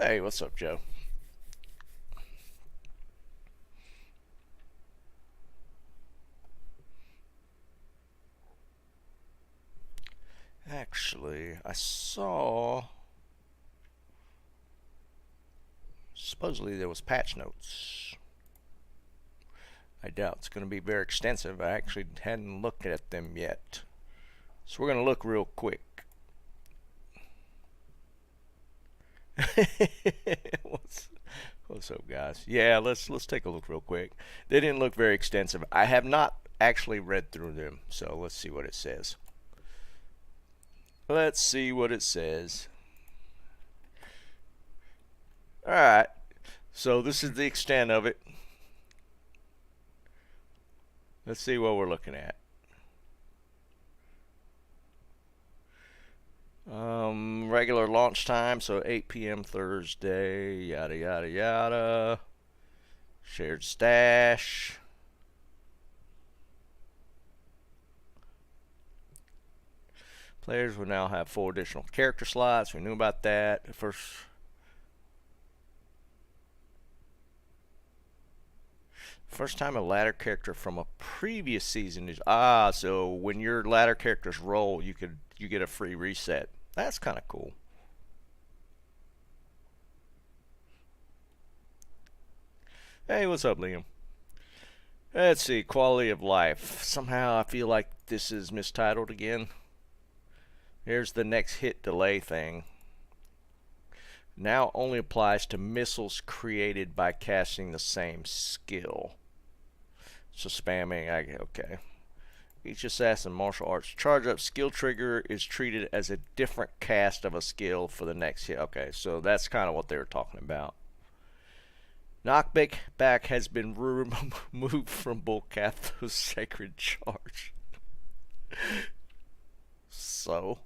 Hey, what's up, Joe? Actually, I saw supposedly there was patch notes. I doubt it's going to be very extensive. I actually hadn't looked at them yet. So we're going to look real quick. what's, what's up, guys? Yeah, let's take a look real quick. They didn't look very extensive. I have not actually read through them, so let's see what it says. Let's see what it says. All right. So this is the extent of it. Let's see what we're looking at. Regular launch time, so 8 p.m. Thursday, yada yada yada. Shared stash. Players will now have 4 additional character slots. We knew about that. First time a ladder character from a previous season is so when your ladder characters roll, you get a free reset. That's kind of cool. Hey, what's up, Liam? Let's see, quality of life. Somehow I feel like this is mistitled again. Here's the next hit delay thing. Now only applies to missiles created by casting the same skill. So spamming, okay. Each assassin martial arts charge up skill trigger is treated as a different cast of a skill for the next hit. Okay, so that's kind of what they were talking about. Knockback back has been removed from Bolcathos Sacred Charge. So,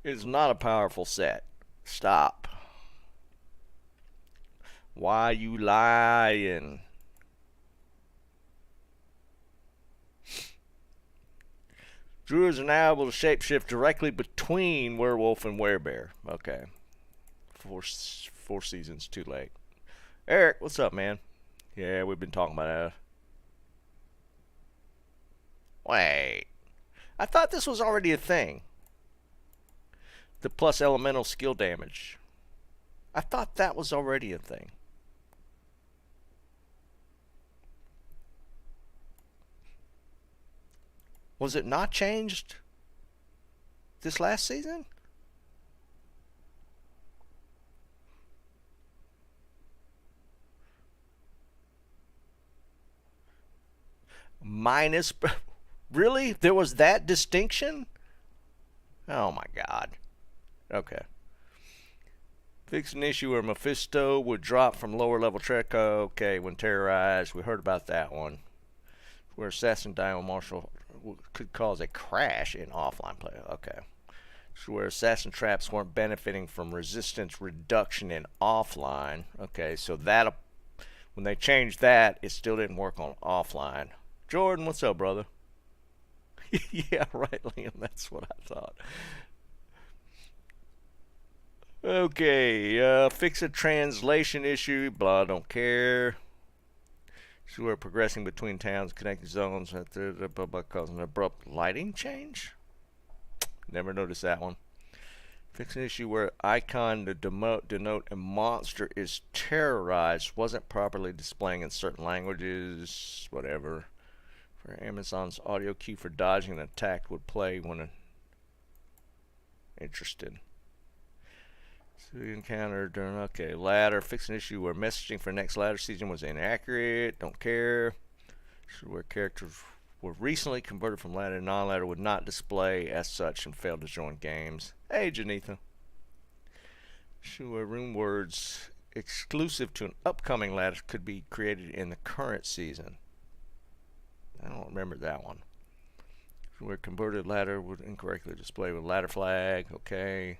it's not a powerful set. Stop. Why you lying? Druids are now able to shapeshift directly between werewolf and werebear. Okay. Four seasons too late. Eric, what's up, man? Yeah, we've been talking about that. Wait. I thought this was already a thing. The plus elemental skill damage. I thought that was already a thing. Was it not changed this last season? Minus. Really? There was that distinction? Oh my god. Okay. Fix an issue where Mephisto would drop from lower level Treco. Okay, when terrorized. We heard about that one. Where Assassin Dial Marshal could cause a crash in offline play. Okay. So where Assassin Traps weren't benefiting from resistance reduction in offline. Okay, so that when they changed that, it still didn't work on offline. Jordan, what's up, brother? Yeah, right, Liam. That's what I thought. Okay, fix a translation issue. Blah, don't care. So we're progressing between towns, connecting zones, causing an abrupt lighting change. Never noticed that one. Fix an issue where icon to denote a monster is terrorized wasn't properly displaying in certain languages. Whatever. For Amazon's audio cue for dodging an attack would play when interested. So we encountered during ladder. Fix an issue where messaging for next ladder season was inaccurate. Don't care. So where characters were recently converted from ladder to non-ladder would not display as such and failed to join games. Hey, Janitha. So where rune words exclusive to an upcoming ladder could be created in the current season. I don't remember that one. So where converted ladder would incorrectly display with ladder flag. Okay.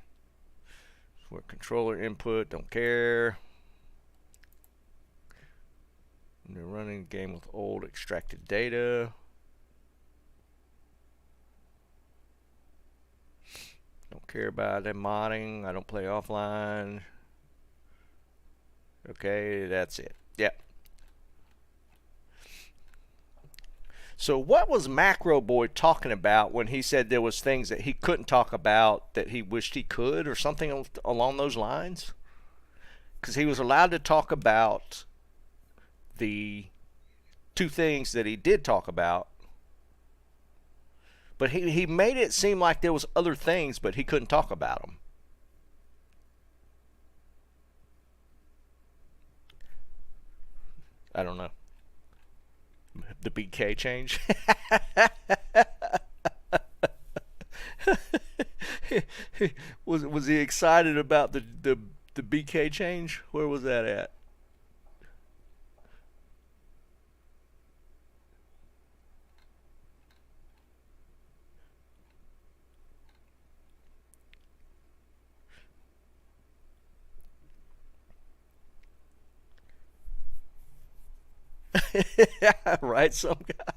Where controller input, don't care. When you're running a game with old extracted data. Don't care about that modding. I don't play offline. Okay, that's it. Yep. So what was Macro Boy talking about when he said there was things that he couldn't talk about that he wished he could, or something along those lines? Because he was allowed to talk about the two things that he did talk about, but he made it seem like there was other things, but he couldn't talk about them. I don't know. The BK change. was he excited about the BK change? Where was that at? Right, some guy.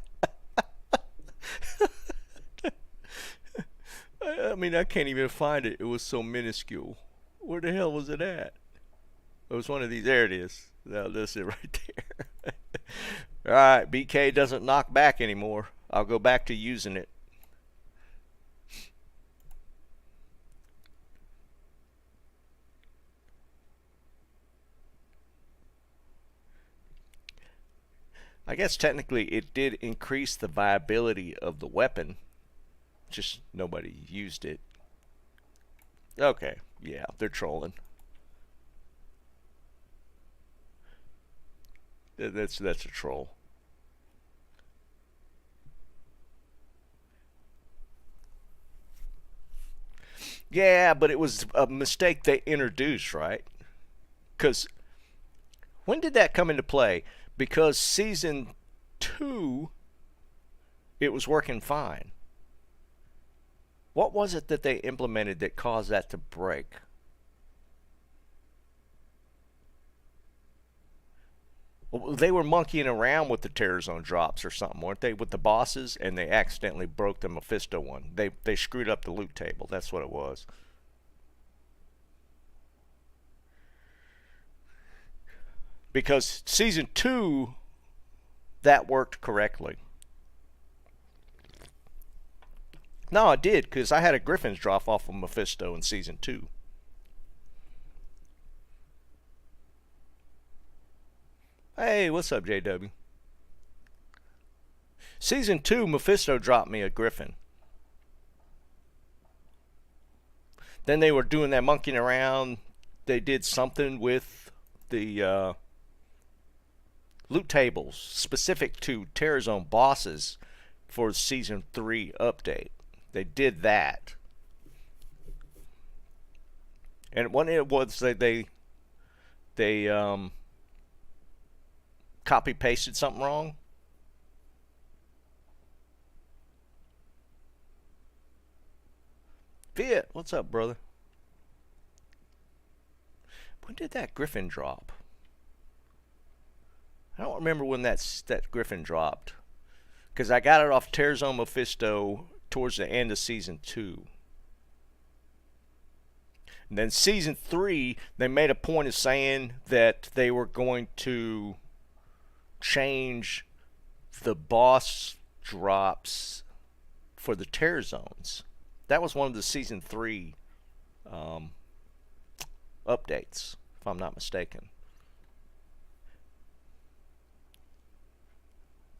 I mean, I can't even find it. It was so minuscule. Where the hell was it at? It was one of these. There it is. Now that's it right there. All right, BK doesn't knock back anymore. I'll go back to using it. I guess technically it did increase the viability of the weapon, just nobody used it. Okay, yeah, they're trolling. That's a troll. Yeah, but it was a mistake they introduced, right? Because when did that come into play? Because season two, it was working fine. What was it that they implemented that caused that to break? Well, they were monkeying around with the terror zone drops or something, weren't they, with the bosses? And they accidentally broke the Mephisto one. They screwed up the loot table. That's what it was. Because season two, that worked correctly. No, it did, because I had a Griffin's drop off of Mephisto in season two. Hey, what's up, JW? Season two, Mephisto dropped me a Griffin. Then they were doing that monkeying around. They did something with the loot tables specific to Terror Zone bosses for the season 3 update. They did that. And when it was they copy pasted something wrong. Viet, what's up, brother? When did that Griffin drop? I don't remember when that Griffin dropped, because I got it off Terror Zone Mephisto towards the end of season 2. And then season 3, they made a point of saying that they were going to change the boss drops for the Terror Zones. That was one of the season 3 updates, if I'm not mistaken.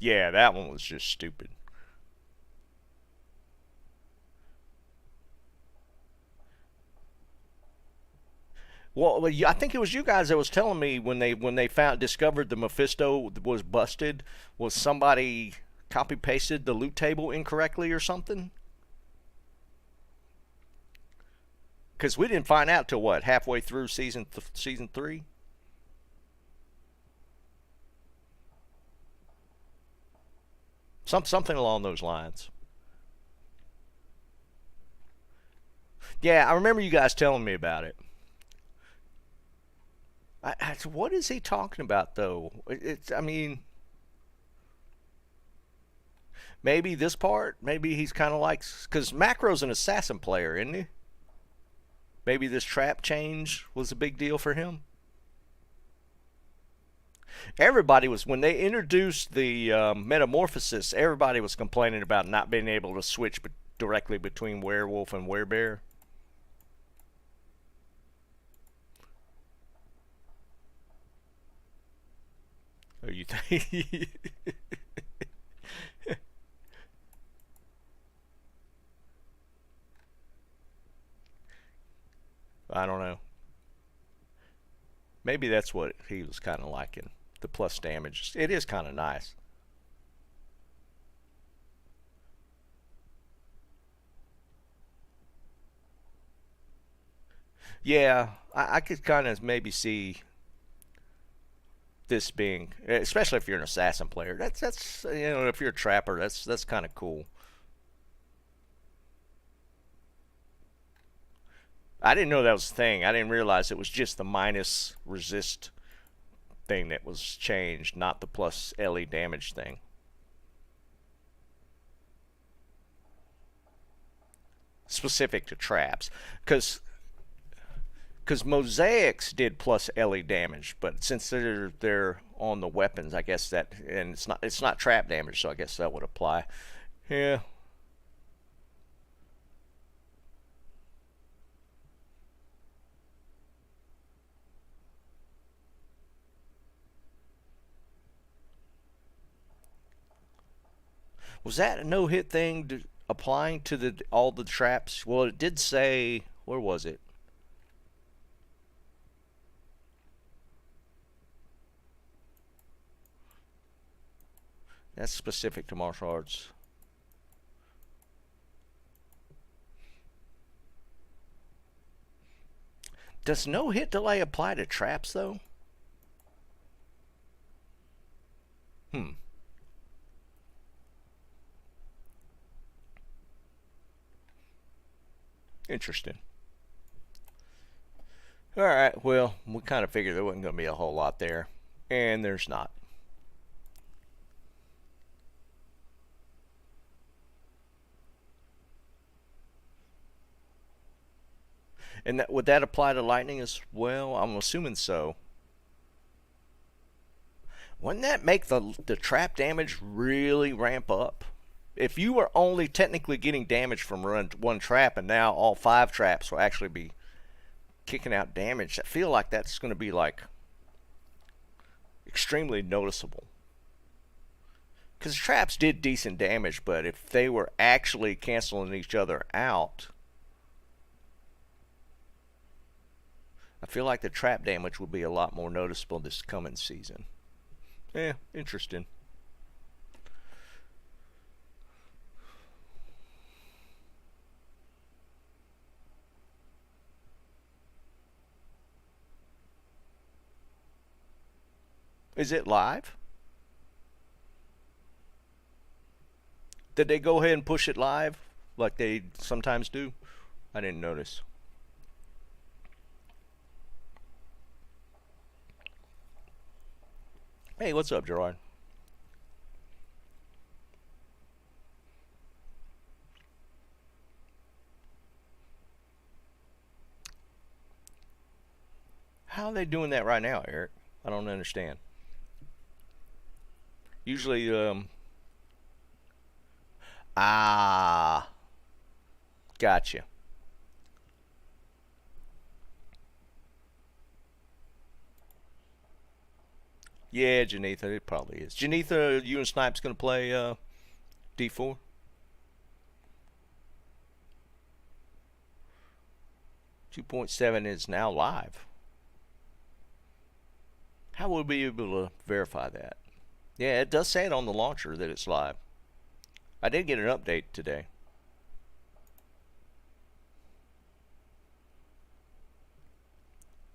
Yeah, that one was just stupid. Well, I think it was you guys that was telling me when they found discovered the Mephisto was busted, was somebody copy pasted the loot table incorrectly or something? Because we didn't find out till what, halfway through season 3. Something along those lines. Yeah, I remember you guys telling me about it. What is he talking about though? I mean, maybe this part. Maybe he's kind of like, because Macro's an assassin player, isn't he? Maybe this trap change was a big deal for him. Everybody was, when they introduced the metamorphosis, everybody was complaining about not being able to switch directly between werewolf and werebear. Oh, you think? I don't know. Maybe that's what he was kind of liking. The plus damage. It is kind of nice. Yeah, I could kind of maybe see this being, especially if you're an assassin player. That's if you're a trapper, that's kind of cool. I didn't know that was a thing. I didn't realize it was just the minus resist thing that was changed, not the plus LE damage thing. Specific to traps, because mosaics did plus LE damage, but since they're on the weapons, I guess that, and it's not trap damage, so I guess that would apply. Yeah. Was that a no hit thing applying to the all the traps? Well, it did say, where was it? That's specific to martial arts. Does no hit delay apply to traps though? Hmm. Interesting. All right. Well, we kind of figured there wasn't going to be a whole lot there, and there's not. And would that apply to lightning as well? I'm assuming so. Wouldn't that make the trap damage really ramp up? If you were only technically getting damage from one trap, and now all five traps will actually be kicking out damage, I feel like that's going to be like extremely noticeable. Because traps did decent damage, but if they were actually canceling each other out, I feel like the trap damage will be a lot more noticeable this coming season. Yeah, interesting. Is it live? Did they go ahead and push it live like they sometimes do? I didn't notice. Hey, what's up, Gerard? How are they doing that right now, Eric? I don't understand. Usually, ah, gotcha. Yeah, Janitha, it probably is. Janitha, you and Snipes gonna play D4? 2.7 is now live. How will we be able to verify that? Yeah, it does say it on the launcher that it's live. I did get an update today.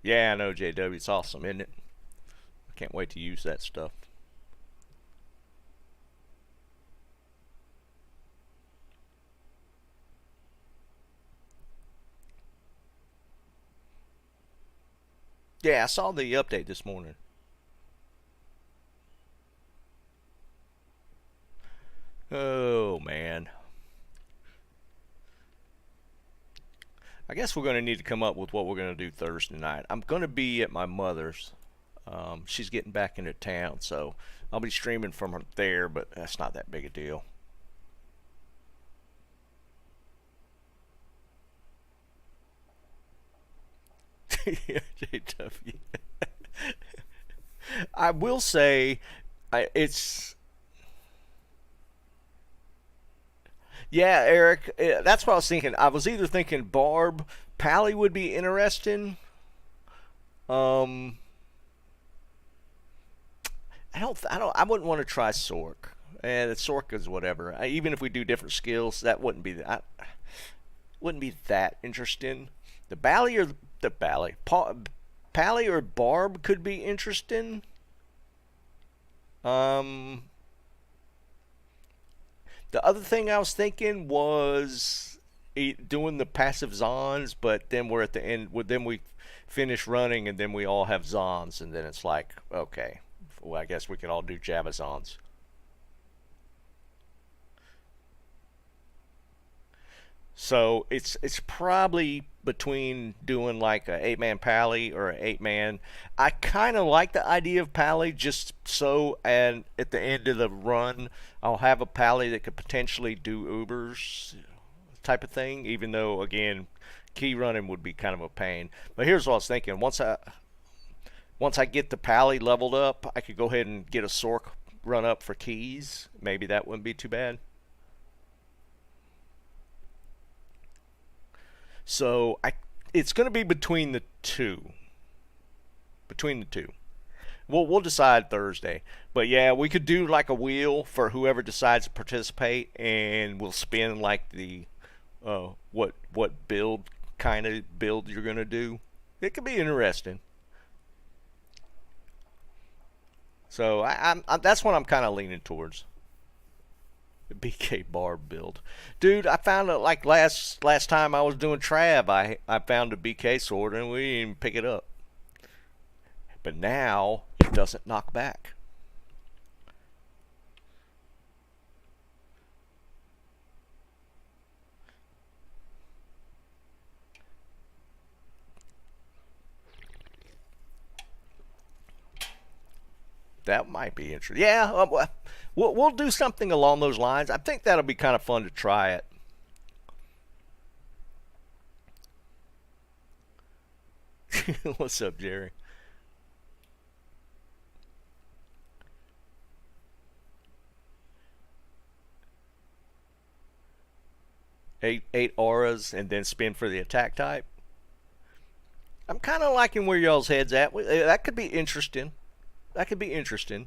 Yeah, I know, JW. It's awesome, isn't it? I can't wait to use that stuff. Yeah, I saw the update this morning. Oh, man. I guess we're going to need to come up with what we're going to do Thursday night. I'm going to be at my mother's. She's getting back into town, so I'll be streaming from her there, but that's not that big a deal. JW. I will say, it's yeah, Eric. That's what I was thinking. I was either thinking Barb, Pally would be interesting. Um, I wouldn't want to try Sork. And Sork is whatever. Even if we do different skills, that wouldn't be that interesting. The Bally or the Bally, Pally or Barb could be interesting. Um, the other thing I was thinking was doing the passive Zons, but then we're at the end. Then we finish running, and then we all have Zons, and then it's like, okay, well, I guess we can all do Javazons. So it's probably between doing like a 8-man pally or an 8-man. I kind of like the idea of pally just so, and at the end of the run, I'll have a pally that could potentially do Ubers type of thing. Even though again, key running would be kind of a pain. But here's what I was thinking: once I get the pally leveled up, I could go ahead and get a Sork run up for keys. Maybe that wouldn't be too bad. So it's going to be between the two. Between the two. We'll decide Thursday. But yeah, we could do like a wheel for whoever decides to participate, and we'll spin like the what build kind of build you're going to do. It could be interesting. So that's what I'm kind of leaning towards. BK bar build, dude. I found it like last time I was doing Trav. I found a BK sword and we didn't even pick it up. But now it doesn't knock back. That might be interesting. Yeah, we'll do something along those lines. I think that'll be kind of fun to try it. What's up, Jerry? Eight auras and then spin for the attack type. I'm kind of liking where y'all's heads at. That could be interesting. That could be interesting.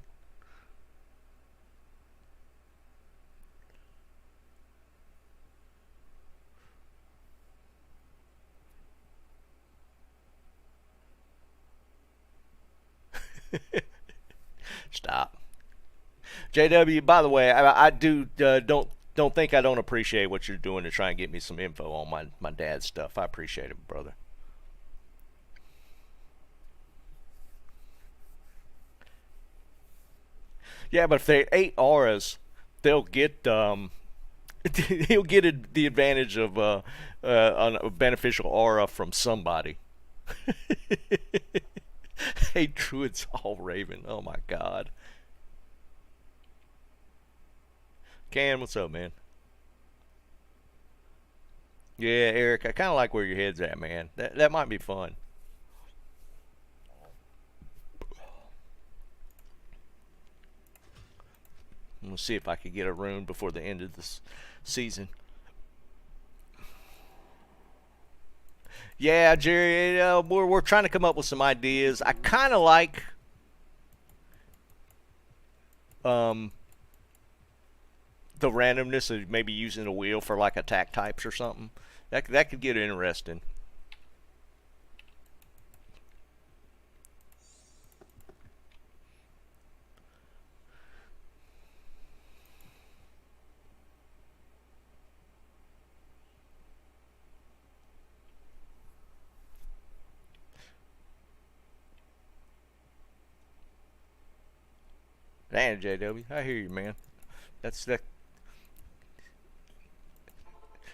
Stop. JW, by the way, I do don't think I don't appreciate what you're doing to try and get me some info on my dad's stuff. I appreciate it, brother. Yeah, but if they 8 auras, they'll get he'll get the advantage of a beneficial aura from somebody. Hey, Druid's all Raven. Oh my God. Can, what's up, man? Yeah, Eric, I kind of like where your head's at, man. That might be fun. We'll see if I can get a rune before the end of this season. Yeah, Jerry, we're trying to come up with some ideas. I kind of like um, the randomness of maybe using a wheel for like attack types or something. That could get interesting. Damn, JW, I hear you, man. That's that.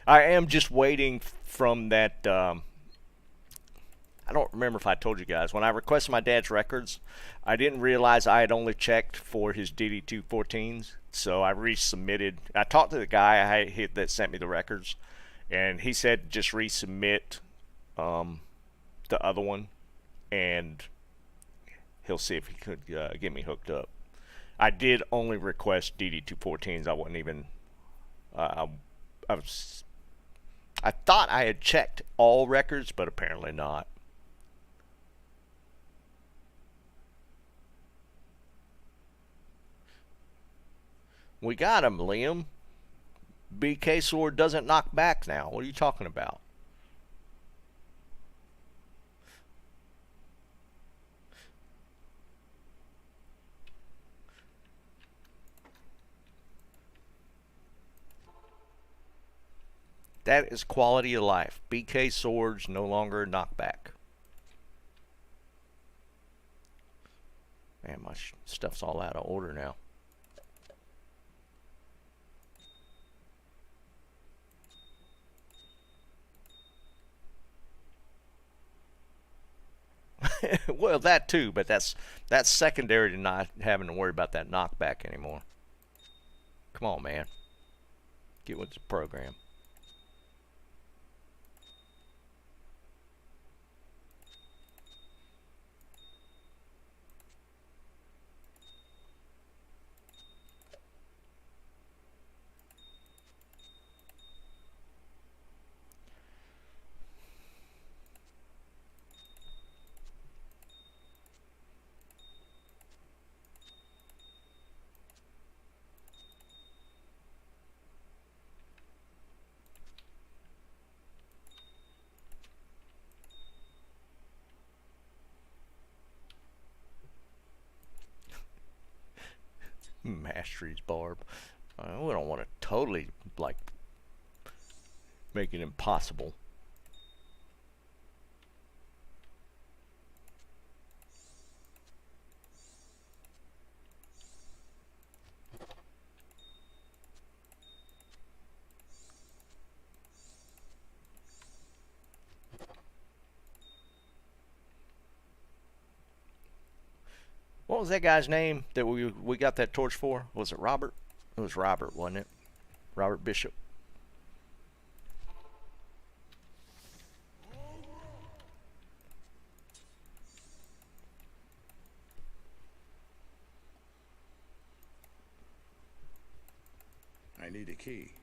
I am just waiting from that. I don't remember if I told you guys. When I requested my dad's records, I didn't realize I had only checked for his DD214s. So I resubmitted. I talked to the guy that sent me the records, and he said just resubmit the other one, and he'll see if he could get me hooked up. I did only request DD214s. I wasn't even. I thought I had checked all records, but apparently not. We got him, Liam. BK Sword doesn't knock back now. What are you talking about? That is quality of life. BK Swords no longer knockback. Man, my stuff's all out of order now. Well, that too, but that's secondary to not having to worry about that knockback anymore. Come on, man. Get with the program. Mastery's barb. We don't want to totally like make it impossible. What was that guy's name that we got that torch for? Was it Robert? It was Robert, wasn't it? Robert Bishop. I need a key.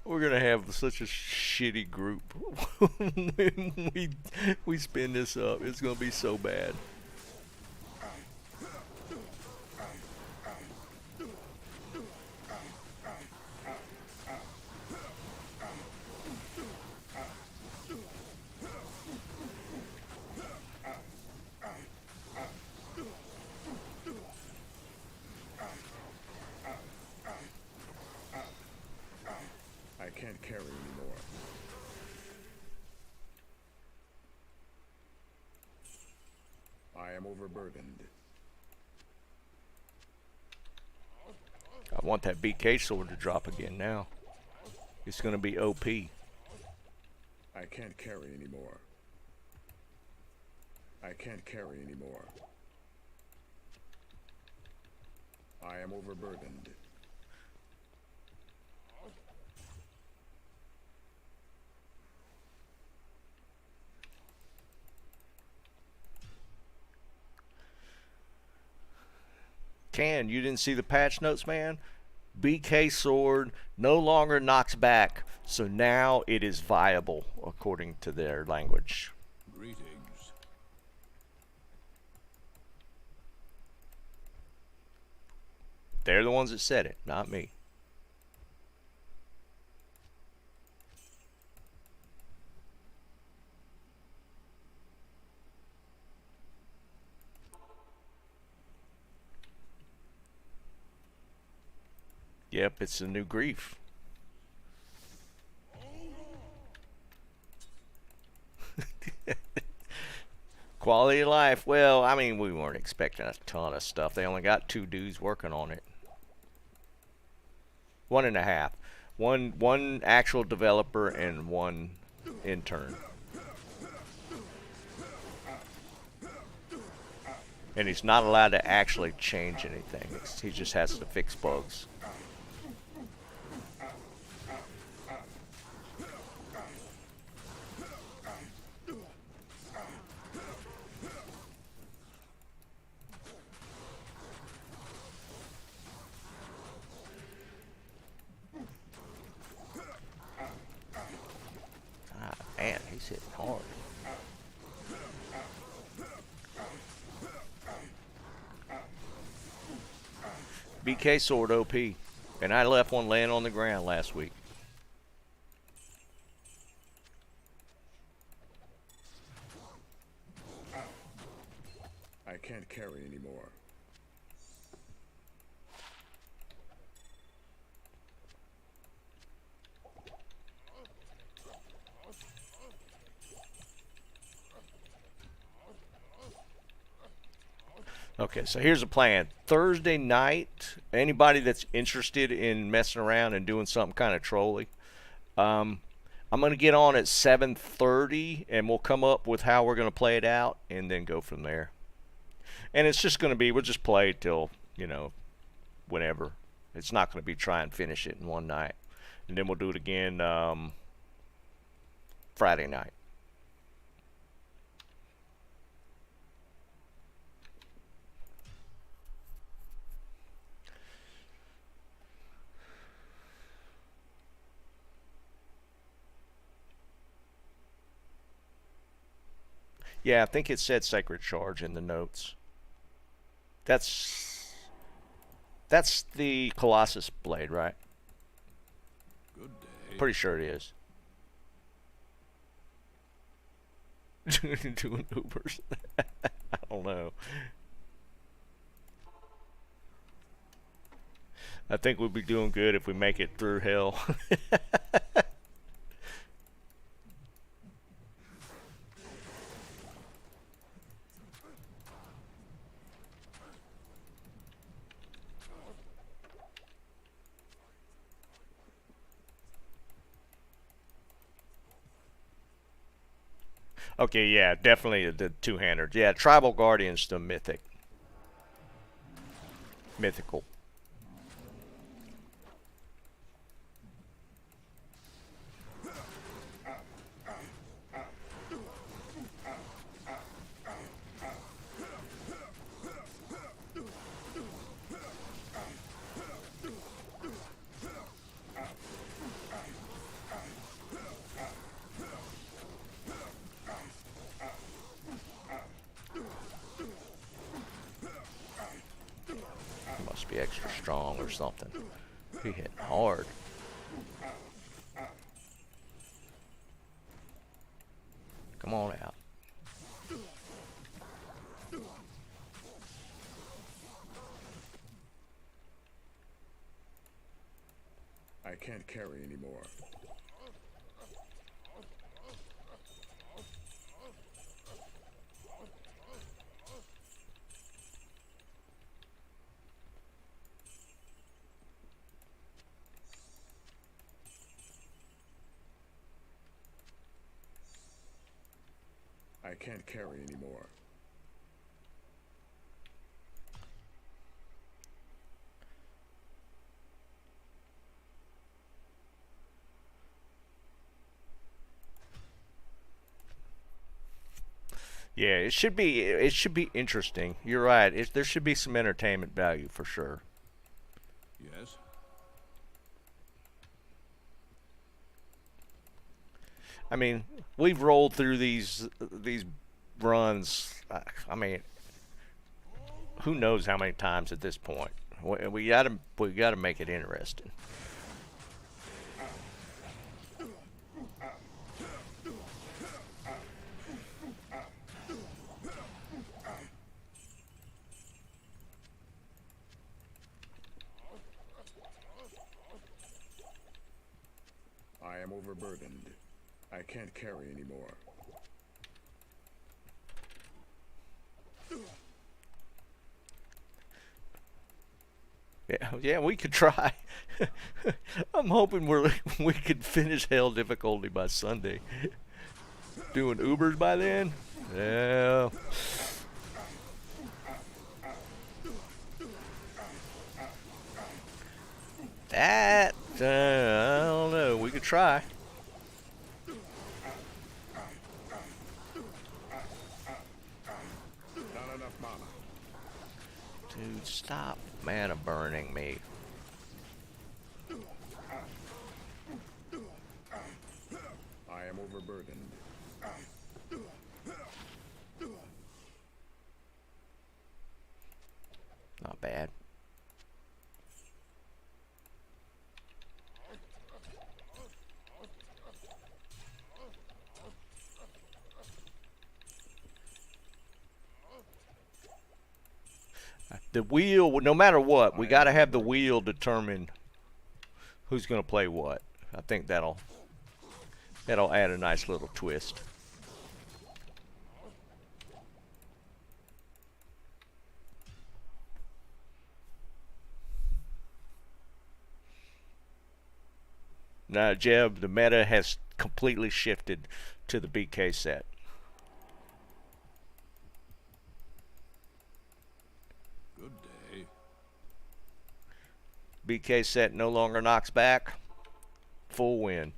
We're gonna have such a shitty group when we spin this up. It's gonna be so bad. I can't carry anymore. I am overburdened. I want that BK sword to drop again now. It's gonna be OP. I can't carry anymore. I can't carry anymore. I am overburdened. Can, you didn't see the patch notes, man? BK sword no longer knocks back, so now it is viable according to their language. Greetings. They're the ones that said it, not me. Yep, it's a new grief. Quality of life. Well, I mean, we weren't expecting a ton of stuff. They only got 2 dudes working on it. 1.5. One actual developer and one intern. And he's not allowed to actually change anything. He just has to fix bugs. Ah, man, he's hitting hard. BK sword OP. And I left one laying on the ground last week. I can't carry anymore. Okay, so here's the plan. Thursday night, anybody that's interested in messing around and doing something kind of trolly, I'm going to get on at 7:30, and we'll come up with how we're going to play it out, and then go from there. And it's just going to be, we'll just play till, whenever. It's not going to be try and finish it in one night. And then we'll do it again Friday night. Yeah, I think it said Sacred Charge in the notes. That's the Colossus blade, right? Good day. Pretty sure it is. Doing Ubers. I don't know. I think we'll be doing good if we make it through hell. Okay, yeah, definitely the two-hander. Yeah, Tribal Guardian's the mythical. Must be extra strong or something. He hit hard. Come on out. I can't carry anymore. I can't carry anymore. Yeah, it should be interesting. You're right. There should be some entertainment value for sure. Yes? I mean, we've rolled through these runs. I mean, who knows how many times at this point? We gotta make it interesting. I am overburdened. I can't carry anymore. Yeah, we could try. I'm hoping we could finish hell difficulty by Sunday. Doing Ubers by then? Yeah. That I don't know. We could try. Not enough mana. Dude, stop mana burning me. I am overburdened. Not bad. The wheel, no matter what, we got to have the wheel determine who's going to play what. I think that'll add a nice little twist. Now, Jeb, the meta has completely shifted to the BK set. Good day. BK set no longer knocks back. Full win.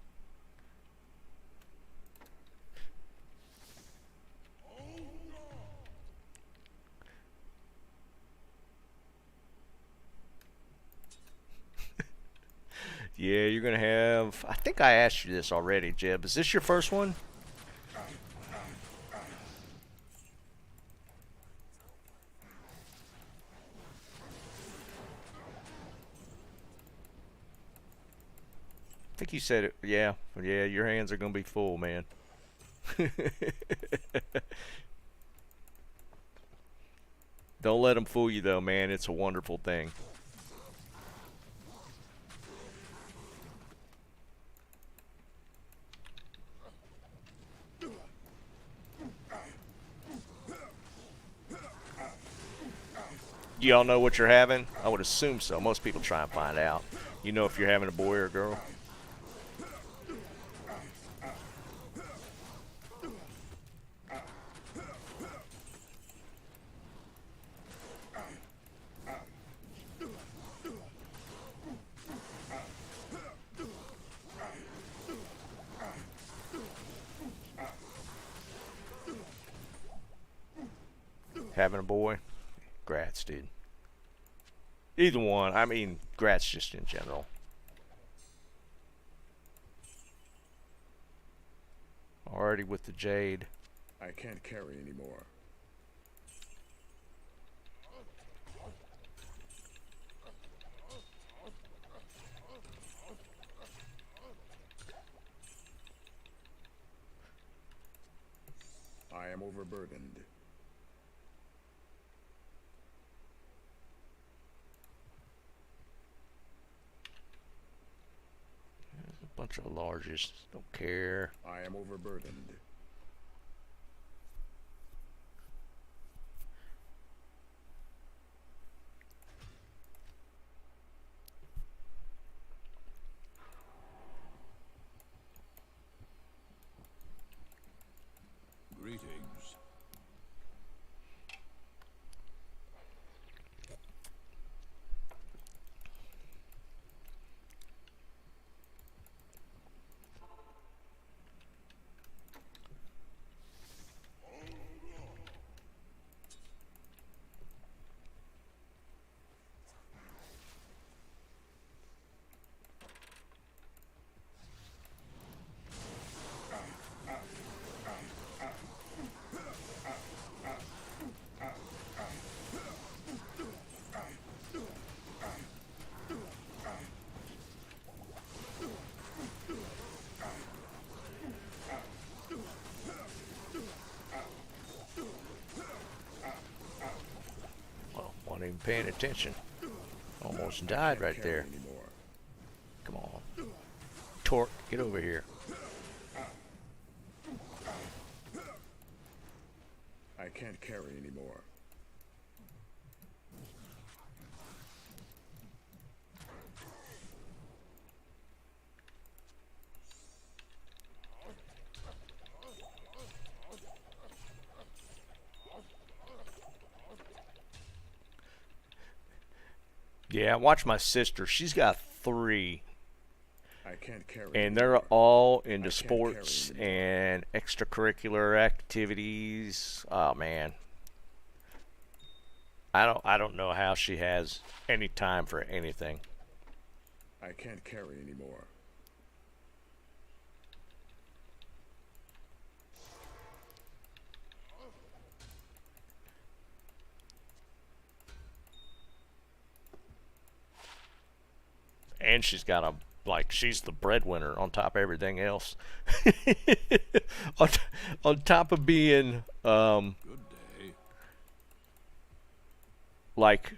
Yeah, you're going to have... I think I asked you this already, Jeb. Is this your first one? I think you said it. Yeah, your hands are going to be full, man. Don't let them fool you, though, man. It's a wonderful thing. Y'all know what you're having? I would assume so. Most people try and find out. You know if you're having a boy or a girl. Having a boy? Grats, dude. Either one. I mean, grats just in general. Already with the Jade. I can't carry anymore. I am overburdened. Bunch of larges. Don't care. I am overburdened. Greetings. Well, wasn't even paying attention. Almost died right there. Anymore. Come on. Torque, get over here. I can't carry anymore. Yeah, watch my sister. She's got 3, I can't carry and anymore. they're all I into can't carry sports anymore. and extracurricular activities. Oh man, I don't know how she has any time for anything. I can't carry anymore. And she's got a like she's the breadwinner on top of everything else. on, on top of being Good day. like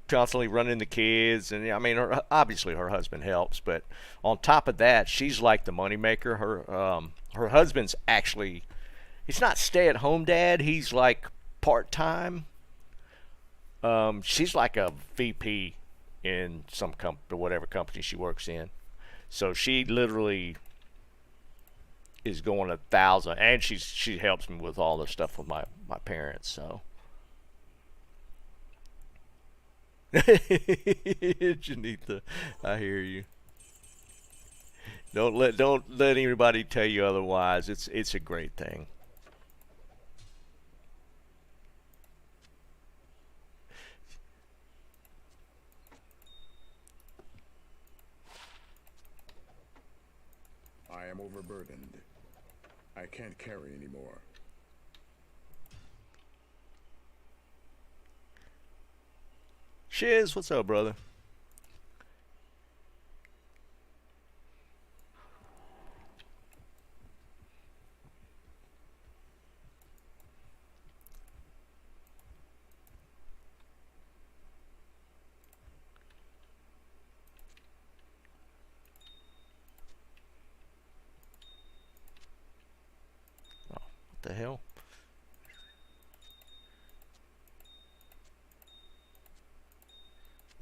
constantly running the kids, and I mean, obviously her husband helps, but on top of that, she's like the moneymaker. Her husband's actually he's not stay-at-home dad. He's like part-time. She's like a VP in some whatever company she works in. So she literally is going 1,000, and she helps me with all the stuff with my parents. So Janitha, I hear you. Don't let anybody tell you otherwise. It's a great thing. I am overburdened. I can't carry anymore. Shiz, what's up, brother? What the hell?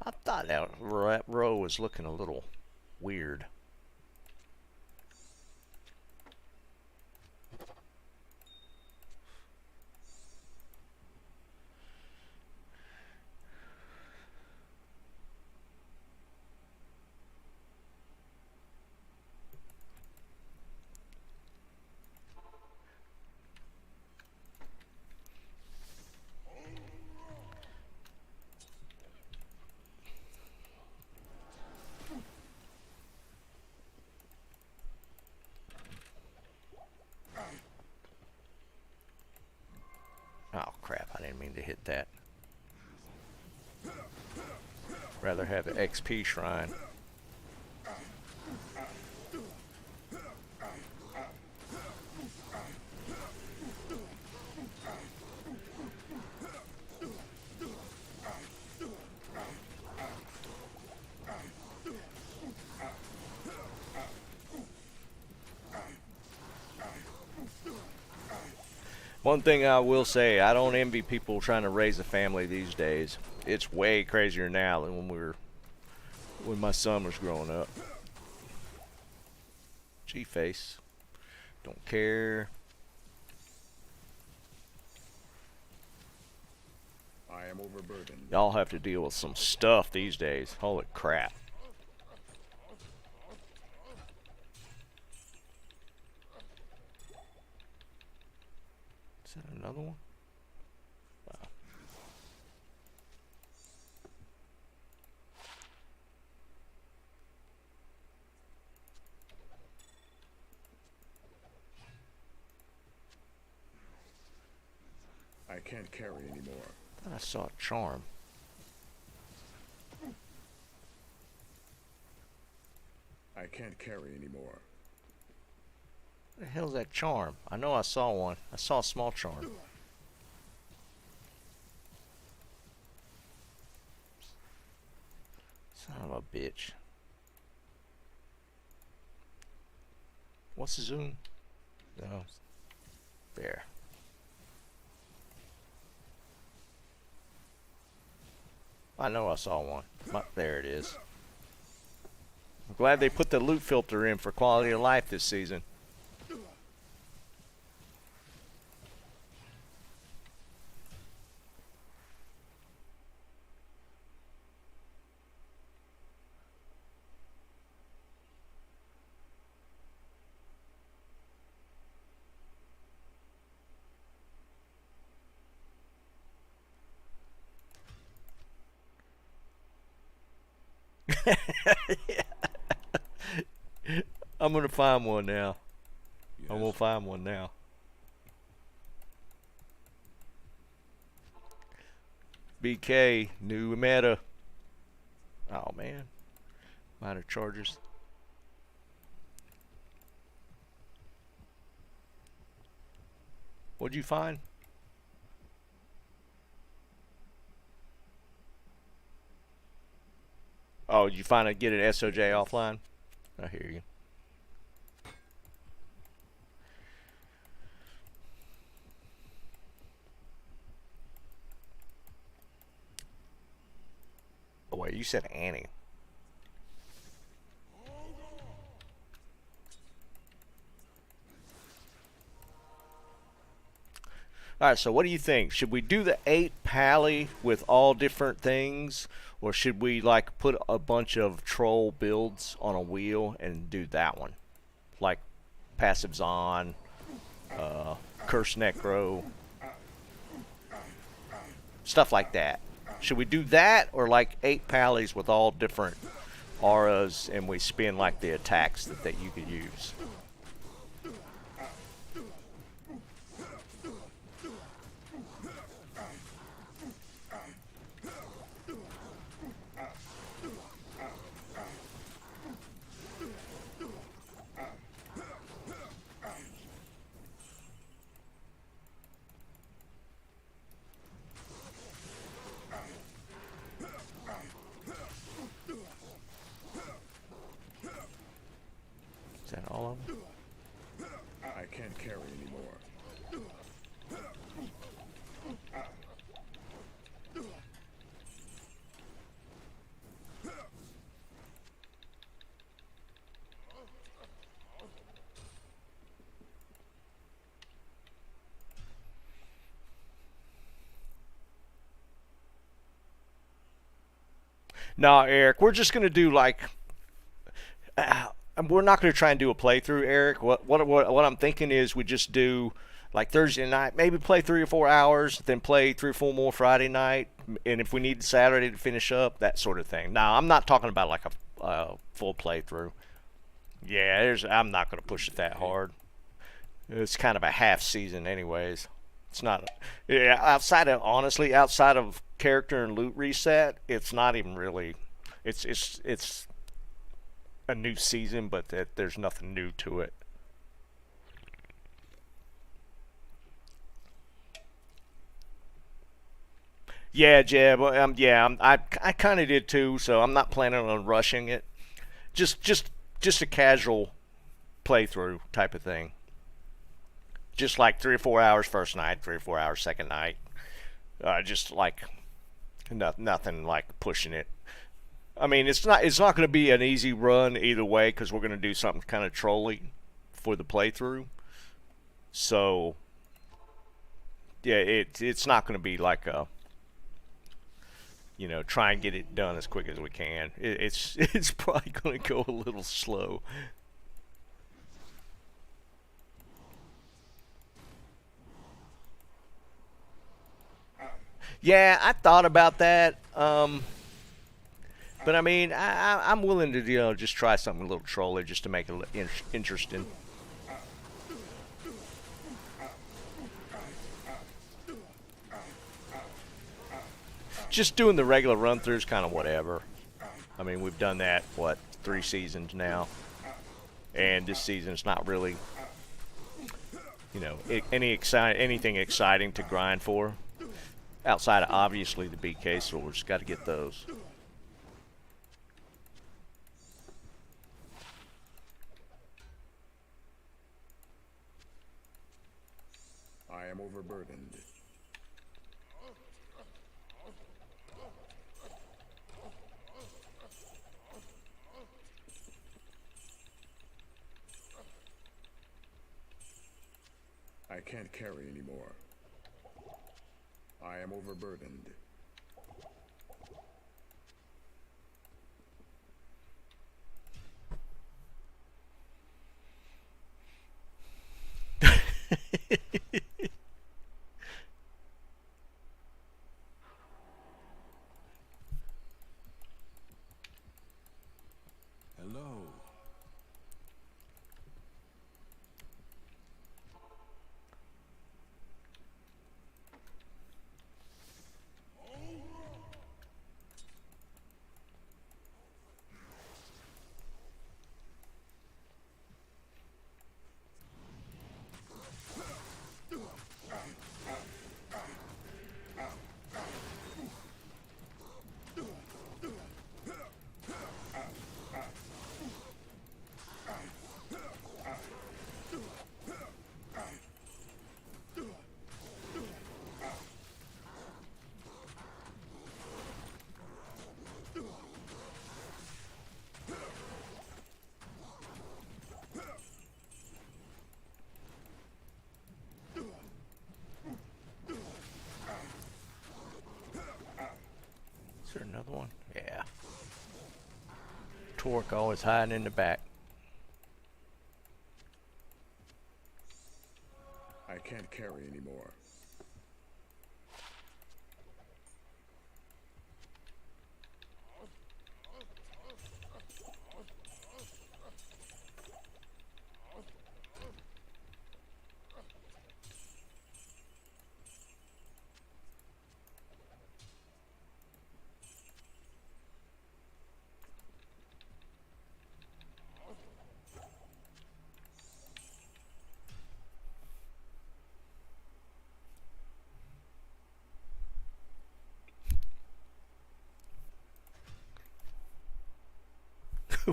I thought that row was looking a little weird. Oh crap, I didn't mean to hit that. Rather have an XP shrine. One thing I will say, I don't envy people trying to raise a family these days. It's way crazier now than when my son was growing up. G-face. Don't care. I am overburdened. Y'all have to deal with some stuff these days. Holy crap. Is that another one? Wow. I can't carry anymore. I thought I saw a charm. I can't carry anymore. What the hell's that charm? I know I saw one. I saw a small charm. Son of a bitch. What's the zoom? No. There. I know I saw one. There it is. I'm glad they put the loot filter in for quality of life this season. I'm gonna find one now. Yes. I'm gonna find one now. BK, new meta. Oh man. Minor charges. What'd you find? Oh, did you finally get an SOJ offline? I hear you. Oh wait, you said Annie. Alright, so what do you think? Should we do the 8 pally with all different things? Or should we like put a bunch of troll builds on a wheel and do that one? Like passives on, curse necro, stuff like that. Should we do that or like 8 pallies with all different auras and we spin like the attacks that you could use? Is that all of them? I can't carry anymore. No, Eric, we're just gonna do like we're not going to try and do a playthrough, Eric. What I'm thinking is we just do like Thursday night, maybe play 3 or 4 hours, then play 3 or 4 more Friday night, and if we need Saturday to finish up, that sort of thing. Now, I'm not talking about like a full playthrough. Yeah, I'm not going to push it that hard. It's kind of a half season, anyways. It's not. Yeah, outside of character and loot reset, it's not even really. It's a new season, but there's nothing new to it. Yeah, Jeb. I kind of did too. So I'm not planning on rushing it. Just a casual playthrough type of thing. Just like 3 or 4 hours first night, 3 or 4 hours second night. Just like nothing like pushing it. I mean, it's not going to be an easy run either way because we're going to do something kind of trolly for the playthrough. So yeah, it's not going to be like a try and get it done as quick as we can. It's probably going to go a little slow. Yeah, I thought about that. But I mean, I'm willing to just try something a little trolly just to make it interesting. Just doing the regular run throughs, kind of whatever. I mean, we've done that 3 seasons now, and this season's not really anything exciting to grind for outside of obviously the BK swords. Got to get those. I am overburdened. I can't carry anymore. I am overburdened. there another one? Yeah. Torque always hiding in the back. I can't carry anymore.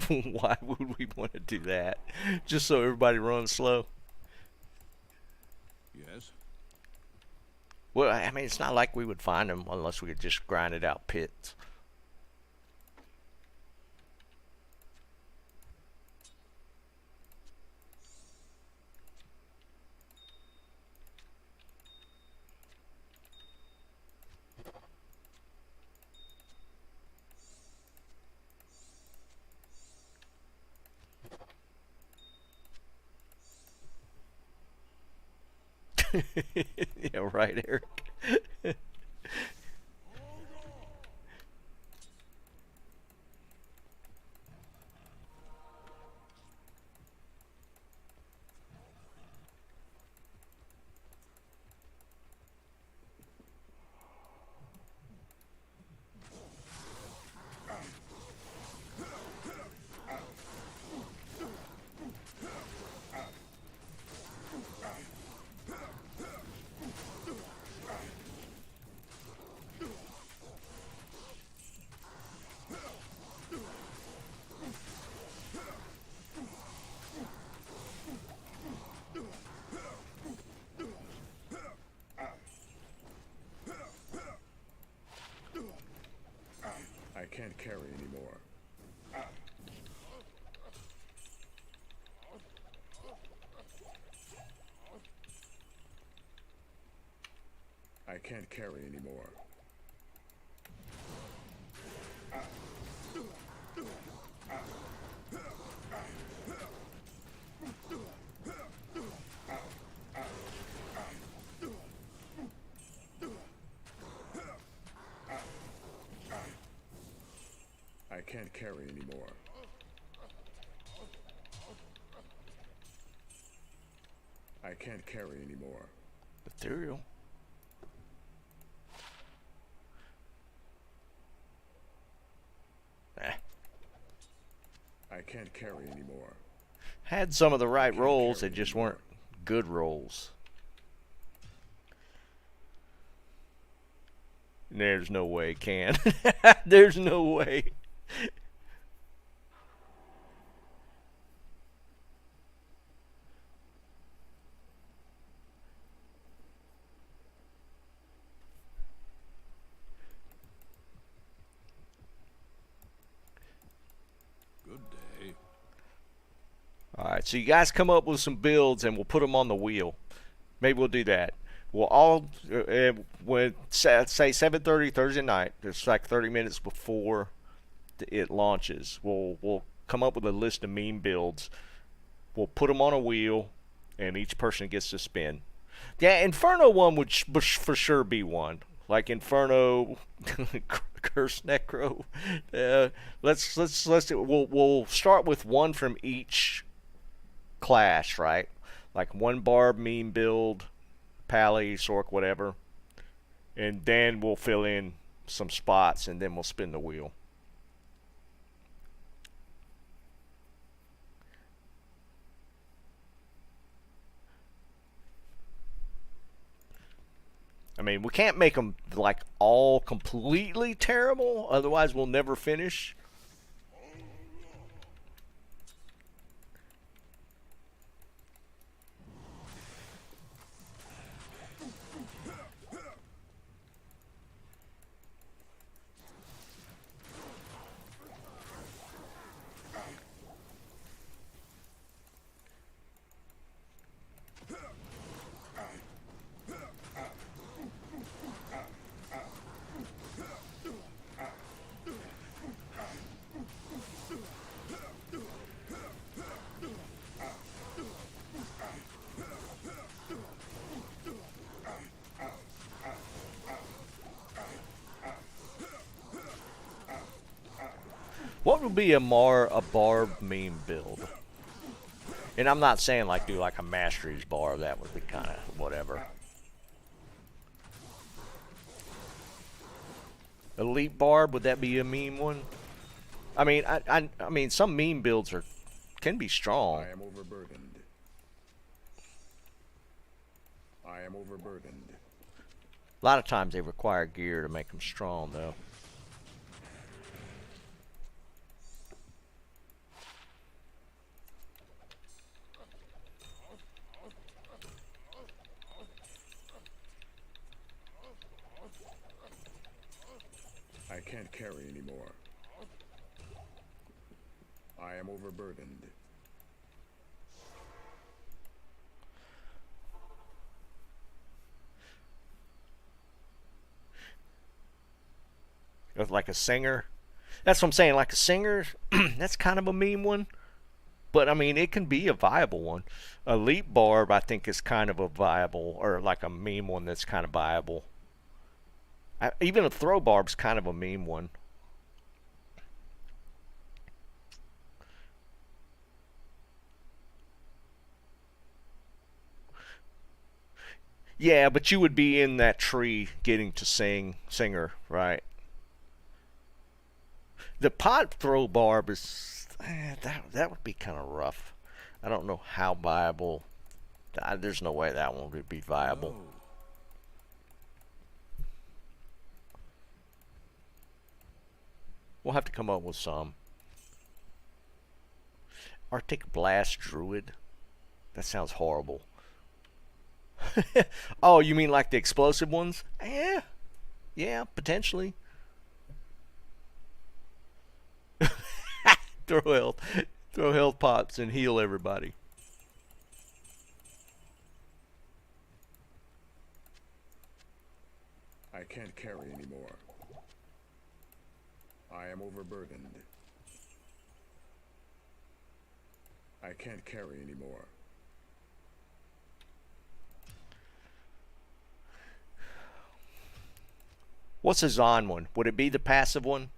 Why would we want to do that? Just so everybody runs slow? Yes. Well, I mean, it's not like we would find them unless we could just grind it out pits. Yeah, right, Eric. I can't carry anymore. I can't carry anymore. I can't carry anymore. I can't carry anymore. Ethereal. I can't carry anymore. Had some of the right Can't rolls, they carry just anymore. weren't good rolls. There's no way, can. There's no way. Good day. Alright, so you guys come up with some builds and we'll put them on the wheel. Maybe we'll do that. We'll all, when, say 7:30 Thursday night, it's like 30 minutes before it launches, we'll come up with a list of meme builds. We'll put them on a wheel, and each person gets to spin. Yeah, Inferno one would for sure be one. Like Inferno, Curse Necro. We'll start with one from each class, right? Like one Barb meme build, Pally, Sork, whatever, and then we'll fill in some spots, and then we'll spin the wheel. I mean, we can't make them like all completely terrible, otherwise we'll never finish. What would be a barb meme build? And I'm not saying like do like a masteries bar. That would be kind of whatever. Elite barb, would that be a meme one? I mean, I mean, some meme builds can be strong. I am overburdened. I am overburdened. A lot of times they require gear to make them strong, though. I can't carry anymore. I am overburdened. Like a singer. That's what I'm saying. Like a singer, that's kind of a meme one. But I mean, it can be a viable one. Elite barb, I think, is kind of a viable, or like a meme one that's kind of viable. Even a throw barb's kind of a meme one. Yeah, but you would be in that tree getting to singer, right? The pot throw barb is that would be kind of rough. I don't know how viable. There's no way that one would be viable. Oh. We'll have to come up with some. Arctic Blast Druid. That sounds horrible. Oh, you mean like the explosive ones? Yeah, potentially. throw health pots and heal everybody. I can't carry anymore. I am overburdened. I can't carry anymore. What's a Zon one? Would it be the passive one?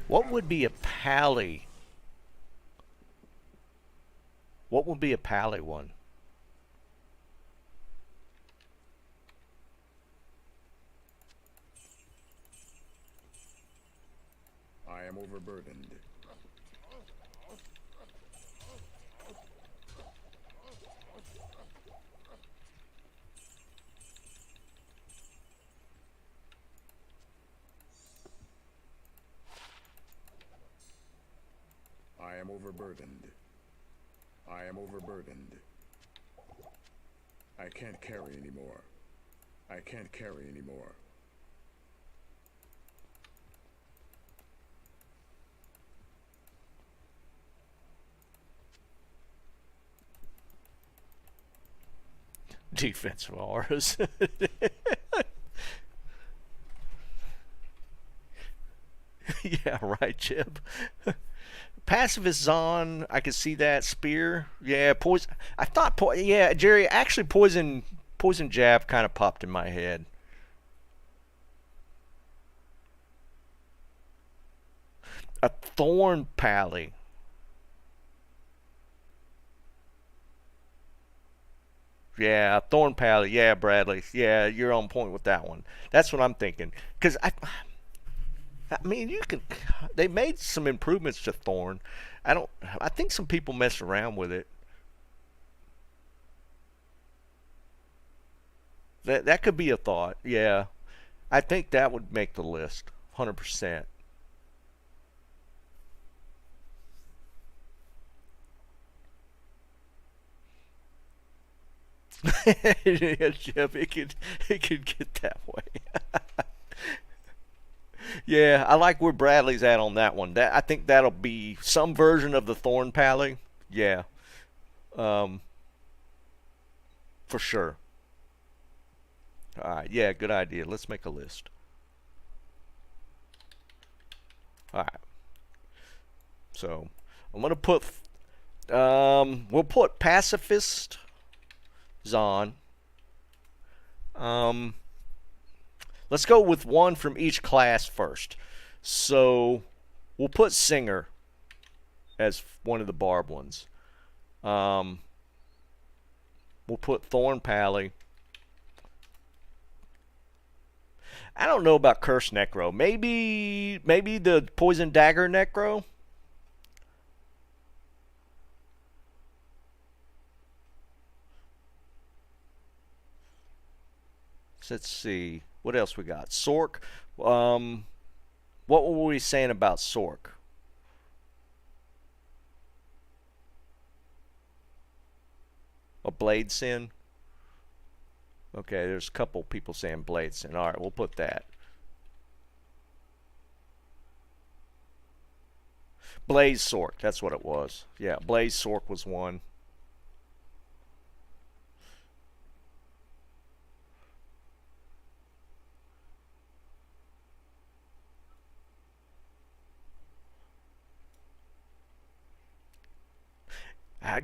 What would be a pally? What would be a pally one? I am overburdened. I am overburdened. I am overburdened. I can't carry anymore. I can't carry anymore. Defensive auras. Yeah, right, Chip. Pacifist Zon, I could see that. Spear, yeah. Poison. I thought, yeah, Jerry. Actually, poison jab kind of popped in my head. A thorn pally. Yeah, Thorn Pally. Yeah, Bradley. Yeah, you're on point with that one. That's what I'm thinking. Because I mean, you can. They made some improvements to Thorn. I don't. I think some people mess around with it. That could be a thought. Yeah, I think that would make the list. 100%. Yeah, Jeff, it could get that way. Yeah, I like where Bradley's at on that one. That I think that'll be some version of the Thorn Pally. Yeah, um, for sure. All right, yeah, good idea. Let's make a list. All right, so I'm gonna put we'll put pacifist Zon. Um, let's go with one from each class first. So we'll put singer as one of the barb ones. Um, we'll put thorn pally. I don't know about curse necro. Maybe the poison dagger necro. So let's see what else we got. Sork. Um, what were we saying about Sork? A blade sin. Okay, there's a couple people saying blade sin. All right, we'll put that. Blaze Sork. That's what it was. Yeah, Blaze Sork was one.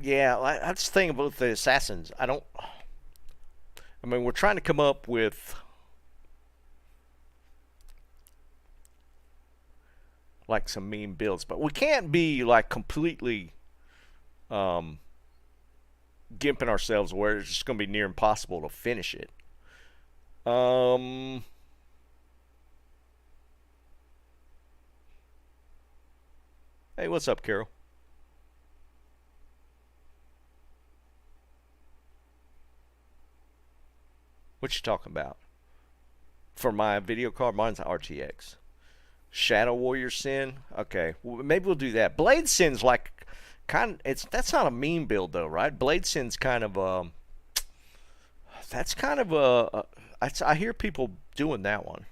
Yeah, that's the thing about the assassins. I don't. I mean, we're trying to come up with like some mean builds, but we can't be like completely um, gimping ourselves where it's just going to be near impossible to finish it. Um, hey, what's up, Carol? What you talking about? For my video card, mine's RTX. Shadow Warrior Sin. Okay, well, maybe we'll do that. Blade Sin's like kind. Of, it's that's not a mean build though, right? Blade Sin's kind of that's kind of I hear people doing that one.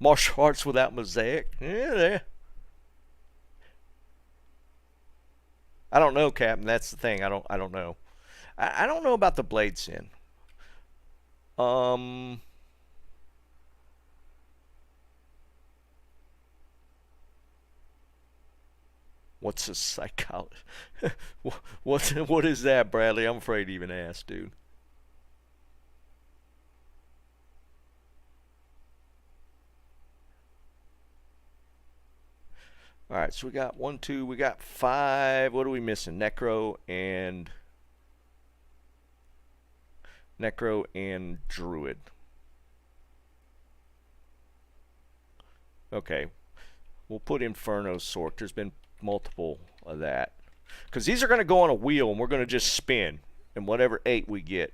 Martial arts without mosaic. Yeah. I don't know, Captain. That's the thing. I don't know. I don't know about the Blade Sin. Um. What's a psychology? What is that, Bradley? I'm afraid to even ask, dude. All right, so we got one, two, we got five. What are we missing? Necro and Druid. Okay, we'll put Inferno Sork. There's been multiple of that. Because these are going to go on a wheel and we're going to just spin. And whatever 8 we get.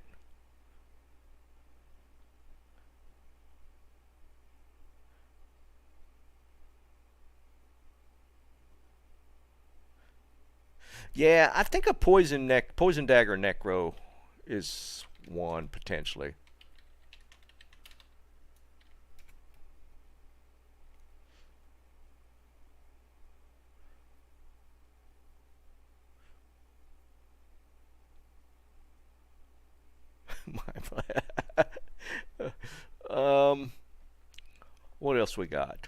Yeah, I think a poison dagger necro is one potentially. um, what else we got?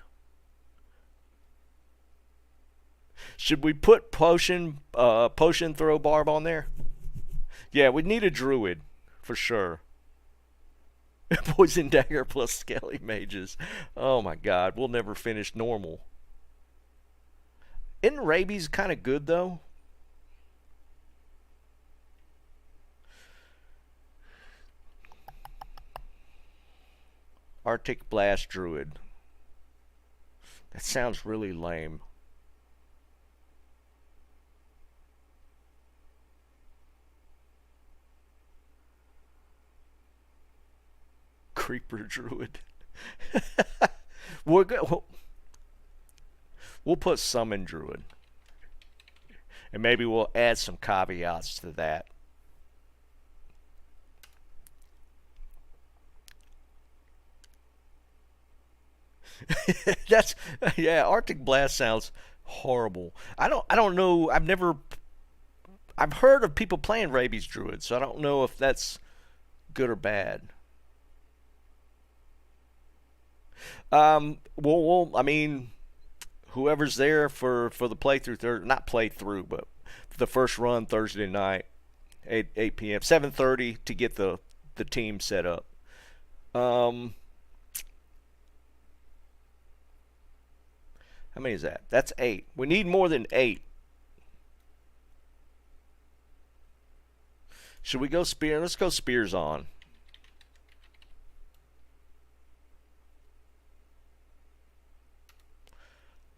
Should we put potion throw barb on there? Yeah, we need a druid for sure. Poison dagger plus skelly mages. Oh my god, we'll never finish normal. Isn't rabies kind of good though? Arctic Blast Druid. That sounds really lame. Creeper Druid. We're good. We'll put Summon Druid. And maybe we'll add some caveats to that. That's yeah, Arctic Blast sounds horrible. I don't know. I've heard of people playing Rabies Druid, so I don't know if that's good or bad. I mean, whoever's there for the playthrough, not playthrough, but the first run Thursday night, 8 p.m., 7:30 to get the team set up. Um, how many is that? That's 8. We need more than 8. Should we go spear? Let's go spears on.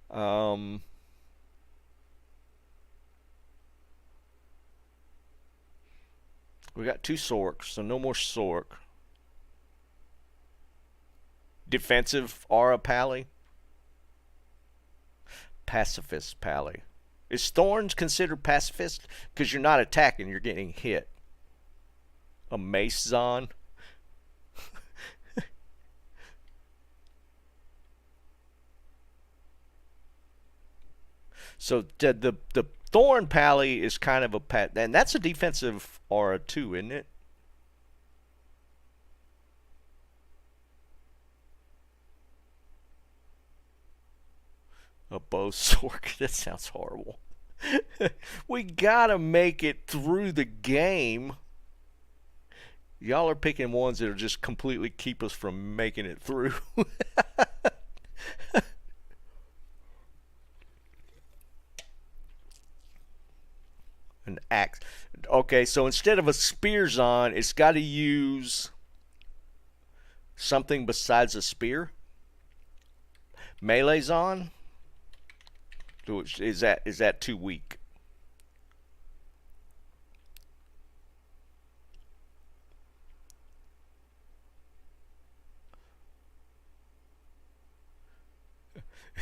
Um, we got 2 Sorks, so no more Sork. Defensive Aura Pally. Pacifist Pally. Is Thorns considered pacifist? Because you're not attacking, you're getting hit. A Mace Zon. So the Thorn Pally is kind of a pat, and that's a defensive aura too, isn't it? A bow sork. That sounds horrible. We gotta make it through the game. Y'all are picking ones that'll just completely keep us from making it through. An axe. Okay, so instead of a spears on, it's got to use something besides a spear. Melee's on. Is that too weak?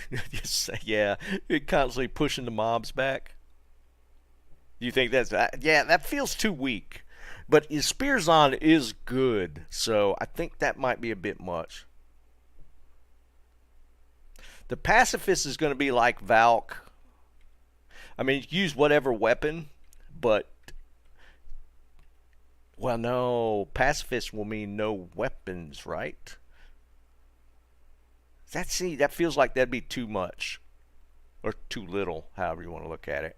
Yes, yeah, it constantly pushing the mobs back. You think that's yeah? That feels too weak. But his spears on is good, so I think that might be a bit much. The pacifist is going to be like Valk. I mean, use whatever weapon, but well, no, pacifist will mean no weapons, right? That feels like that'd be too much, or too little, however you want to look at it.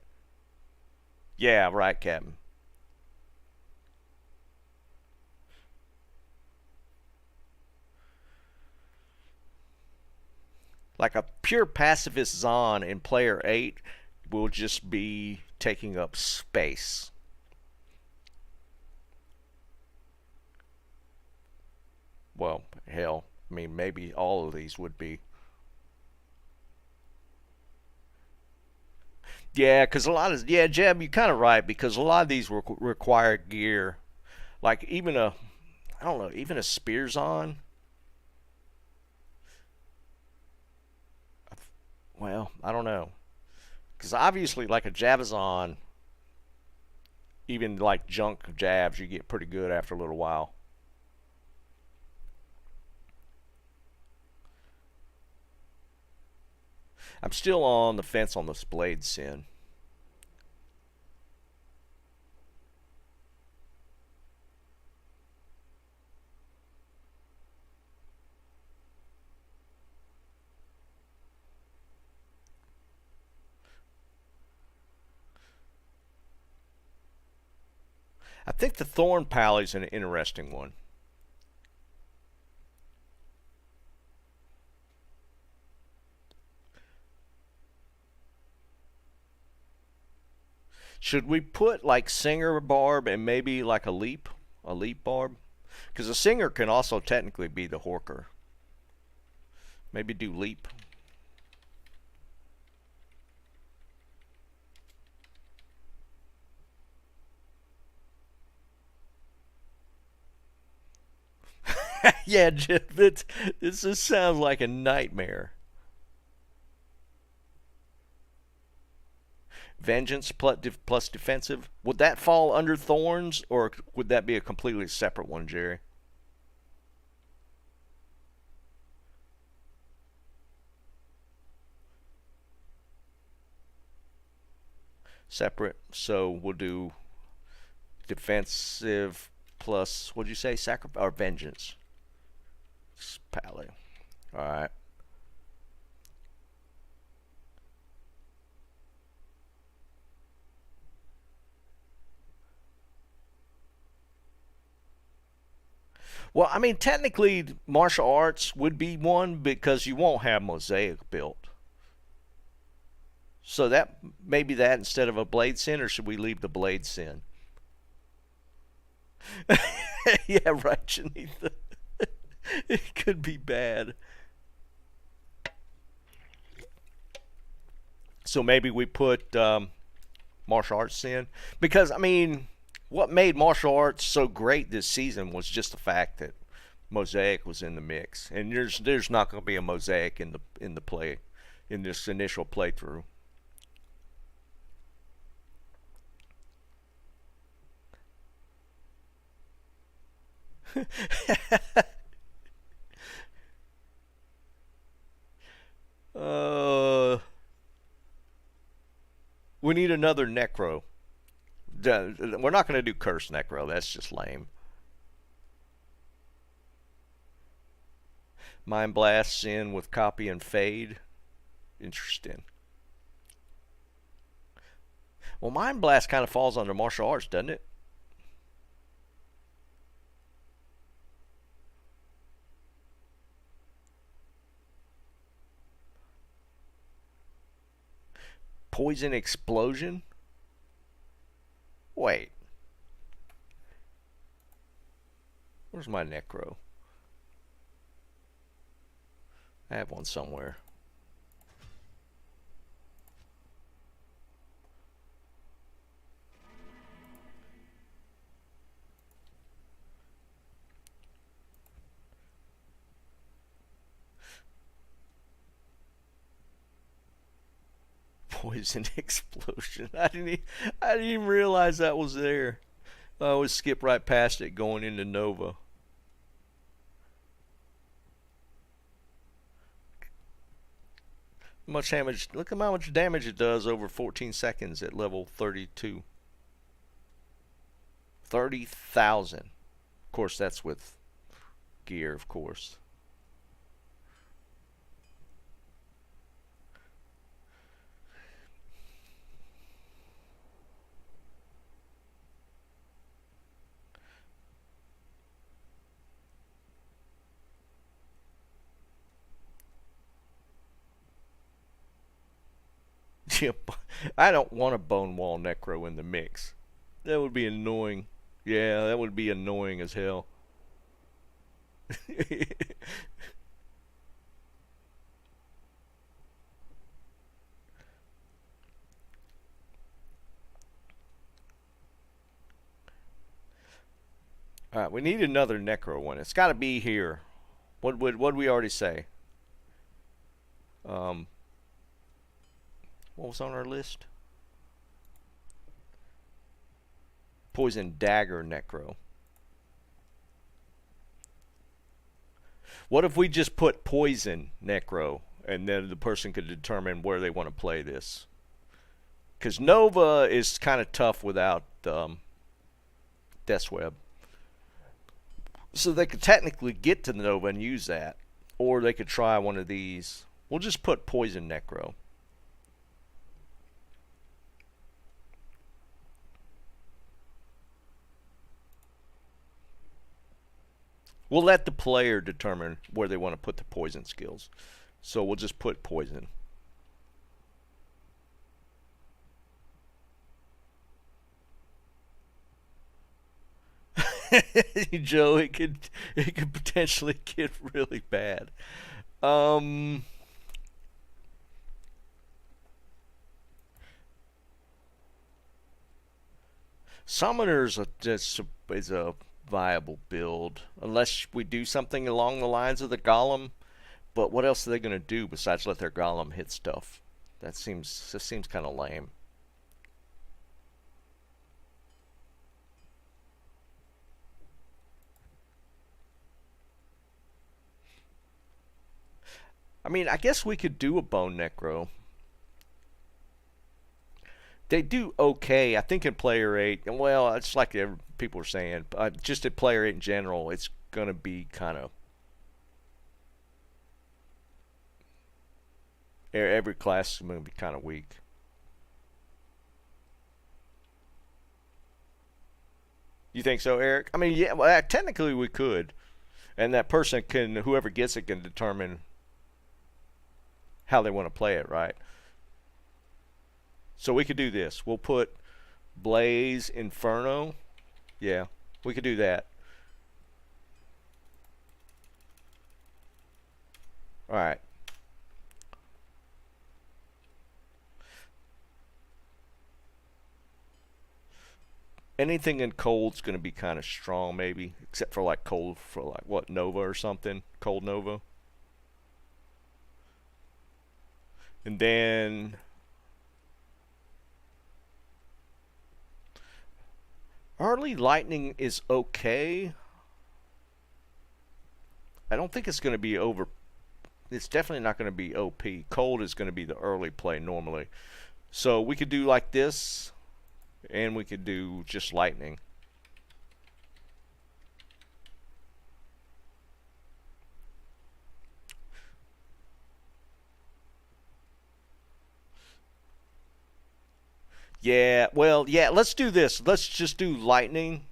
Yeah, right, Captain. Like a pure pacifist Zon in player 8 will just be taking up space. Well, hell, I mean, maybe all of these would be. Yeah, because a lot of, yeah, Jeb, you're kind of right, because a lot of these require gear. Like even I don't know, even a Spears on. Well, I don't know. Because obviously, like a Javazon, even like junk jabs, you get pretty good after a little while. I'm still on the fence on this Blade Sin. I think the Thorn Pally is an interesting one. Should we put like Singer Barb and maybe like a Leap Barb? Because a Singer can also technically be the Horker. Maybe do leap. Yeah, Jim, this just sounds like a nightmare. Vengeance plus defensive. Would that fall under Thorns, or would that be a completely separate one, Jerry? Separate. So we'll do defensive plus, what'd you say? Sacrifice or vengeance? Pally. Alright. Well, I mean, technically, martial arts would be one because you won't have Mosaic built. So that maybe that instead of a blade sin, or should we leave the blade sin? Yeah, right, Janitha. It could be bad. So maybe we put martial arts sin, because I mean, what made martial arts so great this season was just the fact that Mosaic was in the mix, and there's not going to be a Mosaic in the play in this initial playthrough. uh, we need another Necro. We're not going to do Curse Necro. That's just lame. Mind Blasts in with Copy and Fade. Interesting. Well, Mind Blast kind of falls under martial arts, doesn't it? Poison Explosion? Wait. Where's my Necro? I have one somewhere. Poison Explosion. I didn't even realize that was there. I always skip right past it going into Nova. Much damage. Look at how much damage it does over 14 seconds at level 32. 30,000. Of course, that's with gear, of course. I don't want a Bone Wall Necro in the mix. That would be annoying. Yeah, that would be annoying as hell. Alright, we need another Necro one. It's got to be here. What did we already say? What was on our list? Poison Dagger Necro. What if we just put Poison Necro, and then the person could determine where they want to play this? Because Nova is kind of tough without Death's Web. So they could technically get to Nova and use that. Or they could try one of these. We'll just put Poison Necro. We'll let the player determine where they want to put the poison skills. So we'll just put poison. Joe, it could potentially get really bad. Um, Summoner's is a viable build unless we do something along the lines of the Golem. But what else are they going to do besides let their Golem hit stuff? That seems kind of lame. I mean, I guess we could do a Bone Necro. They do okay, I think, in Player 8. And, well, it's like people are saying. Just at Player 8 in general, it's going to be kind of... Every class is going to be kind of weak. You think so, Eric? I mean, yeah, well, technically we could. And that person can, whoever gets it, can determine how they want to play it, right? So we could do this. We'll put Blaze Inferno. Yeah, we could do that. All right. Anything in cold's going to be kind of strong, maybe, except for like cold for like what, Nova or something, cold Nova. And then early lightning is okay. I don't think it's going to be over. It's definitely not going to be OP. Cold is going to be the early play normally. So we could do like this, and we could do just lightning. Yeah, well, yeah, let's do this. Let's just do lightning.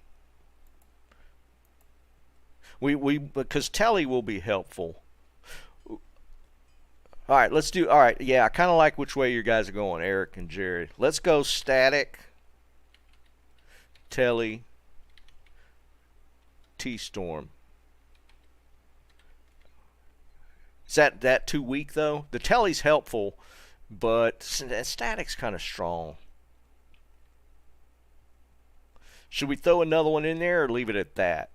We because Telly will be helpful. All right, let's do. All right, yeah, I kind of like which way you guys are going, Eric and Jerry. Let's go static, Telly, T-Storm. Is that too weak though? The Telly's helpful, but static's kind of strong. Should we throw another one in there or leave it at that?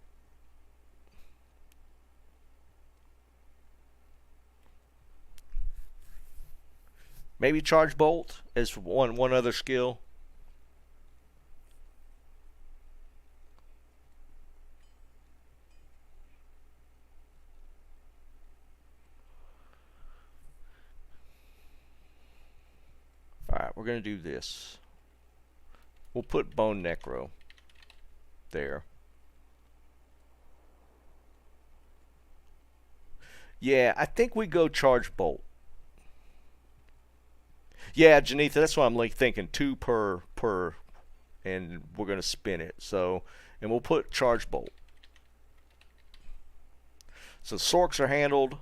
Maybe charge bolt as one other skill. Alright, we're going to do this. We'll put Bone Necro there. Yeah, I think we go charge bolt. Yeah, Janitha, that's what I'm like thinking. 2 per, and we're going to spin it. So, and we'll put charge bolt. So Sorks are handled.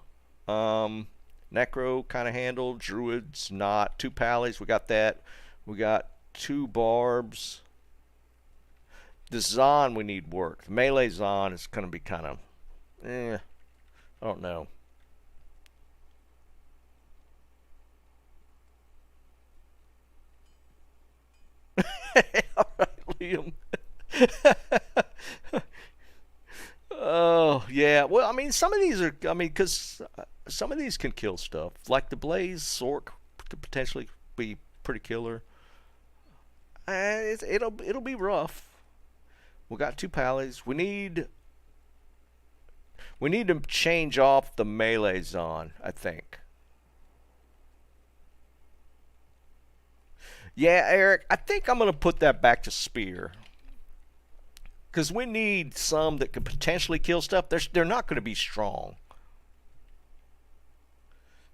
Necro kind of handled. Druids not. 2 Pallies, we got that. We got 2 Barbs. The Zon we need work. The melee Zon is going to be kind of, I don't know. All right, Liam. Oh, yeah. Well, I mean, some of these are, I mean, because some of these can kill stuff. Like the Blaze, Sork could potentially be pretty killer. It'll be rough. We got 2 Pallies. We need to change off the melee Zon, I think. Yeah, Eric, I think I'm going to put that back to Spear. Because we need some that could potentially kill stuff. They're not going to be strong.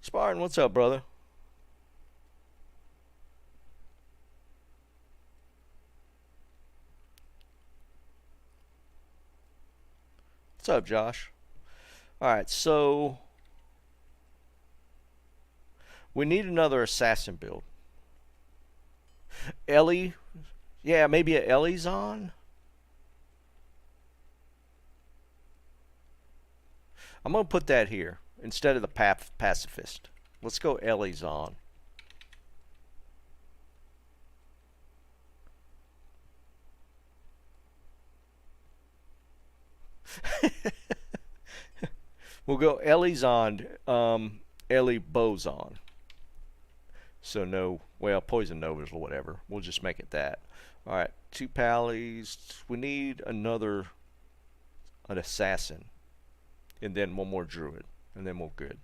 Spartan, what's up, brother? What's up, Josh? Alright, so we need another assassin build. Ellie, yeah, maybe a Ellie's on. I'm gonna put that here. instead of the pacifist. Let's go Elizon. We'll go Elizon, Eli Boson. So no, well, Poison Novas or whatever. We'll just make it that. All right, 2 pallies. We need an assassin, and then 1 more druid, and then we're good.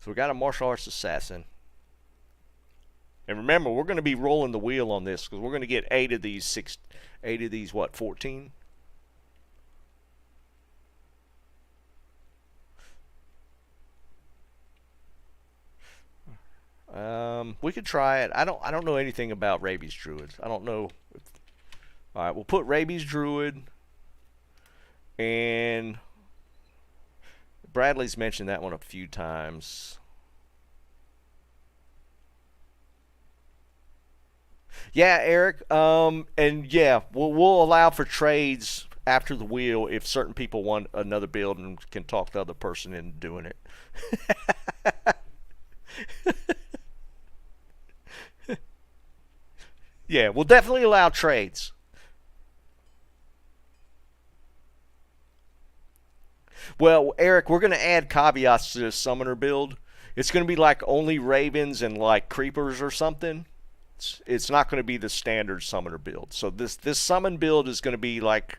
So we got a martial arts assassin. And remember, we're going to be rolling the wheel on this because we're going to get 8 of these, what, 14? We could try it. I don't know anything about rabies druids. I don't know. All right, we'll put rabies druid, and Bradley's mentioned that one a few times. Yeah, Eric. And yeah, we'll allow for trades after the wheel if certain people want another build and can talk the other person into doing it. Yeah, we'll definitely allow trades. Well, Eric, we're going to add caveats to this summoner build. It's going to be like only ravens and like creepers or something. It's not going to be the standard summoner build. So this summon build is going to be like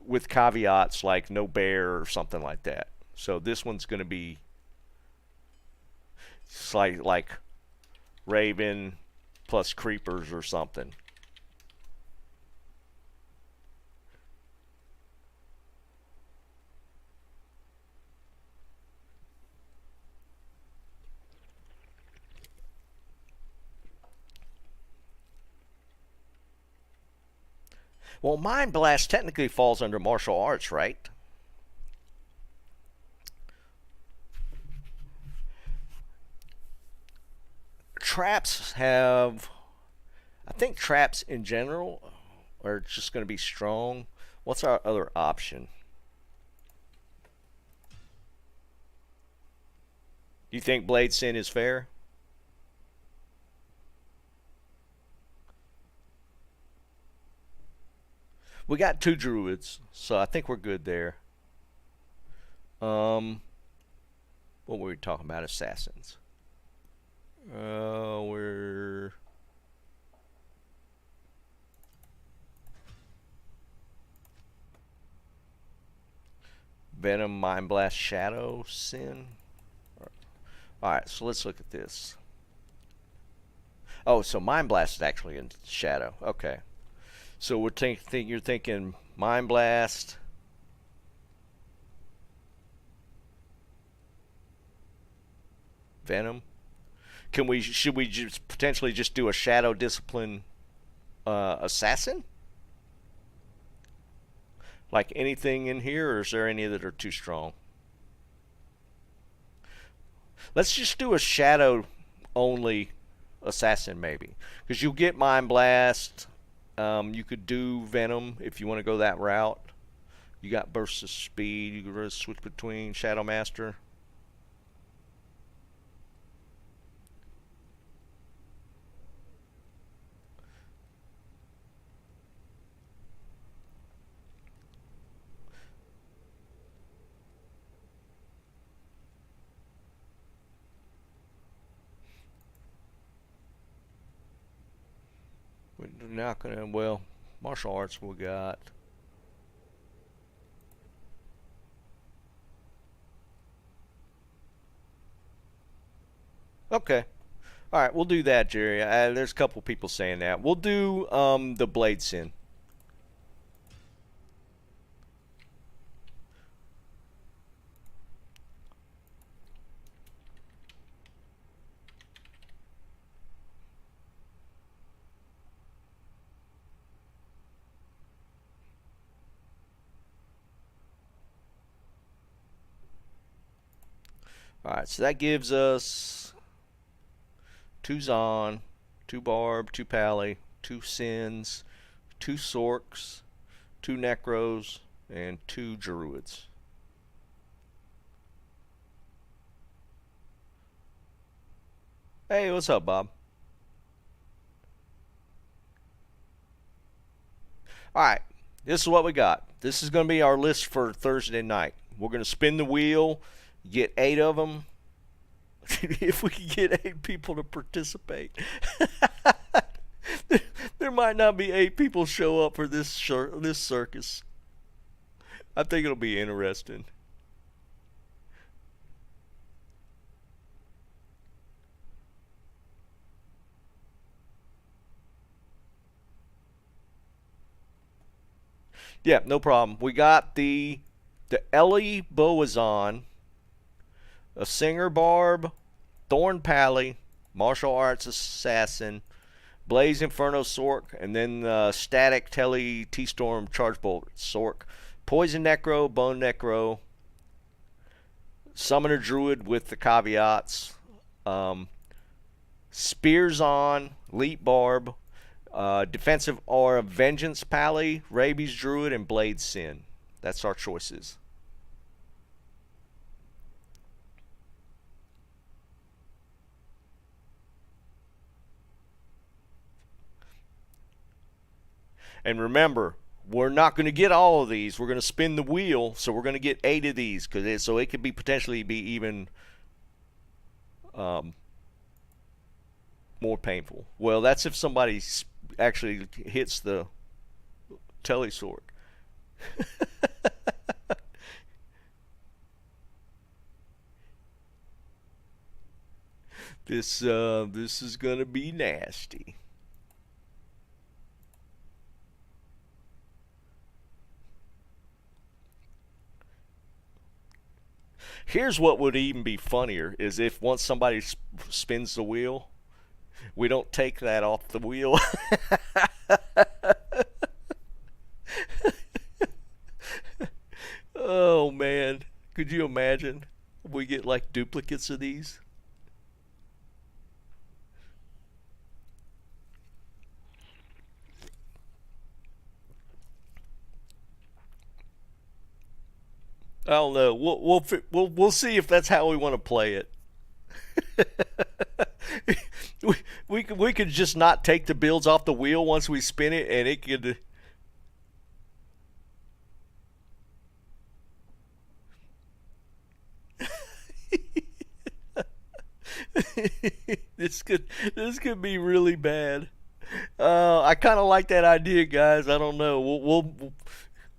with caveats like no bear or something like that. So this one's going to be like raven plus creepers or something. Well, Mind Blast technically falls under martial arts, right? Traps have... I think traps in general are just going to be strong. What's our other option? Do you think Blade Sin is fair? We got 2 druids, so I think we're good there. What were we talking about? Assassins. We're... Venom, Mind Blast, Shadow, Sin. Alright, so let's look at this. Oh, so Mind Blast is actually in Shadow. Okay. So we're you're thinking Mind Blast, Venom. Should we just potentially just do a Shadow Discipline Assassin? Like anything in here, or is there any that are too strong? Let's just do a Shadow only Assassin maybe, because you'll get Mind Blast. You could do Venom if you want to go that route. You got burst of speed. You could switch between Shadow Master. We're not gonna. Well, martial arts we got. Okay. All right, we'll do that, Jerry. There's a couple people saying that. We'll do the Blade Sin. Alright, so that gives us 2 Zon, 2 Barb, 2 Pally, 2 Sins, 2 Sorks, 2 Necros, and 2 Druids. Hey, what's up, Bob? All right, this is what we got. This is going to be our list for Thursday night. We're going to spin the wheel, get 8 of them. If we can get 8 people to participate. There might not be 8 people show up for this circus. I think it'll be interesting. Yeah, no problem. We got the Ellie Boazon, a singer barb, Thorn Pally, martial arts assassin, Blaze Inferno Sork, and then Static Telly T Storm Charge Bolt Sork, Poison Necro, Bone Necro, Summoner Druid with the caveats, Spears on, Leap Barb, Defensive Aura Vengeance Pally, Rabies Druid, and Blade Sin. That's our choices. And remember, we're not going to get all of these. We're going to spin the wheel, so we're going to get 8 of these, so it could be potentially be even um, more painful. Well, that's if somebody actually hits the telesword. This is going to be nasty. Here's what would even be funnier is if once somebody spins the wheel, we don't take that off the wheel. Oh man, could you imagine? We get like duplicates of these. I don't know. We'll see if that's how we want to play it. We could just not take the builds off the wheel once we spin it, and it could. this could be really bad. I kind of like that idea, guys. I don't know.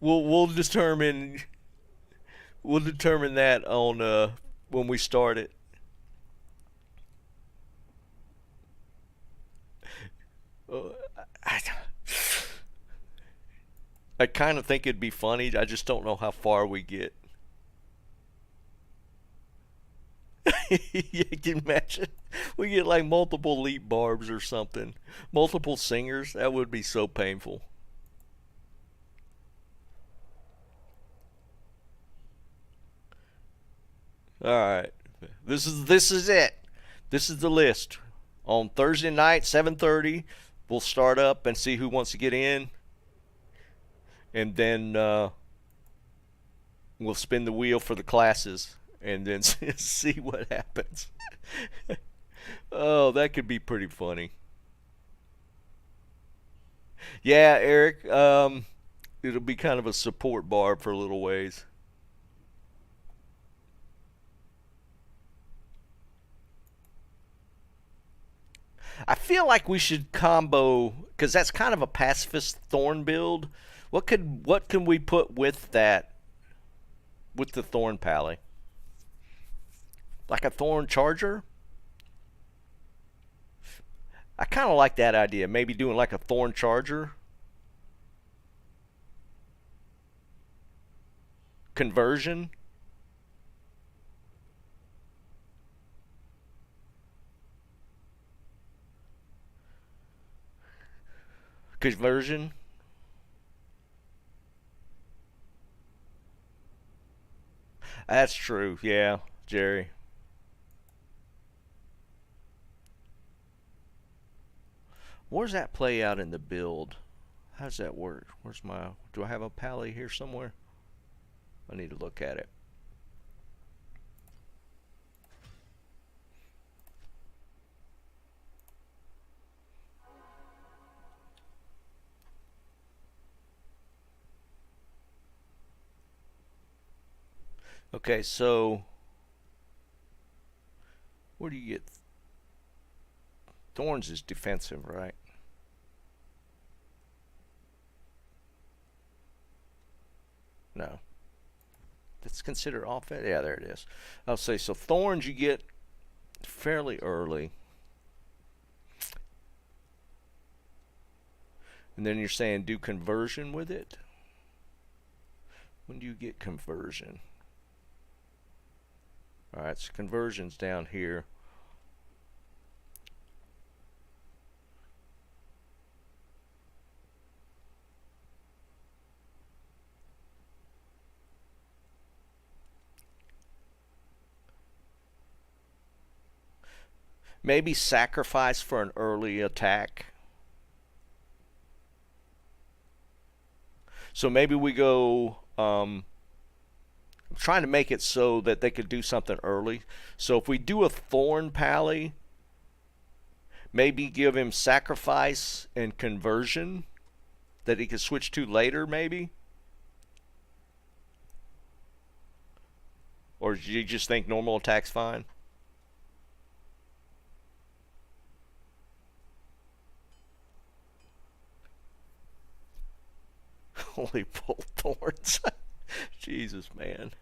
We'll determine that on when we start it. Uh, I, I kind of think it'd be funny. I just don't know how far we get. You can imagine we get like multiple leap barbs or something, multiple singers. That would be so painful. All right, this is it. This is the list. On Thursday night, 7:30, we'll start up and see who wants to get in, and then we'll spin the wheel for the classes, and then see what happens. Oh, that could be pretty funny. Yeah, Eric. It'll be kind of a support bar for a little ways. I feel like we should combo because that's kind of a pacifist thorn build. What can we put with that with the thorn pally? Like a thorn charger? I kind of like that idea. Maybe doing like a thorn charger conversion. Conversion. That's true. Yeah, Jerry. Where's that play out in the build? How does that work? Where's my? Do I have a pally here somewhere? I need to look at it. Okay, so where do you get thorns? Is defensive, right? No. That's considered offense. Yeah, there it is. I'll say so. Thorns you get fairly early, and then you're saying do conversion with it. When do you get conversion? All right, so conversion's down here. Maybe sacrifice for an early attack. So maybe we go. I'm trying to make it so that they could do something early. So if we do a Thorn Pally, maybe give him sacrifice and conversion that he could switch to later, maybe. Or do you just think normal attack's fine? Holy bolt thorns. Jesus, man.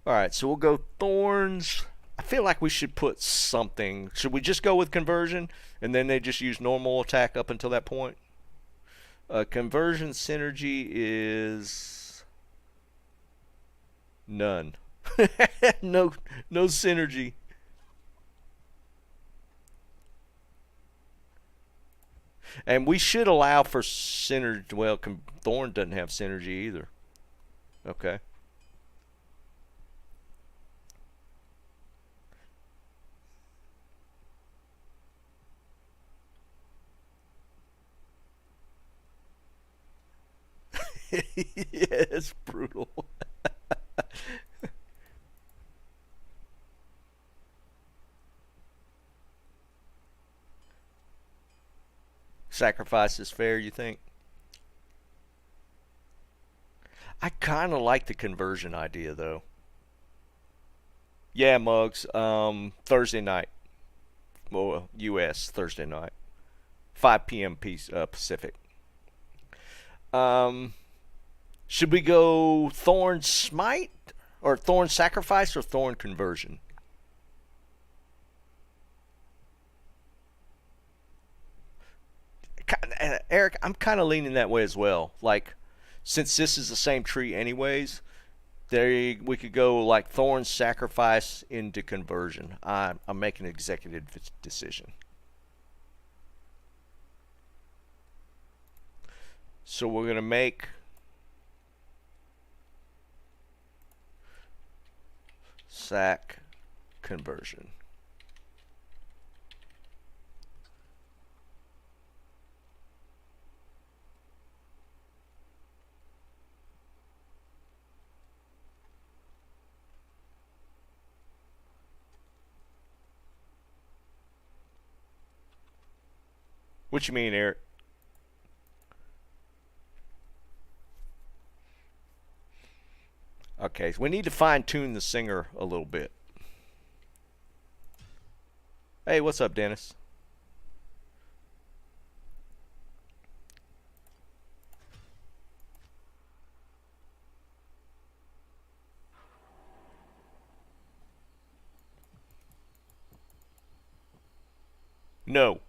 Alright, so we'll go thorns. I feel like we should put something. Should we just go with conversion and then they just use normal attack up until that point? Conversion synergy is none. no synergy. And we should allow for synergy. Well, Thorn doesn't have synergy either. Okay. Yeah, it's brutal. Sacrifice is fair, you think? I kind of like the conversion idea, though. Yeah, Mugs. Thursday night. Well, U.S. Thursday night. 5 p.m. Pacific. Should we go Thorn Smite? Or Thorn Sacrifice or Thorn Conversion? Eric, I'm kind of leaning that way as well. Like, since this is the same tree anyways, we could go like Thorn Sacrifice into Conversion. I'm making an executive decision. So we're going to make sac conversion. What you mean, Eric? Okay, so we need to fine-tune the singer a little bit. Hey, what's up, Dennis? No.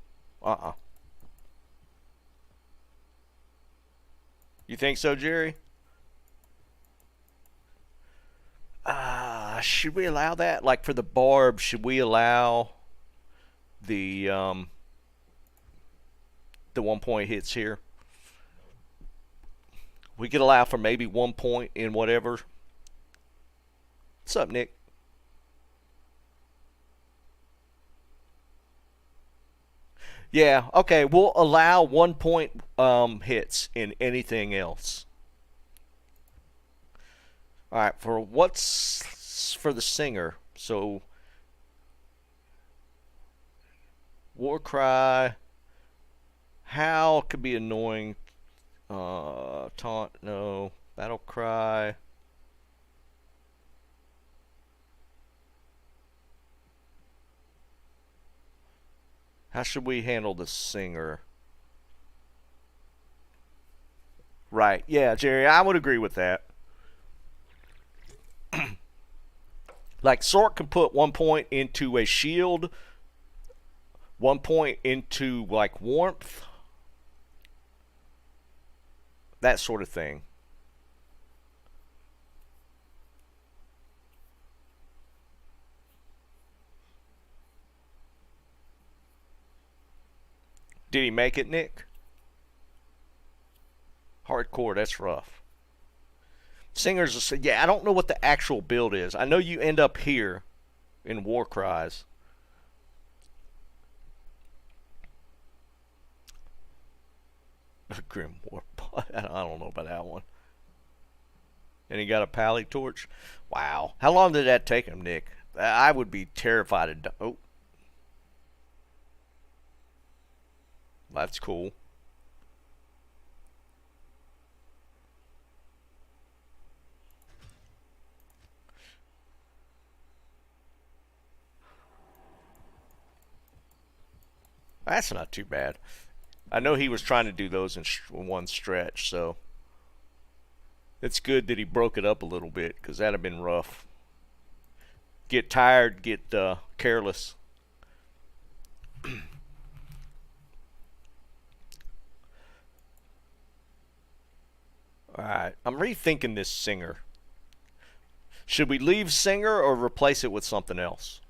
You think so, Jerry? Should we allow that? Like for the barb, should we allow the 1-point hits here? We could allow for maybe 1 point in whatever. What's up, Nick? Yeah, okay, we'll allow 1-point hits in anything else. Alright, for what's for the singer. So war cry, howl could be annoying. Taunt, no. Battle cry. How should we handle the singer? Right. Yeah, Jerry, I would agree with that. Like, Sork can put 1 point into a shield, 1 point into, like, warmth, that sort of thing. Did he make it, Nick? Hardcore, that's rough. Singers, yeah, I don't know what the actual build is. I know you end up here in War Cries. Grim War. I don't know about that one. And he got a pally torch. Wow. How long did that take him, Nick? I would be terrified of. Oh. That's cool. That's not too bad. I know he was trying to do those in one stretch, so it's good that he broke it up a little bit, because that'd have been rough. Get tired, get careless. Alright, I'm rethinking this singer. Should we leave singer or replace it with something else?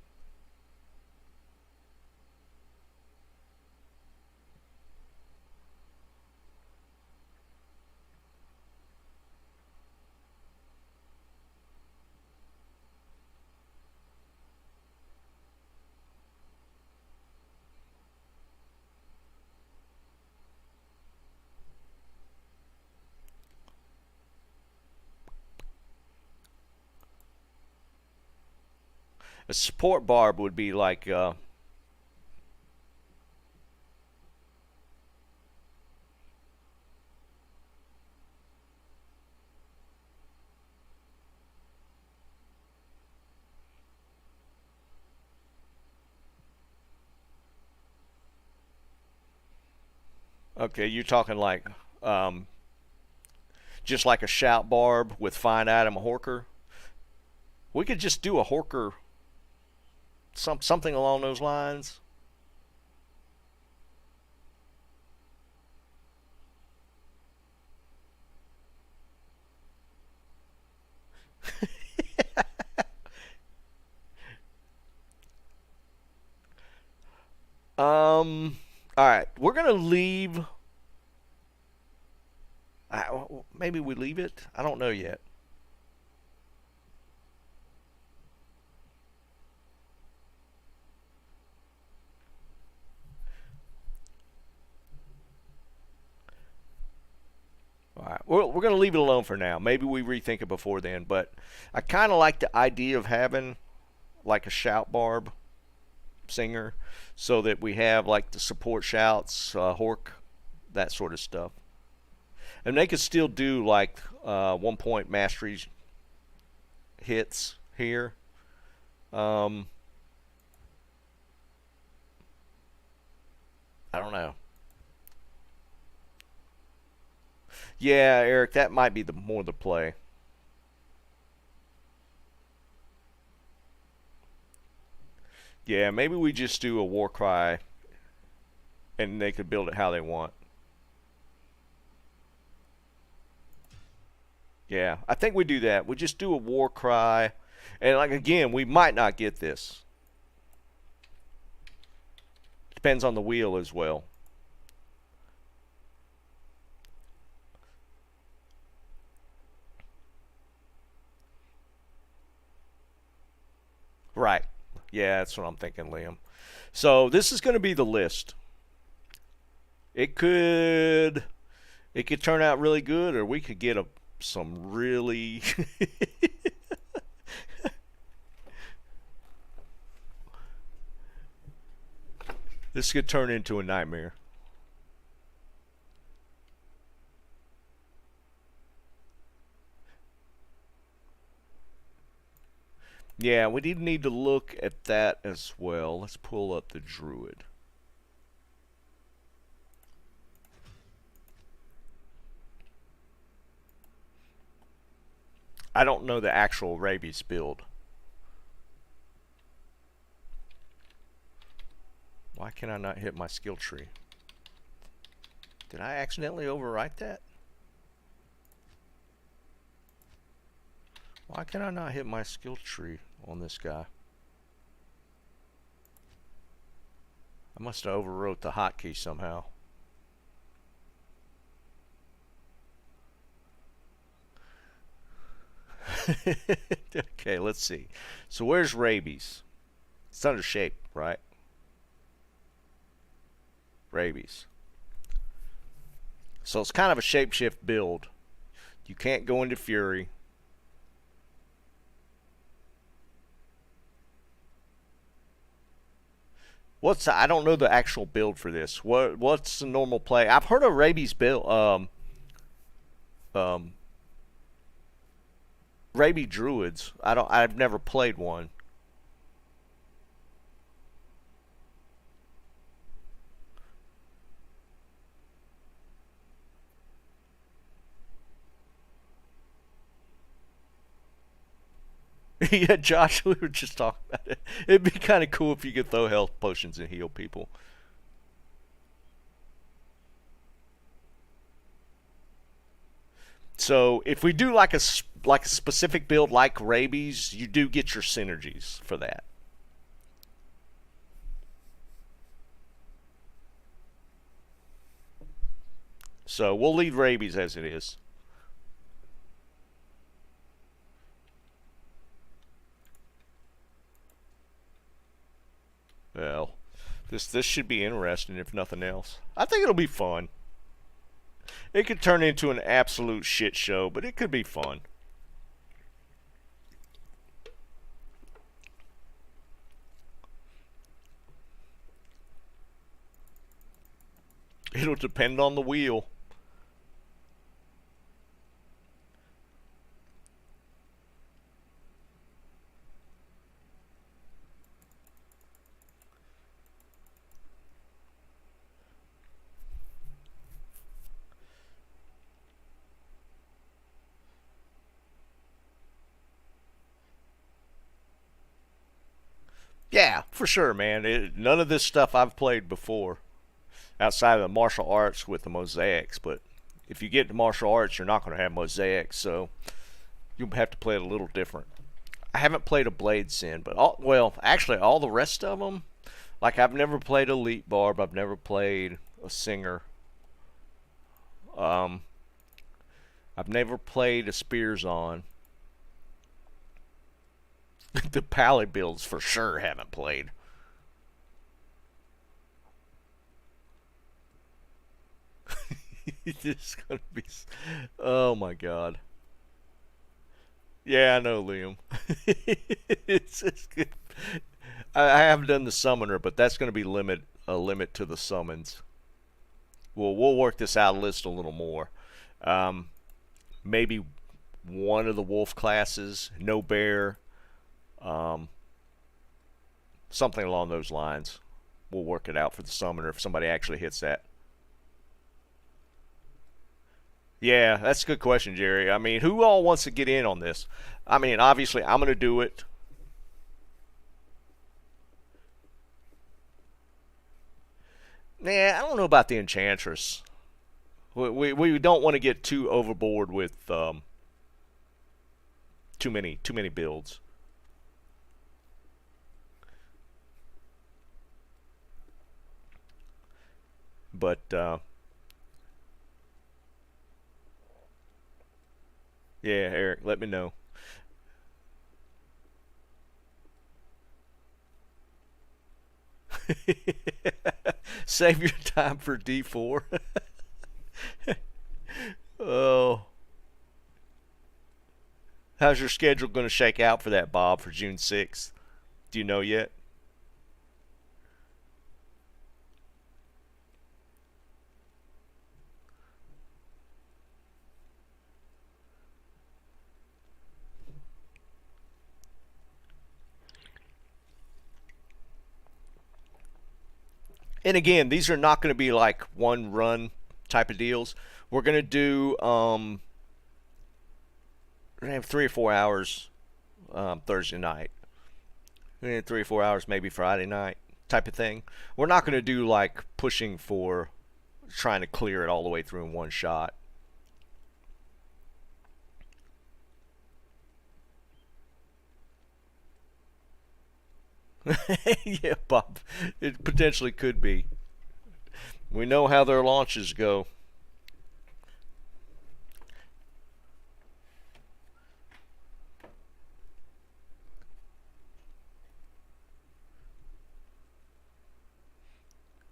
A support barb would be like okay, you're talking like just like a shout barb with fine item horker. We could just do a horker, something along those lines. All right, we're gonna leave. Maybe we leave it. I don't know yet. All right, we're going to leave it alone for now. Maybe we rethink it before then, but I kind of like the idea of having like a shout barb singer, so that we have like the support shouts, hork, that sort of stuff, and they could still do like 1 point mastery hits here. Um, I don't know. Yeah, Eric, that might be the more the play. Yeah, maybe we just do a war cry, and they could build it how they want. Yeah, I think we do that. We just do a war cry, and like again, we might not get this. Depends on the wheel as well. Right. Yeah, that's what I'm thinking, Liam. So this is going to be the list. It could turn out really good, or we could get some really This could turn into a nightmare. Yeah, we need to look at that as well. Let's pull up the druid. I don't know the actual rabies build. Why can I not hit my skill tree? Did I accidentally overwrite that? Why can I not hit my skill tree on this guy? I must have overwrote the hotkey somehow. Okay, let's see. So where's rabies? It's under shape, right? Rabies. So it's kind of a shapeshift build. You can't go into fury. I don't know the actual build for this. What's the normal play? I've heard of rabies build rabies druids. I've never played one. Yeah, Josh, we were just talking about it. It'd be kind of cool if you could throw health potions and heal people. So if we do like a specific build like rabies, you do get your synergies for that. So we'll leave rabies as it is. Well, this should be interesting if nothing else. I think it'll be fun. It could turn into an absolute shit show, but it could be fun. It'll depend on the wheel. Yeah, for sure, man. None of this stuff I've played before, outside of the martial arts with the mosaics. But if you get to martial arts, you're not going to have mosaics, so you'll have to play it a little different. I haven't played a Blade Sin, but actually all the rest of them, like I've never played Elite Barb, I've never played a Singer. I've never played a Spears on. The Pally builds for sure haven't played. It's gonna be. Oh my god. Yeah, I know, Liam. It's good. I haven't done the summoner, but that's gonna be a limit to the summons. We'll work this out list a little more. Maybe one of the wolf classes, no bear. Something along those lines. We'll work it out for the summoner if somebody actually hits that. Yeah, that's a good question, Jerry. I mean, who all wants to get in on this? I mean, obviously, I'm going to do it. Nah, I don't know about the Enchantress. We don't want to get too overboard with too many builds. But yeah, Eric, let me know. Save your time for D4. Oh. How's your schedule going to shake out for that, Bob, for June 6th? Do you know yet? And again, these are not going to be like one run type of deals. We're going to do we're going to have 3 or 4 hours Thursday night. We're going to have 3 or 4 hours maybe Friday night type of thing. We're not going to do like pushing for trying to clear it all the way through in one shot. Yeah, Bob. It potentially could be. We know how their launches go.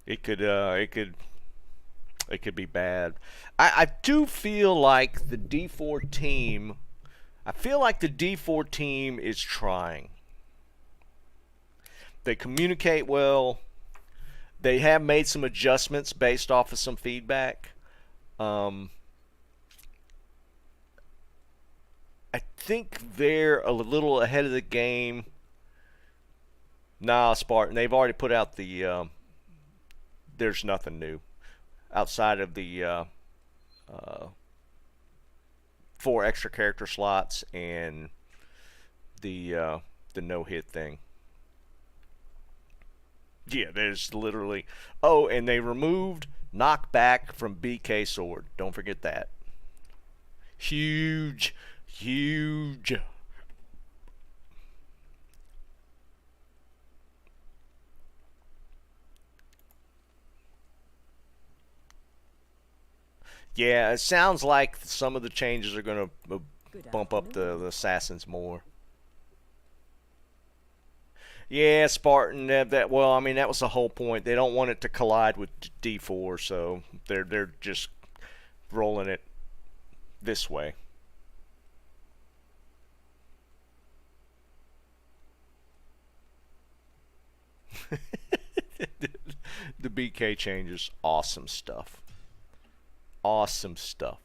It could be bad. I do feel like the D4 team. I feel like the D4 team is trying. They communicate well. They have made some adjustments based off of some feedback. I think they're a little ahead of the game. Nah, Spartan. They've already put out the. There's nothing new outside of the 4 extra character slots and the no hit thing. Yeah, there's literally. Oh, and they removed knockback from BK sword. Don't forget that. Huge, huge. Yeah, it sounds like some of the changes are going to bump up the assassins more. Yeah, Spartan. Well, I mean, that was the whole point. They don't want it to collide with D4, so they're just rolling it this way. The BK changes, awesome stuff. Awesome stuff.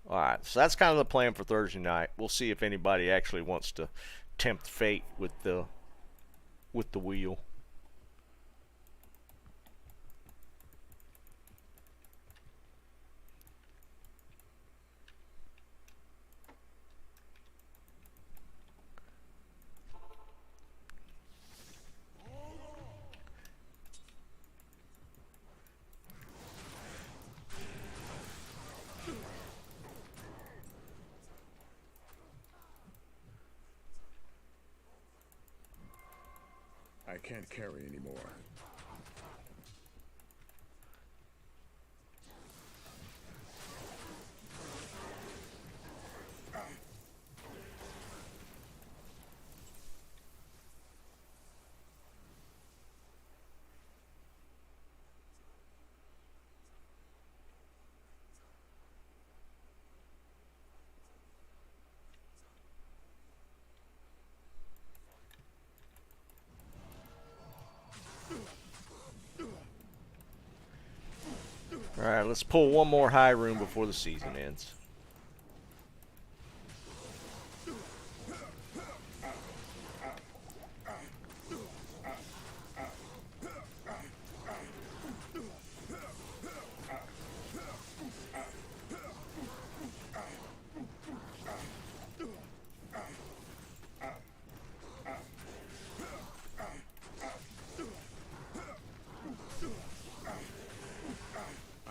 All right, so that's kind of the plan for Thursday night. We'll see if anybody actually wants to tempt fate with the wheel. I can't carry anymore. All right, let's pull one more high room before the season ends.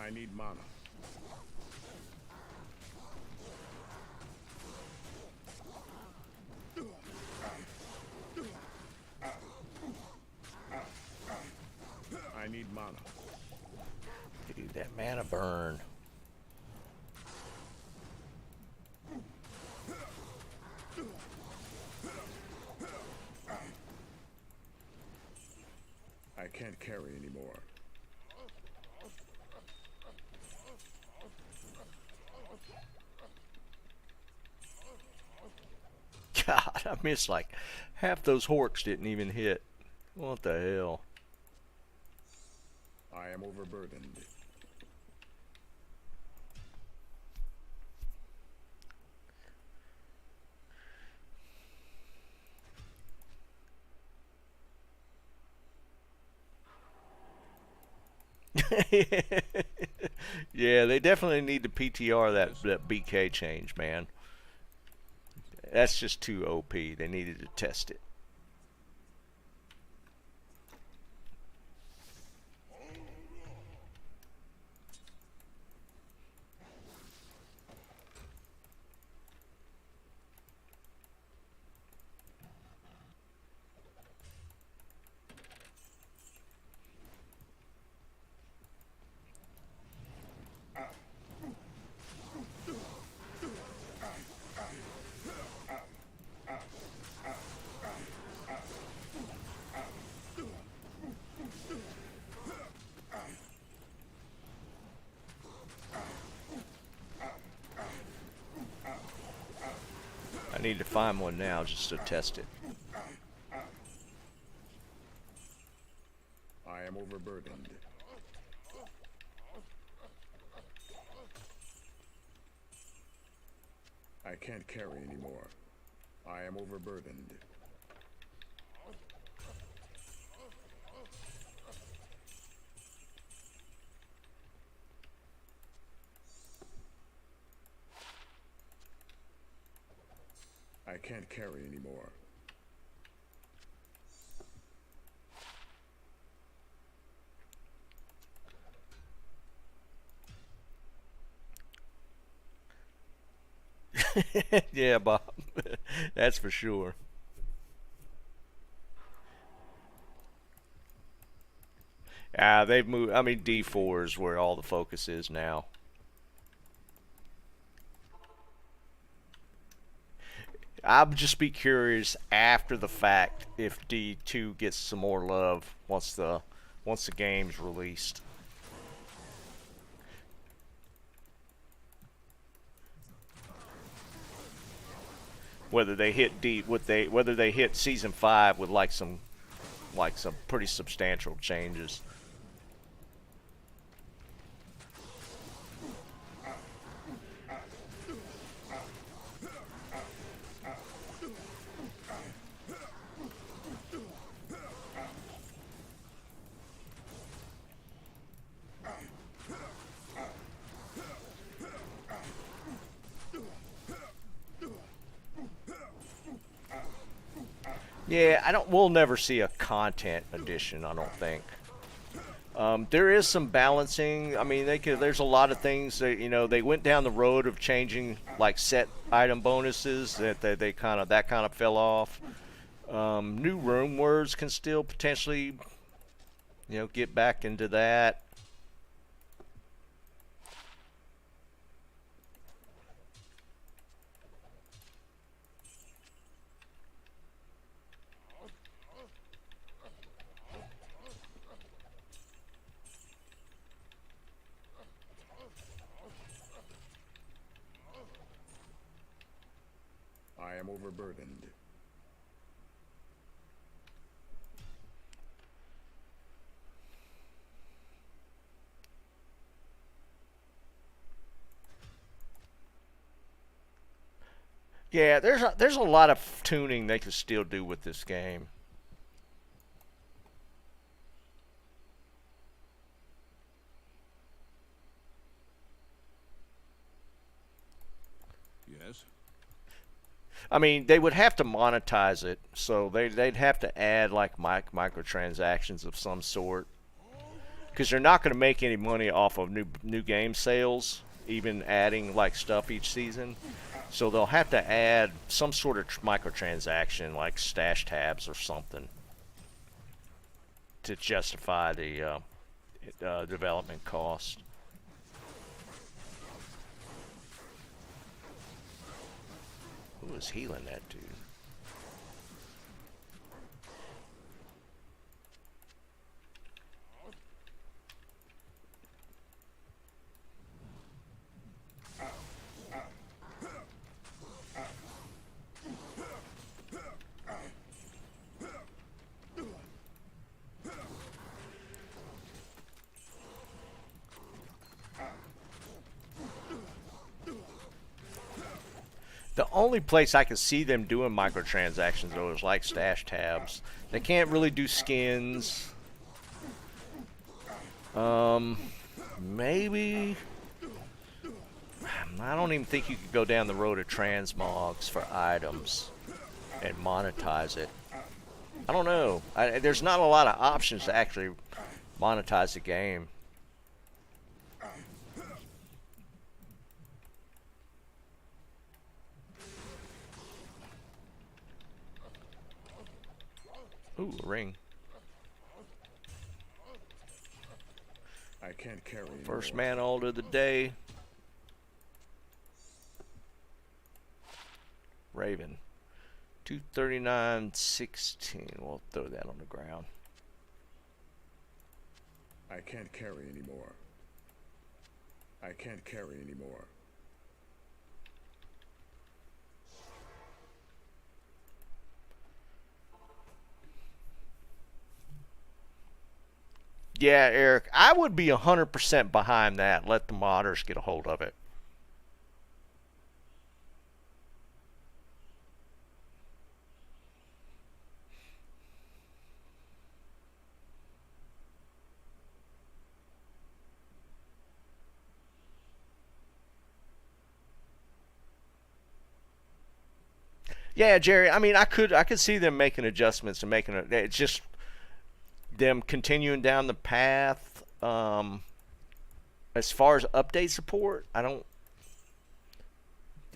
I need mana. I need mana. Dude, that mana burn. I can't carry anymore. God, I missed like half those horks didn't even hit. What the hell? I am overburdened. Yeah, they definitely need to PTR that BK change, man. That's just too OP. They needed to test it. I need to find one now just to test it. I am overburdened. I can't carry anymore. I am overburdened. I can't carry anymore. Yeah, Bob. That's for sure. They've moved. I mean, D4 is where all the focus is now. I'll just be curious after the fact if D2 gets some more love once the game's released. Whether they hit whether they hit season 5 with some pretty substantial changes. Yeah, we'll never see a content edition, I don't think. There is some balancing. I mean, there's a lot of things that, they went down the road of changing like set item bonuses that kind of fell off. New room words can still potentially, get back into that. I am overburdened. Yeah, there's a lot of tuning they could still do with this game. Yes? I mean, they would have to monetize it, so they'd have to add like microtransactions of some sort, because they're not going to make any money off of new game sales, even adding like stuff each season. So they'll have to add some sort of microtransaction, like stash tabs or something, to justify the development cost. Who was healing that dude? The only place I could see them doing microtransactions, though, is like stash tabs. They can't really do skins. Maybe. I don't even think you could go down the road of transmogs for items and monetize it. I don't know. There's not a lot of options to actually monetize the game. Ooh, a ring. I can't carry First anymore. man ult of the day. Raven. 239.16. We'll throw that on the ground. I can't carry anymore. I can't carry anymore. Yeah, Eric, I would be 100% behind that. Let the modders get a hold of it. Yeah, Jerry. I mean, I could see them making adjustments and making it. It's just them continuing down the path. As far as update support, I don't.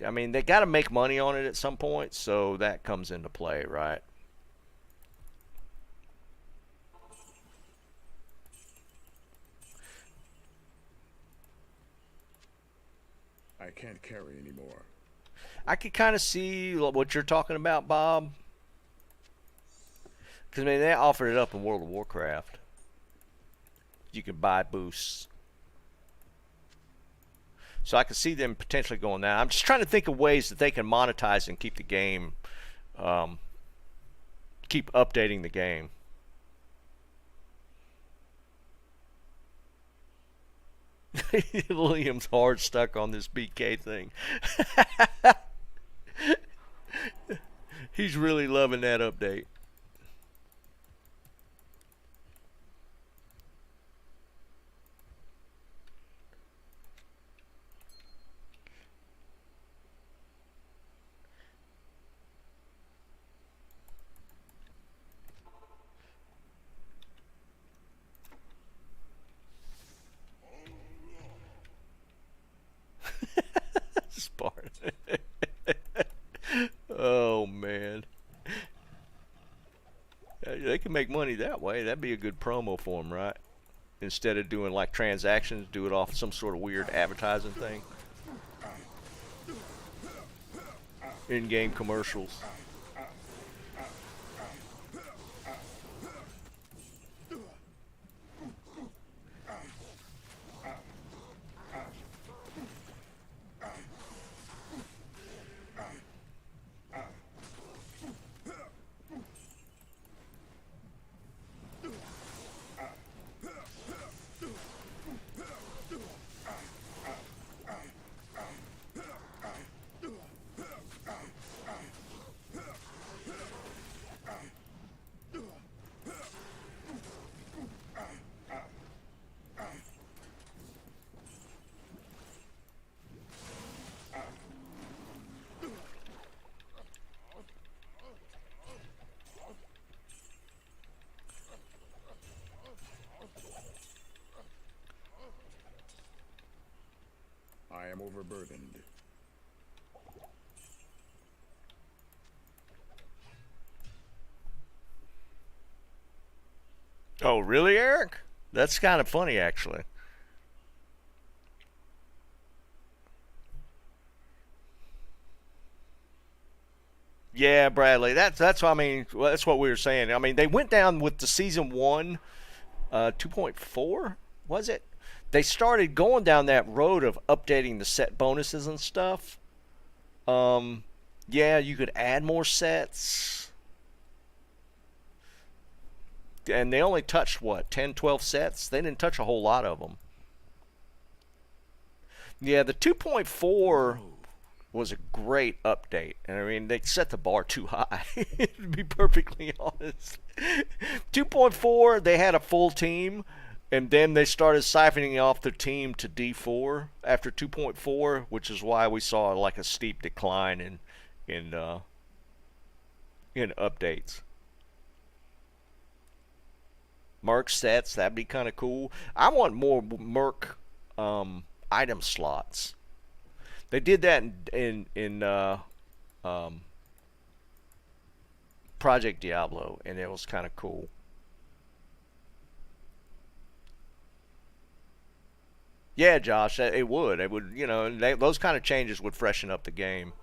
I mean, they got to make money on it at some point, so that comes into play, right? I can't carry anymore. I could kind of see what you're talking about, Bob. Because I mean, they offered it up in World of Warcraft. You could buy boosts. So I could see them potentially going that. I'm just trying to think of ways that they can monetize and keep the game, keep updating the game. Liam's hard stuck on this BK thing. He's really loving that update. Spartan. Oh man. They can make money that way. That'd be a good promo for them, right? Instead of doing like transactions, do it off some sort of weird advertising thing. In-game commercials. I am overburdened. Oh, really, Eric? That's kind of funny, actually. Yeah, Bradley. That's what I mean. Well, that's what we were saying. I mean, they went down with the season one, 2.4, was it? They started going down that road of updating the set bonuses and stuff. Yeah, you could add more sets. And they only touched, what, 10, 12 sets? They didn't touch a whole lot of them. Yeah, the 2.4 was a great update. And I mean, they set the bar too high, to be perfectly honest. 2.4, they had a full team. And then they started siphoning off their team to D4 after 2.4, which is why we saw like a steep decline in updates. Merc sets, that'd be kind of cool. I want more Merc item slots. They did that in Project Diablo, and it was kind of cool. Yeah, Josh, it would. It would, those kind of changes would freshen up the game.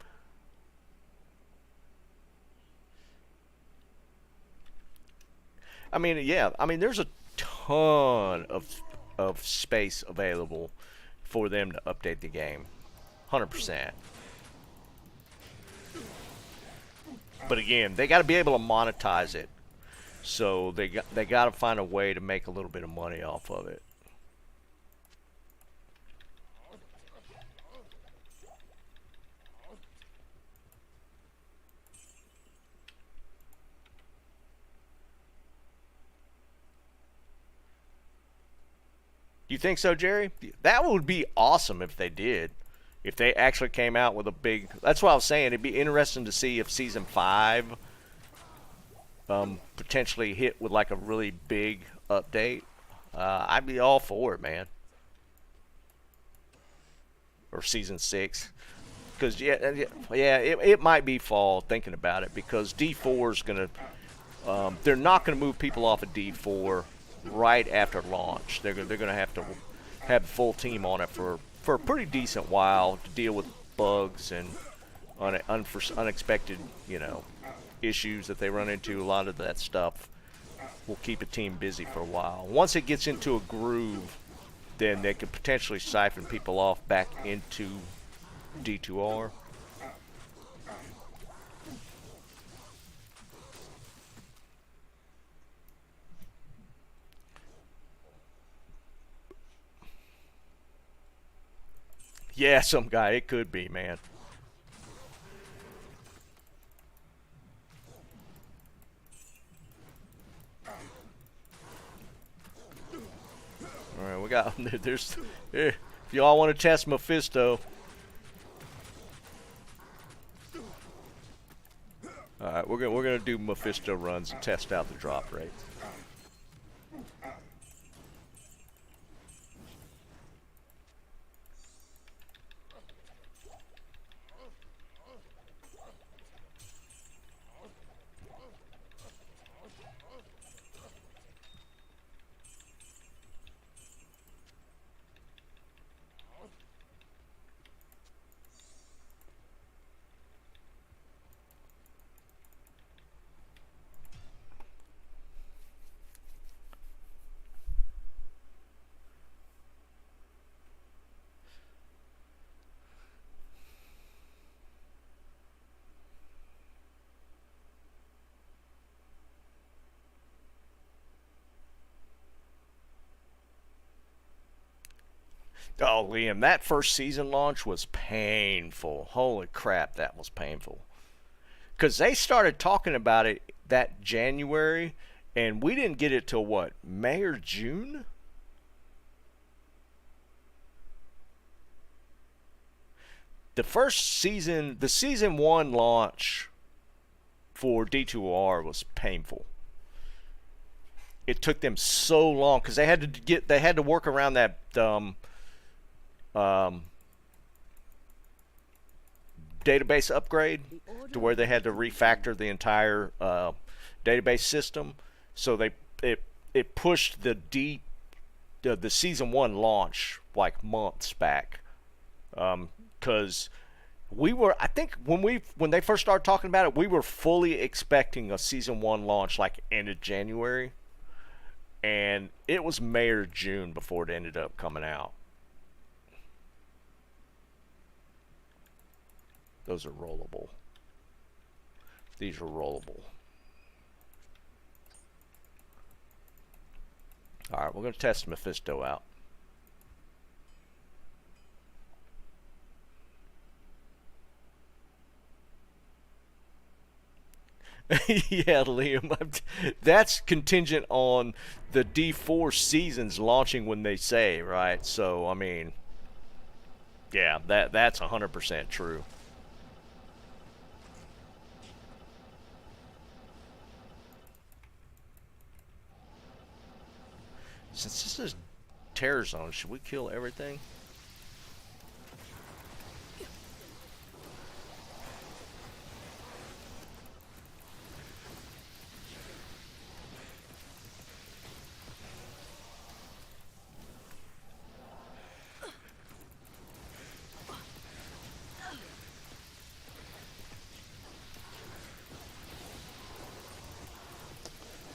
I mean, yeah, I mean, there's a ton of space available for them to update the game, 100%. But again, they got to be able to monetize it, so they got to find a way to make a little bit of money off of it. You think so, Jerry? That would be awesome if they did. If they actually came out with a big... That's what I was saying. It'd be interesting to see if Season 5 potentially hit with like a really big update. I'd be all for it, man. Or Season 6. Because, it might be fall thinking about it. Because D4 is going to... they're not going to move people off of D4 right after launch. They're going to have to have a full team on it for a pretty decent while to deal with bugs and unexpected, issues that they run into. A lot of that stuff will keep a team busy for a while. Once it gets into a groove, then they could potentially siphon people off back into D2R. Yeah, some guy. It could be, man. All right, we got. There's. If y'all want to test Mephisto. All right, we're gonna do Mephisto runs and test out the drop rates. Oh, Liam, that first season launch was painful. Holy crap, that was painful. Because they started talking about it that January, and we didn't get it till what, May or June? The first season, the season 1 launch for D2R was painful. It took them so long because they had to work around that database upgrade to where they had to refactor the entire database system. So it pushed the season 1 launch like months back. Because I think when they first started talking about it, we were fully expecting a season 1 launch like end of January, and it was May or June before it ended up coming out. Those are rollable. These are rollable. Alright, we're going to test Mephisto out. Yeah, Liam. That's contingent on the D4 seasons launching when they say, right? So, I mean, yeah, that's 100% true. Since this is Terror Zone, should we kill everything?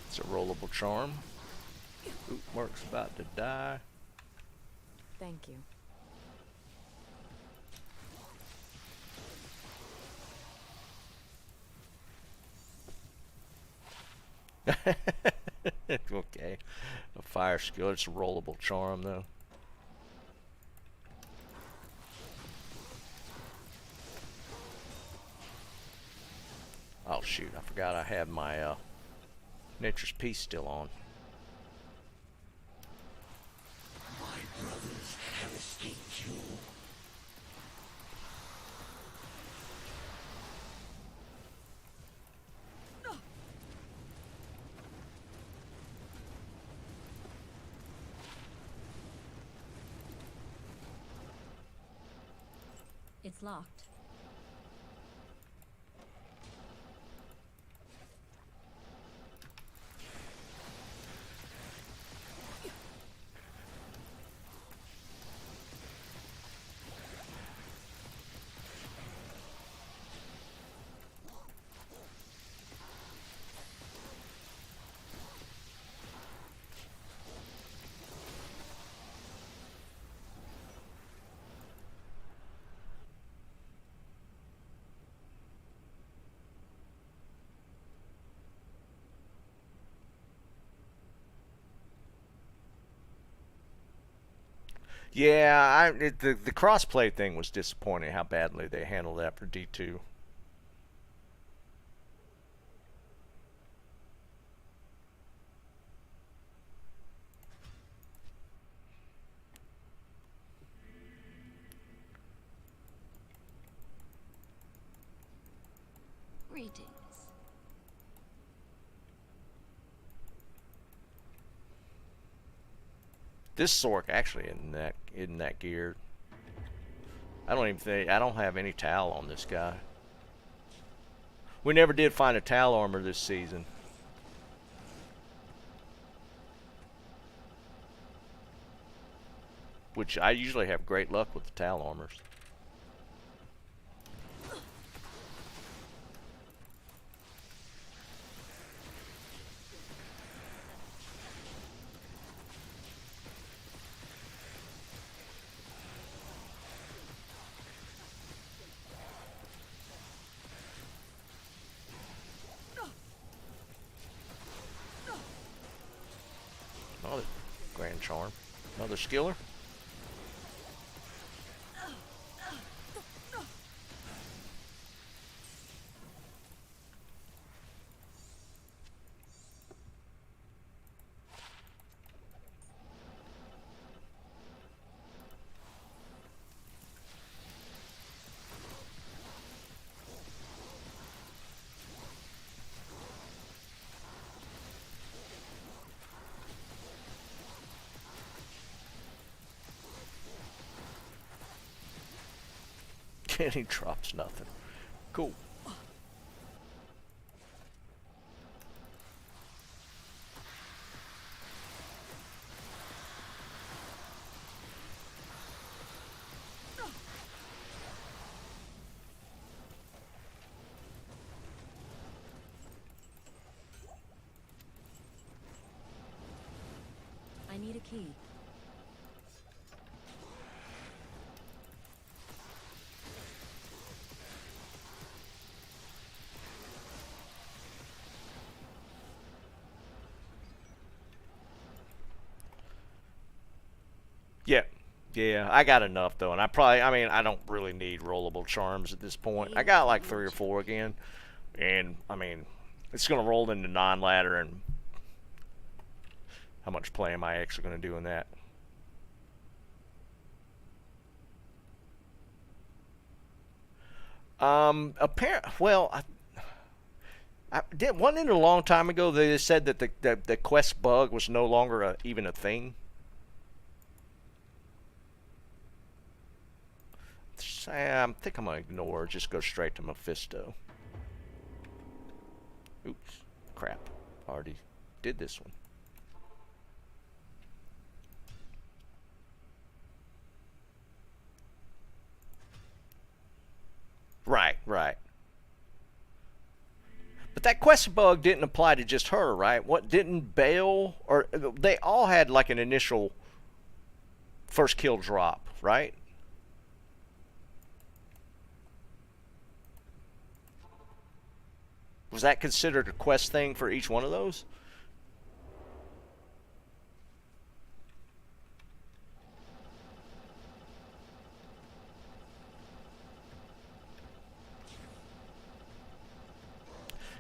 It's a rollable charm. Oop, Mark's about to die. Thank you. Okay. A fire skill. It's a rollable charm, though. Oh, shoot. I forgot I had my Nature's Peace still on. My brothers have escaped you. It's locked. Yeah, the crossplay thing was disappointing. How badly they handled that for D2. Greetings. This Sork actually isn't that geared. I don't have any towel on this guy. We never did find a towel armor this season. Which I usually have great luck with the towel armors. Another Grand Charm. Another Skiller. And he drops nothing. Cool. I need a key. Yeah. Yeah, I got enough though, and I mean, I don't really need rollable charms at this point. I got like 3 or 4 again, and I mean, It's going to roll into non-ladder, and how much play am I actually going to do in that? Well, wasn't it a long time ago they said that the quest bug was no longer even a thing? I think I'm going to ignore, just go straight to Mephisto. Oops, crap. Already did this one. Right, right. But that quest bug didn't apply to just her, right? What, didn't Bale, or they all had like an initial first kill drop, right? Was that considered a quest thing for each one of those?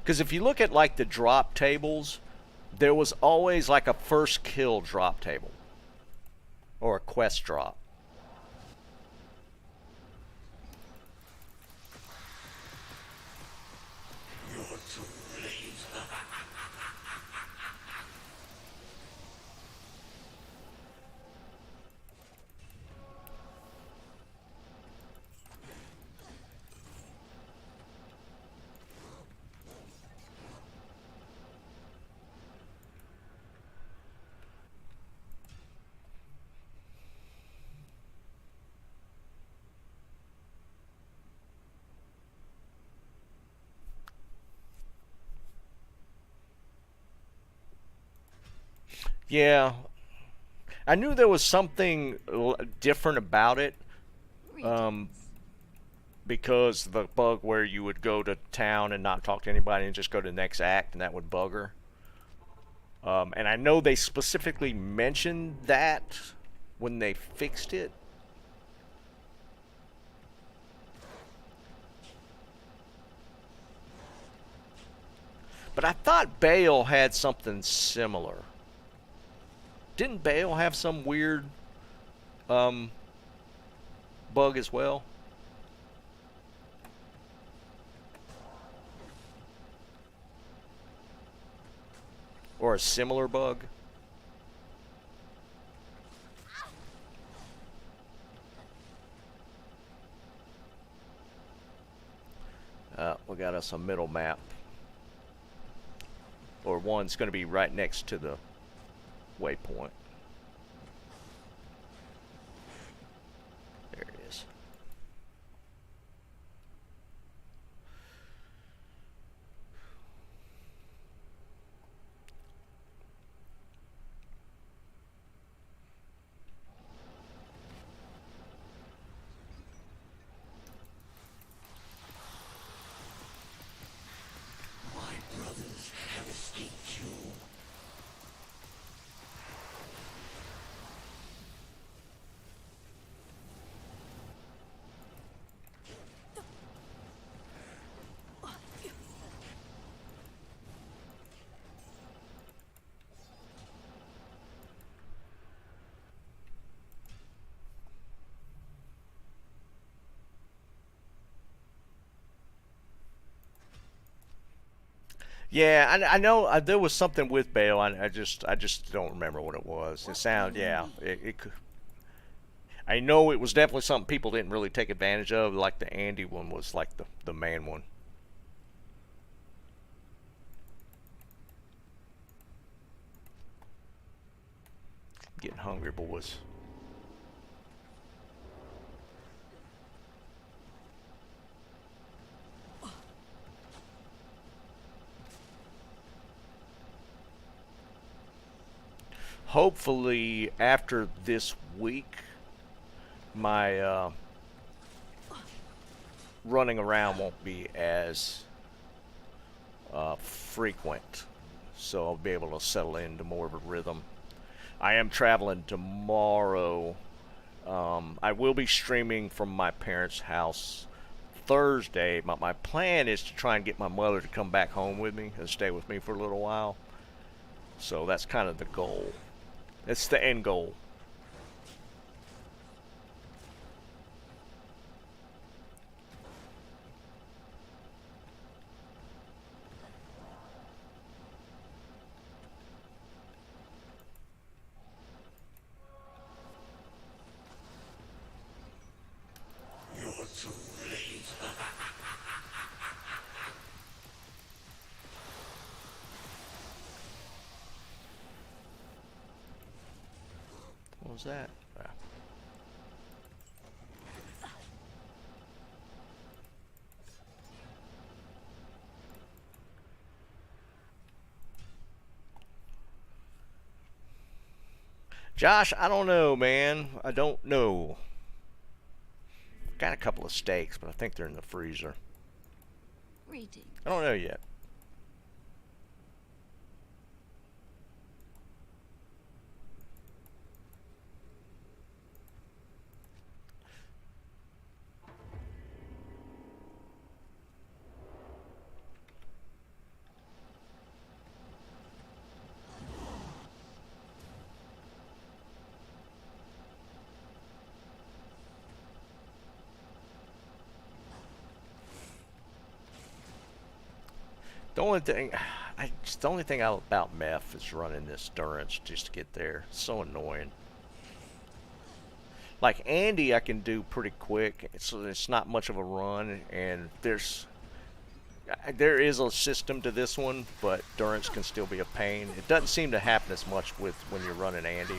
Because if you look at like the drop tables, there was always like a first kill drop table or a quest drop. You're too late. Yeah, I knew there was something different about it. Greetings. Because the bug where you would go to town and not talk to anybody and just go to the next act, and that would bug her. And I know they specifically mentioned that when they fixed it. But I thought Bale had something similar. Didn't Bale have some weird bug as well? Or a similar bug? We got us a middle map. Or one's going to be right next to the waypoint. There it is. My brothers have escaped you. Yeah, I know there was something with Bale. I just don't remember what it was. It sounded, yeah. It could. I know it was definitely something people didn't really take advantage of. Like the Andy one was like the main one. Getting hungry, boys. Hopefully, after this week, my running around won't be as frequent, so I'll be able to settle into more of a rhythm. I am traveling tomorrow. I will be streaming from my parents' house Thursday. My plan is to try and get my mother to come back home with me and stay with me for a little while. So that's kind of the goal. It's the end goal. You're too late. What was that? Ah. Josh, I don't know, man. I don't know. Got a couple of steaks, but I think they're in the freezer. Greetings. I don't know yet. The only thing, the only thing about meth is running this endurance just to get there. It's so annoying. Like Andy, I can do pretty quick, so it's not much of a run. And there is a system to this one, but endurance can still be a pain. It doesn't seem to happen as much with when you're running Andy.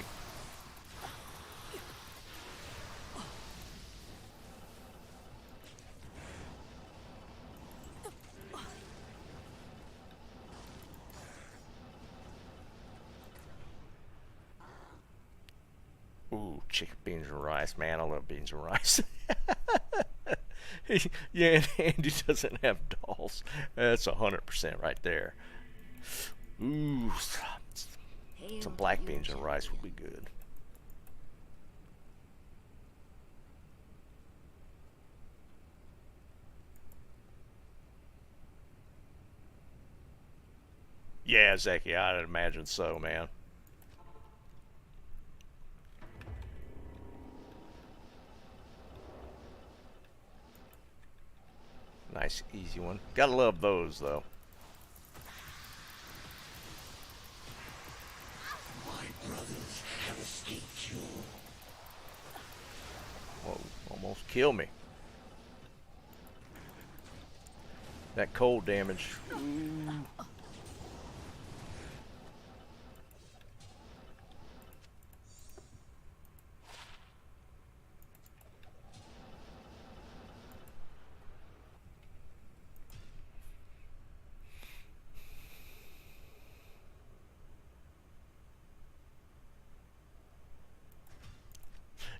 Ooh, chicken beans and rice. Man, I love beans and rice. Yeah, and Andy doesn't have dolls. That's 100% right there. Ooh, Hail some to black you, beans and rice would champion. be good. Yeah, Zeki, I'd imagine so, man. Nice, easy one. Gotta love those, though. My brothers have escaped you. Whoa, almost kill me. That cold damage. Ooh.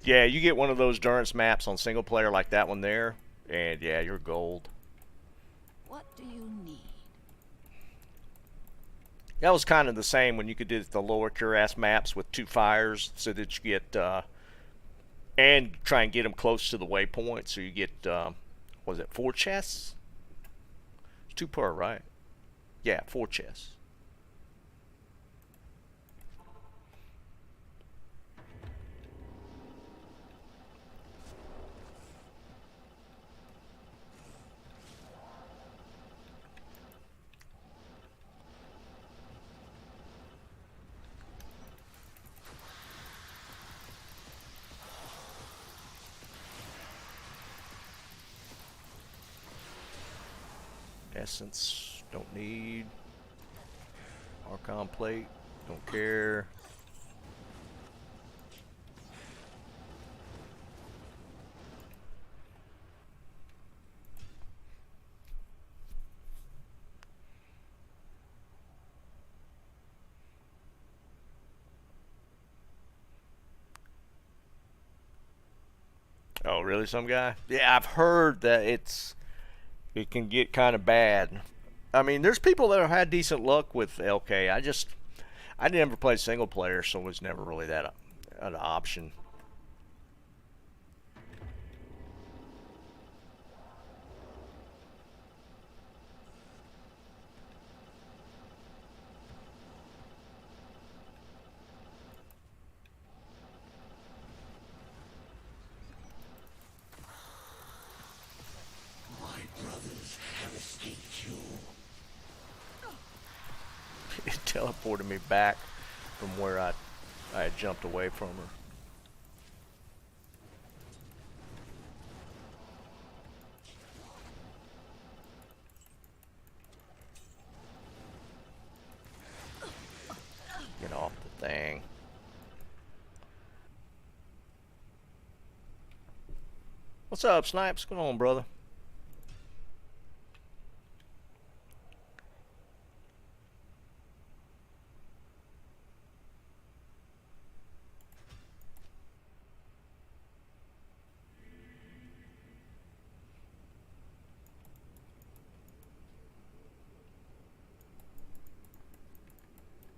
Yeah, you get one of those Durance maps on single player like that one there, and yeah, you're gold. What do you need? That was kind of the same when you could do the lower cuirass maps with 2 fires, so that you get and try and get them close to the waypoint, so you get was it 4 chests? It's 2 per, right? Yeah, 4 chests. Essence, don't need. Archon plate, don't care. Oh, really, some guy? Yeah, I've heard that it can get kind of bad. I mean, there's people that have had decent luck with LK. I never played single player, so it was never really that an option. teleported me back from where I had jumped away from her. Get off the thing. What's up, Snipes? What's going on, brother?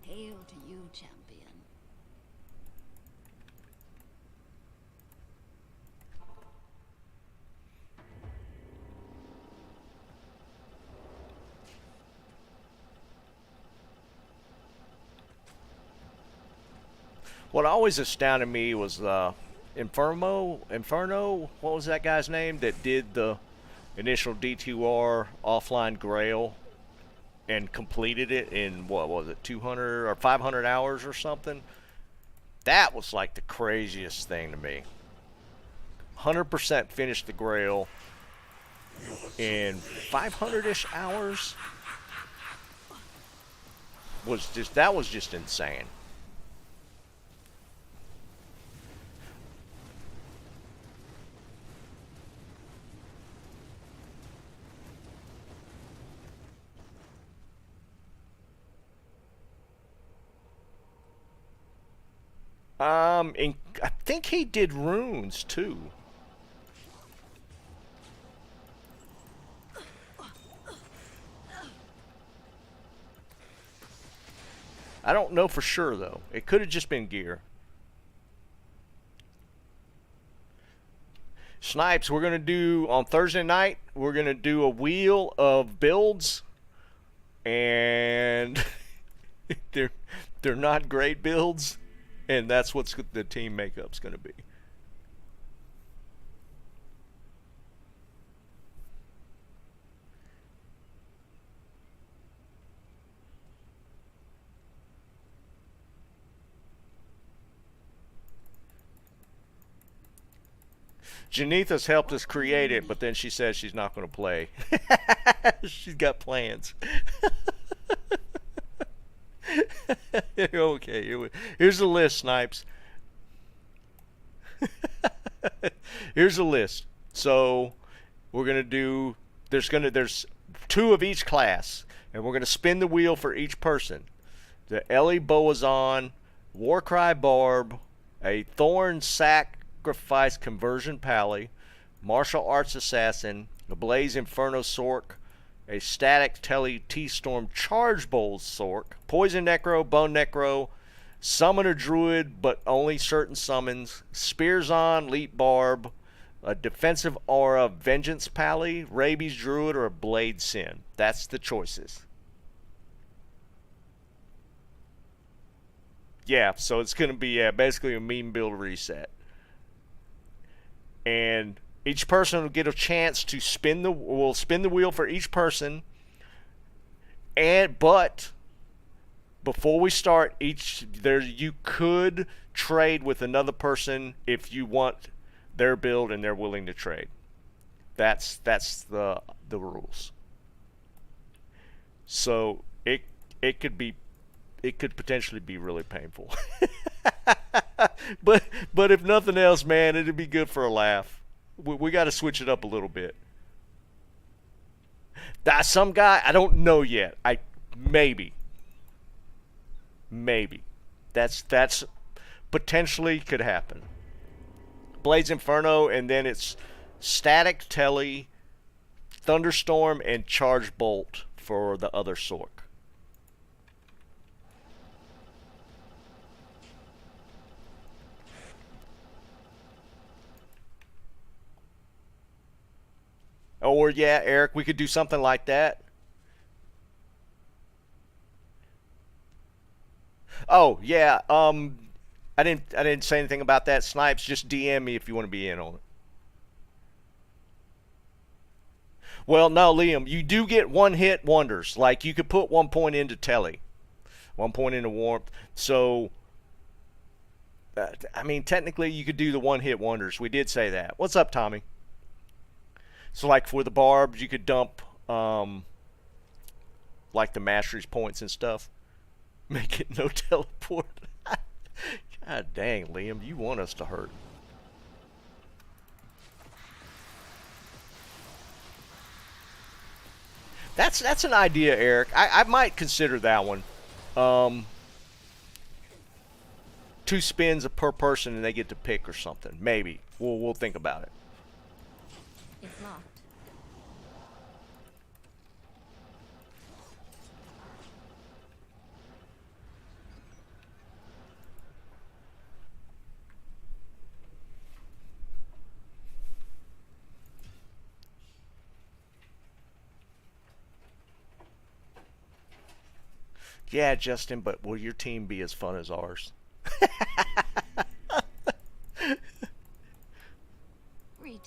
Hail to you, champion. What always astounded me was Inferno, what was that guy's name that did the initial D2R offline Grail and completed it in, what was it, 200 or 500 hours or something? That was like the craziest thing to me. 100% finished the Grail in 500-ish hours. That was just insane. I think he did runes too. I don't know for sure though. It could have just been gear. Snipes, we're gonna do on Thursday night. We're gonna do a wheel of builds, and they're not great builds. And that's what the team makeup's going to be. Janitha's helped us create it, but then she says she's not going to play. She's got plans. Okay, here's the list, Snipes. Here's the list. So we're gonna do. There's 2 of each class, and we're gonna spin the wheel for each person. The Ellie Boazon, Warcry Barb, a Thorn Sacrifice Conversion Pally, Martial Arts Assassin, a Blaze Inferno Sork, a Static Telly T-Storm Charge Bowl Sork, Poison Necro, Bone Necro, Summoner Druid, but only certain summons, Spears on, Leap Barb, a Defensive Aura Vengeance Pally, Rabies Druid, or a Blade Sin. That's the choices. Yeah, so it's going to be basically a meme build reset. And each person will get a chance to we'll spin the wheel for each person. But before we start, you could trade with another person if you want their build and they're willing to trade. That's the rules. So it could potentially be really painful. but if nothing else, man, it'd be good for a laugh. We got to switch it up a little bit. Some guy, I don't know yet. Maybe. That's potentially could happen. Blades Inferno, and then it's Static Telly, Thunderstorm, and Charge Bolt for the other Sork. Or yeah, Eric, we could do something like that. Oh yeah, I didn't say anything about that. Snipes, just DM me if you want to be in on it. Well, no, Liam, you do get one-hit wonders. Like you could put 1 point into Telly, 1 point into warmth. So, I mean, technically you could do the one-hit wonders. We did say that. What's up, Tommy? So, like for the barbs, you could dump like the mastery's points and stuff. Make it no teleport. God dang, Liam, you want us to hurt. That's an idea, Eric. I might consider that one. 2 spins per person and they get to pick or something. Maybe. We'll think about it. It's locked. Yeah, Justin, but will your team be as fun as ours? Reading.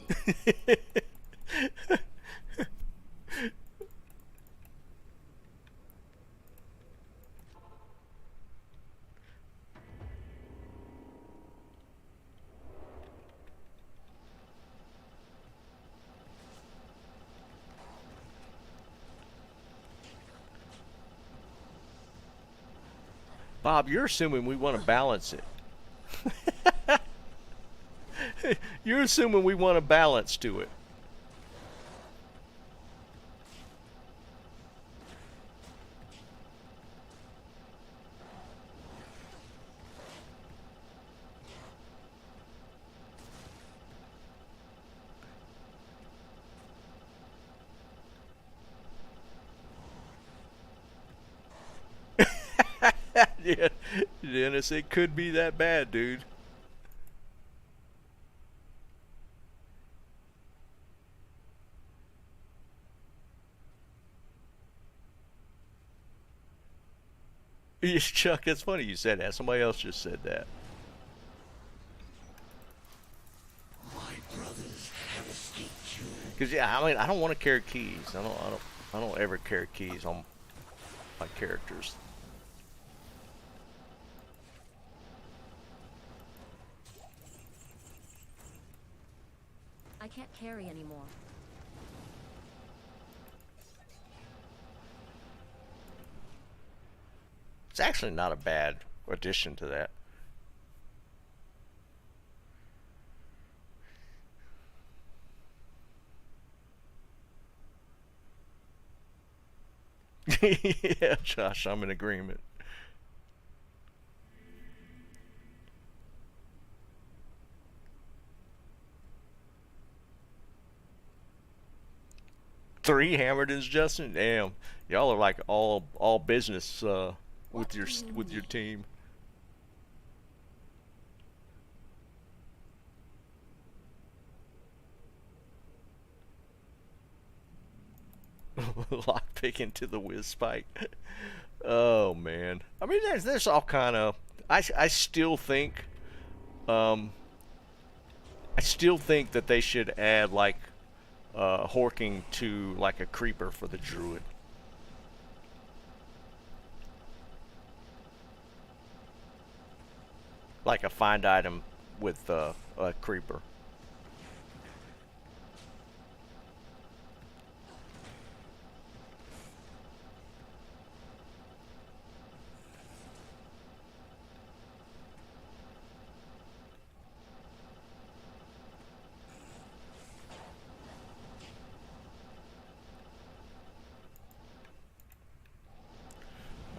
Bob, you're assuming we want to balance it. You're assuming we want a balance to it. Yeah, Dennis, it could be that bad, dude. Yes, Chuck, that's funny you said that. Somebody else just said that. My brothers have escaped you. Cause yeah, I mean, I don't want to carry keys. I don't ever carry keys on my characters. I can't carry anymore. It's actually not a bad addition to that. Yeah, Josh, I'm in agreement. Three Hammerdens, Justin. Damn, y'all are like all business with your team. Lockpick into the whiz spike. Oh man, I mean there's all kind of. I still think, I still think that they should add like horking to like a creeper for the druid. Like a find item with a creeper.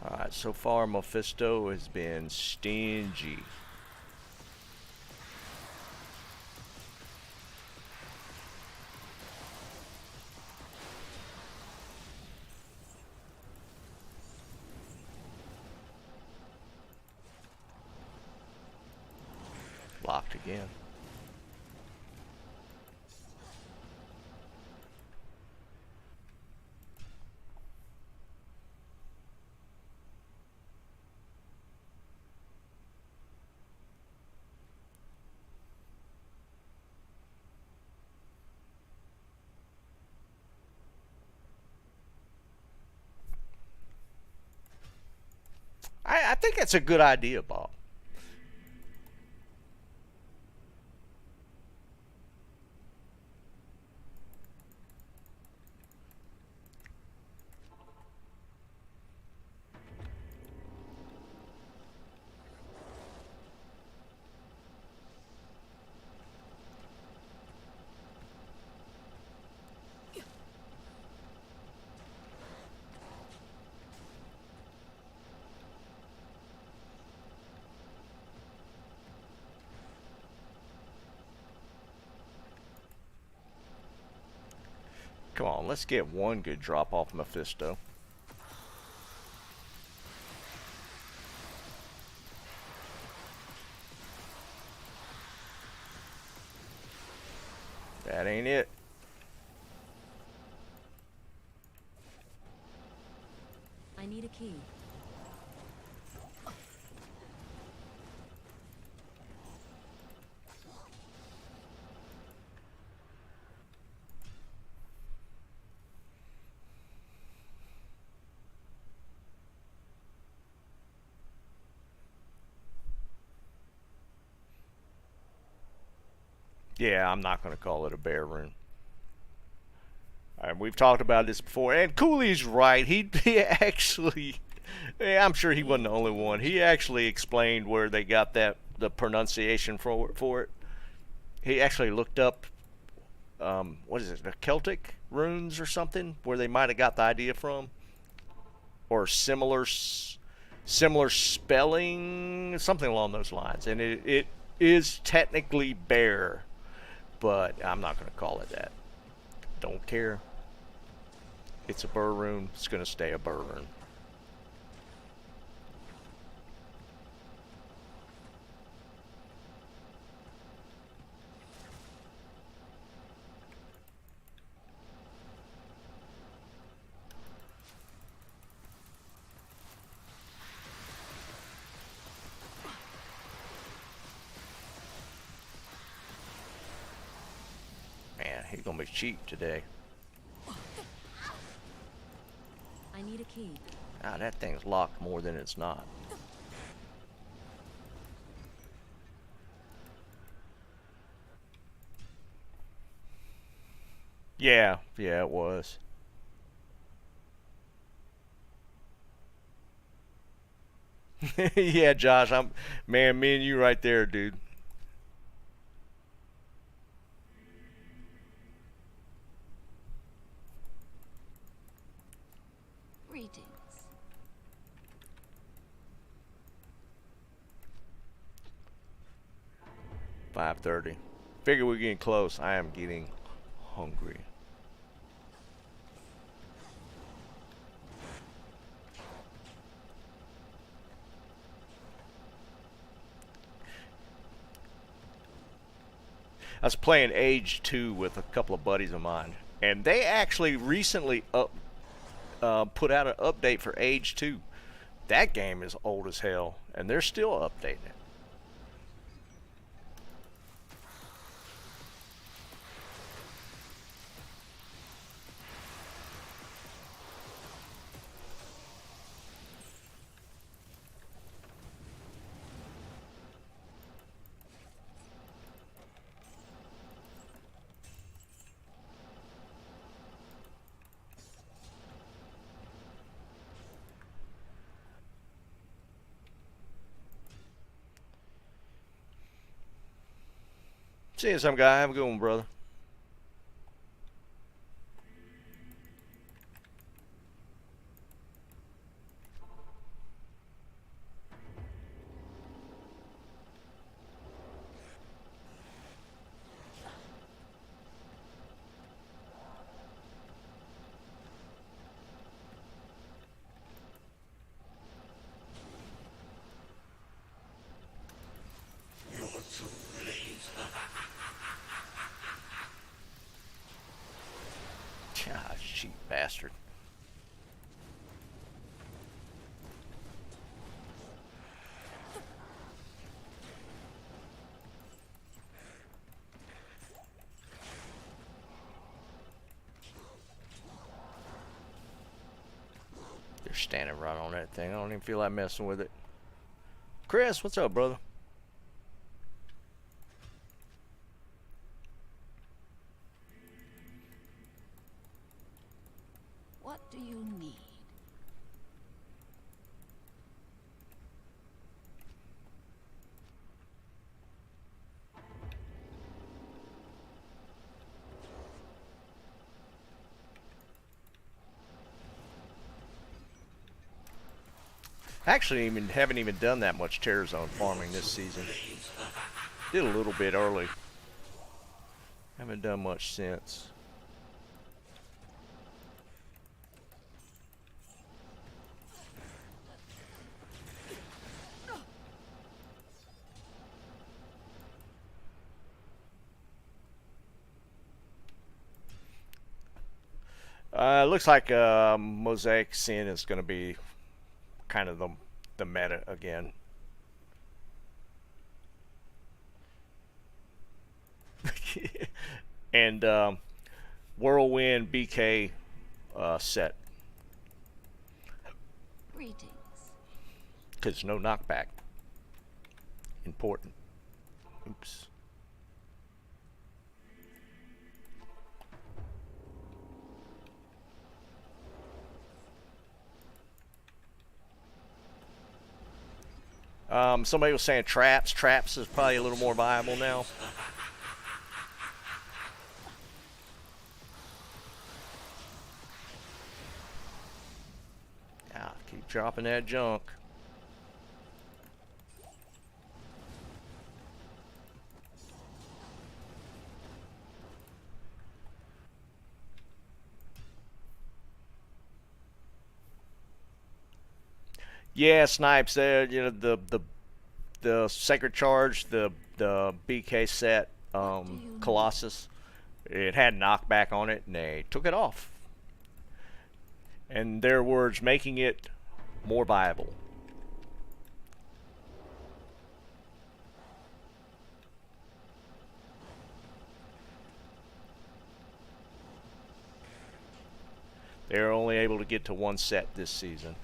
Alright, so far Mephisto has been stingy. Locked again. I think that's a good idea, Bob. Come on, let's get one good drop off Mephisto. That ain't it. I need a key. Yeah, I'm not going to call it a bear rune. We've talked about this before, and Cooley's right. He actually, yeah, I'm sure he wasn't the only one. He actually explained where they got the pronunciation for it. He actually looked up, what is it, the Celtic runes or something, where they might have got the idea from, or similar spelling, something along those lines. And it is technically bear, but I'm not going to call it that. Don't care. It's a burr rune. It's going to stay a burr rune. Man, he's going to be cheap today. I need a key. Ah, that thing's locked more than it's not. Yeah, it was. Yeah, Josh, man, me and you right there, dude. Greetings. 5:30. Figure we're getting close. I am getting hungry. I was playing Age 2 with a couple of buddies of mine, and they actually recently put out an update for Age 2. That game is old as hell, and they're still updating it. See you some guy. Have a good one, brother. You're too late. Ah, cheap bastard. They're standing right on that thing. I don't even feel like messing with it. Chris, what's up, brother? What do you need? Actually, haven't even done that much Terror Zone farming this season. Did a little bit early. Haven't done much since. Looks like Mosaic Sin is going to be kind of the meta again. And Whirlwind BK set. Greetings. Because no knockback. Important. Oops. Somebody was saying traps. Traps is probably a little more viable now. Yeah, keep dropping that junk. Yeah, snipes there. You know the Sacred Charge, the BK set, Colossus. It had knockback on it, and they took it off. In their words, making it more viable. They're only able to get to one set this season.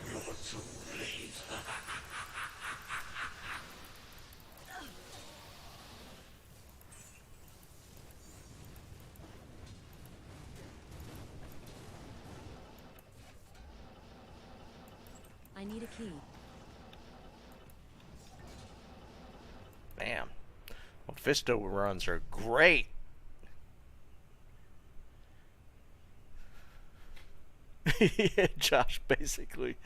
You're too late. I need a key. Bam. Mephisto runs are great. Yeah, Josh, basically.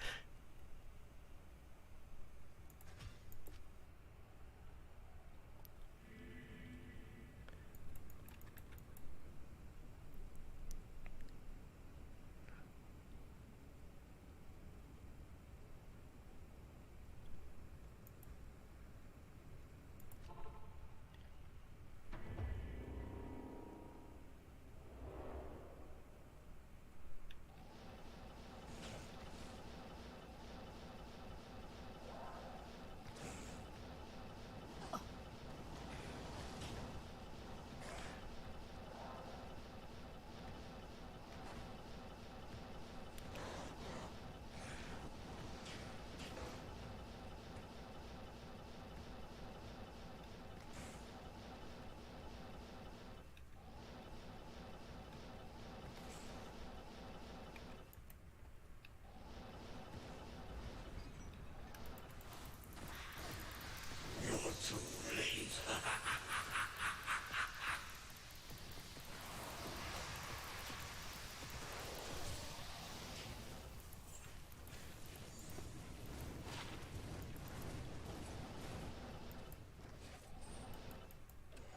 You're too late.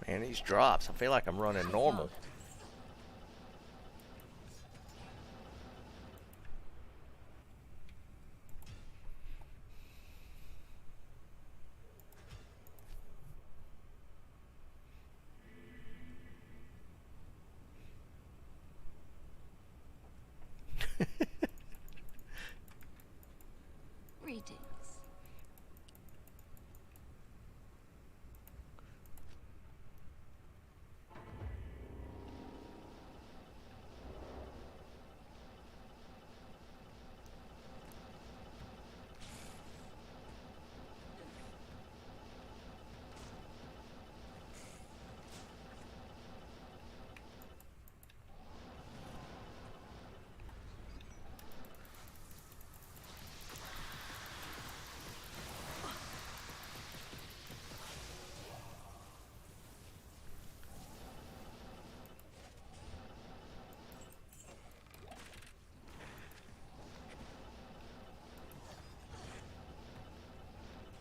Man, these drops, I feel like I'm running normal.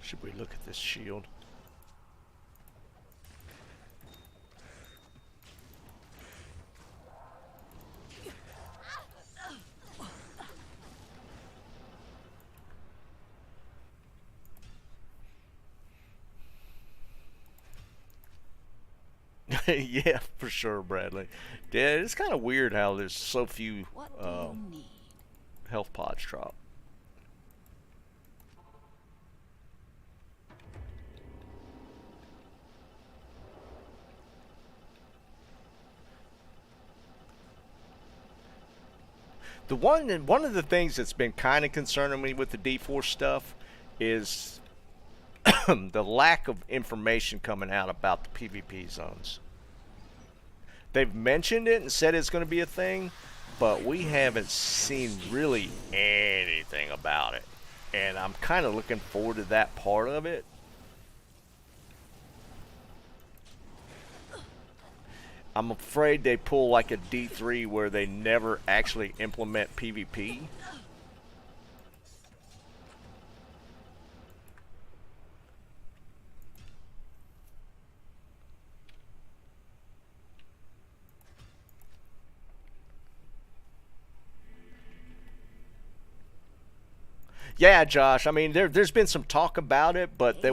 Should we look at this shield? Yeah, for sure, Bradley. Yeah, it's kind of weird how there's so few What do you need? health pods drop. One of the things that's been kind of concerning me with the D4 stuff is the lack of information coming out about the PvP zones. They've mentioned it and said it's going to be a thing, but we haven't seen really anything about it. And I'm kind of looking forward to that part of it. I'm afraid they pull like a D3 where they never actually implement PvP. Yeah, Josh. I mean, there's been some talk about it, but they,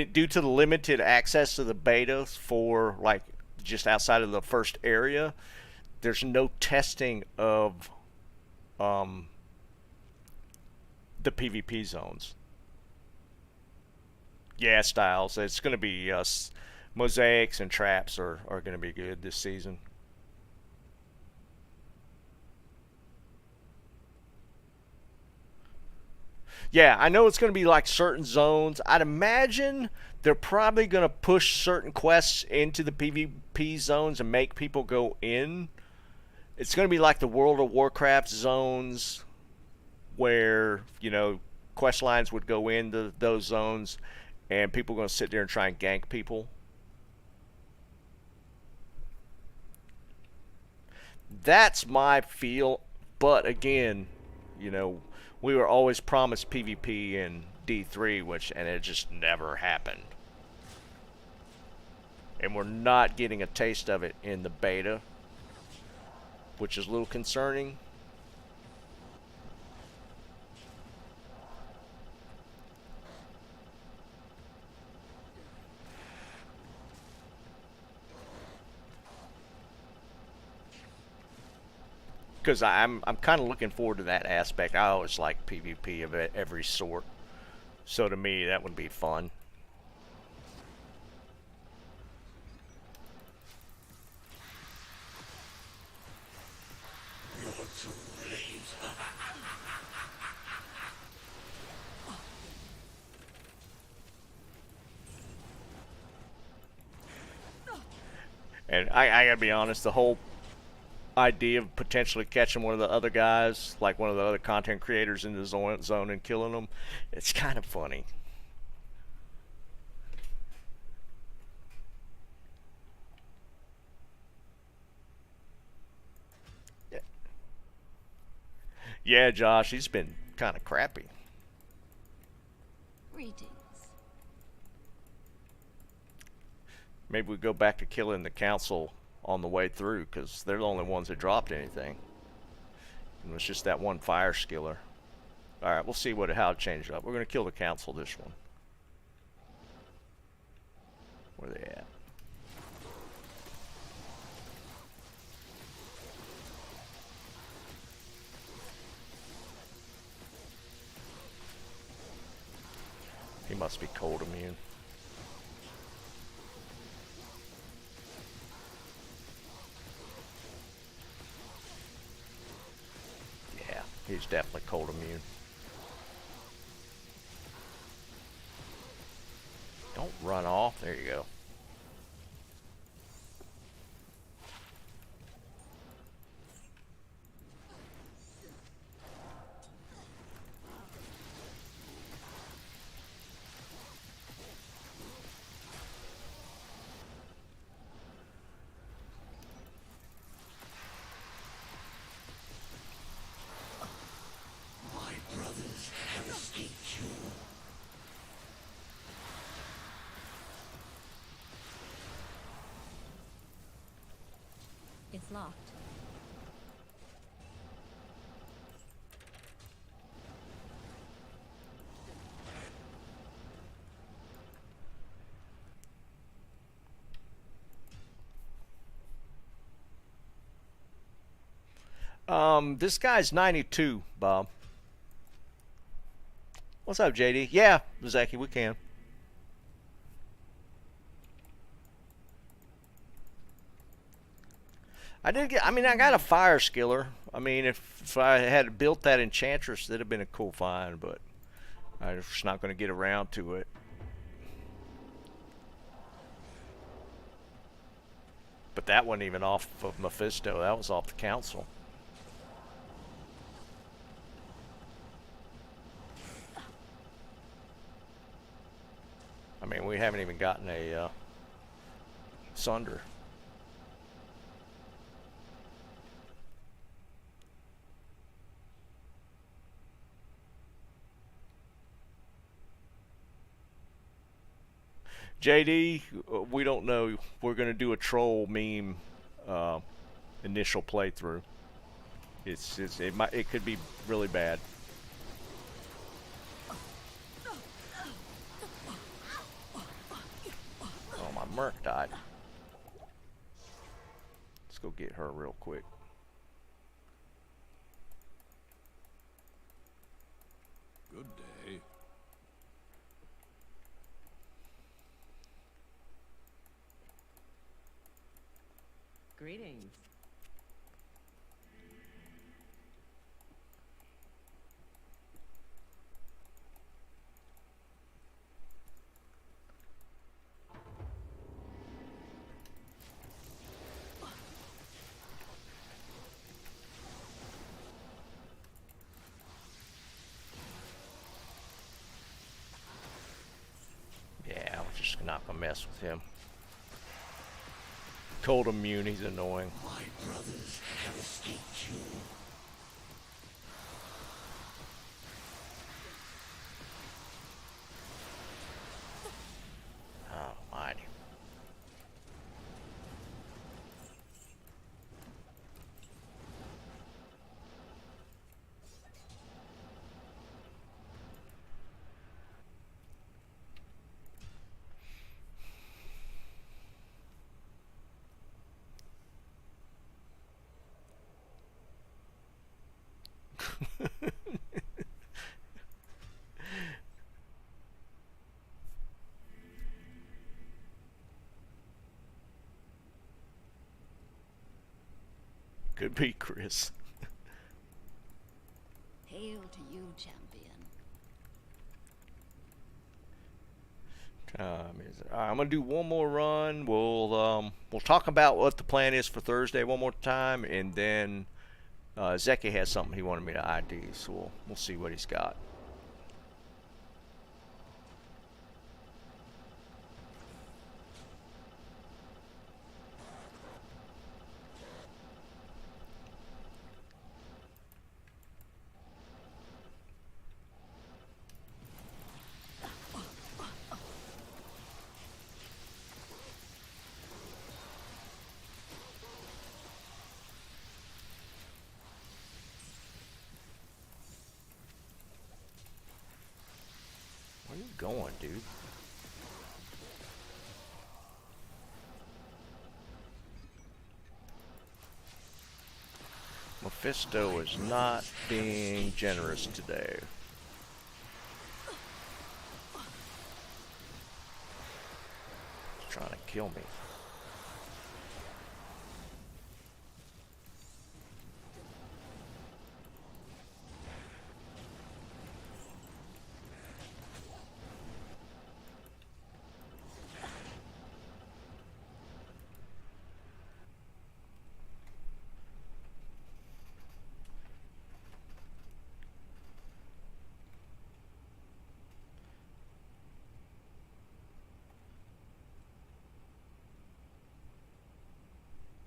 due to the limited access to the betas for like just outside of the first area, there's no testing of the PvP zones. Yeah, Styles. It's going to be mosaics and traps are going to be good this season. Yeah, I know it's going to be like certain zones. I'd imagine they're probably going to push certain quests into the PvP zones and make people go in. It's going to be like the World of Warcraft zones where, quest lines would go into those zones and people are going to sit there and try and gank people. That's my feel, but again, we were always promised PvP in D3, and it just never happened. And we're not getting a taste of it in the beta, which is a little concerning. Because I'm kind of looking forward to that aspect. I always like PvP of every sort, so to me that would be fun. You're too late. And I gotta be honest, the whole idea of potentially catching one of the other guys, like one of the other content creators in the zone and killing them, it's kind of funny. Yeah, Josh, he's been kind of crappy. Greetings. Maybe we go back to killing the council on the way through, because they're the only ones that dropped anything. And it's just that one fire skiller. Alright, we'll see how it changes up. We're going to kill the council this one. Where are they at? He must be cold immune. Yeah, he's definitely cold immune. Don't run off. There you go. My brothers have escaped It's locked. This guy's 92, Bob. What's up, JD? Yeah, Zaki, we can. I did get. I mean, I got a fire skiller. I mean, if I had built that enchantress, that'd have been a cool find, but I'm just not going to get around to it. But that wasn't even off of Mephisto. That was off the council. I mean, we haven't even gotten a Sunder. JD, we don't know. We're gonna do a troll meme initial playthrough. It could be really bad. Oh, my Merc died. Let's go get her real quick. Good day. Greetings. Yeah, we're just not gonna mess with him. Cold immune, he's annoying. My brothers have escaped you. Oh, mighty. Could be Chris. Hail to you, champion. I'm gonna do one more run. We'll talk about what the plan is for Thursday one more time, and then Zeki has something he wanted me to ID, so we'll see what he's got. Where you going, dude? Mephisto is not being generous today. He's trying to kill me.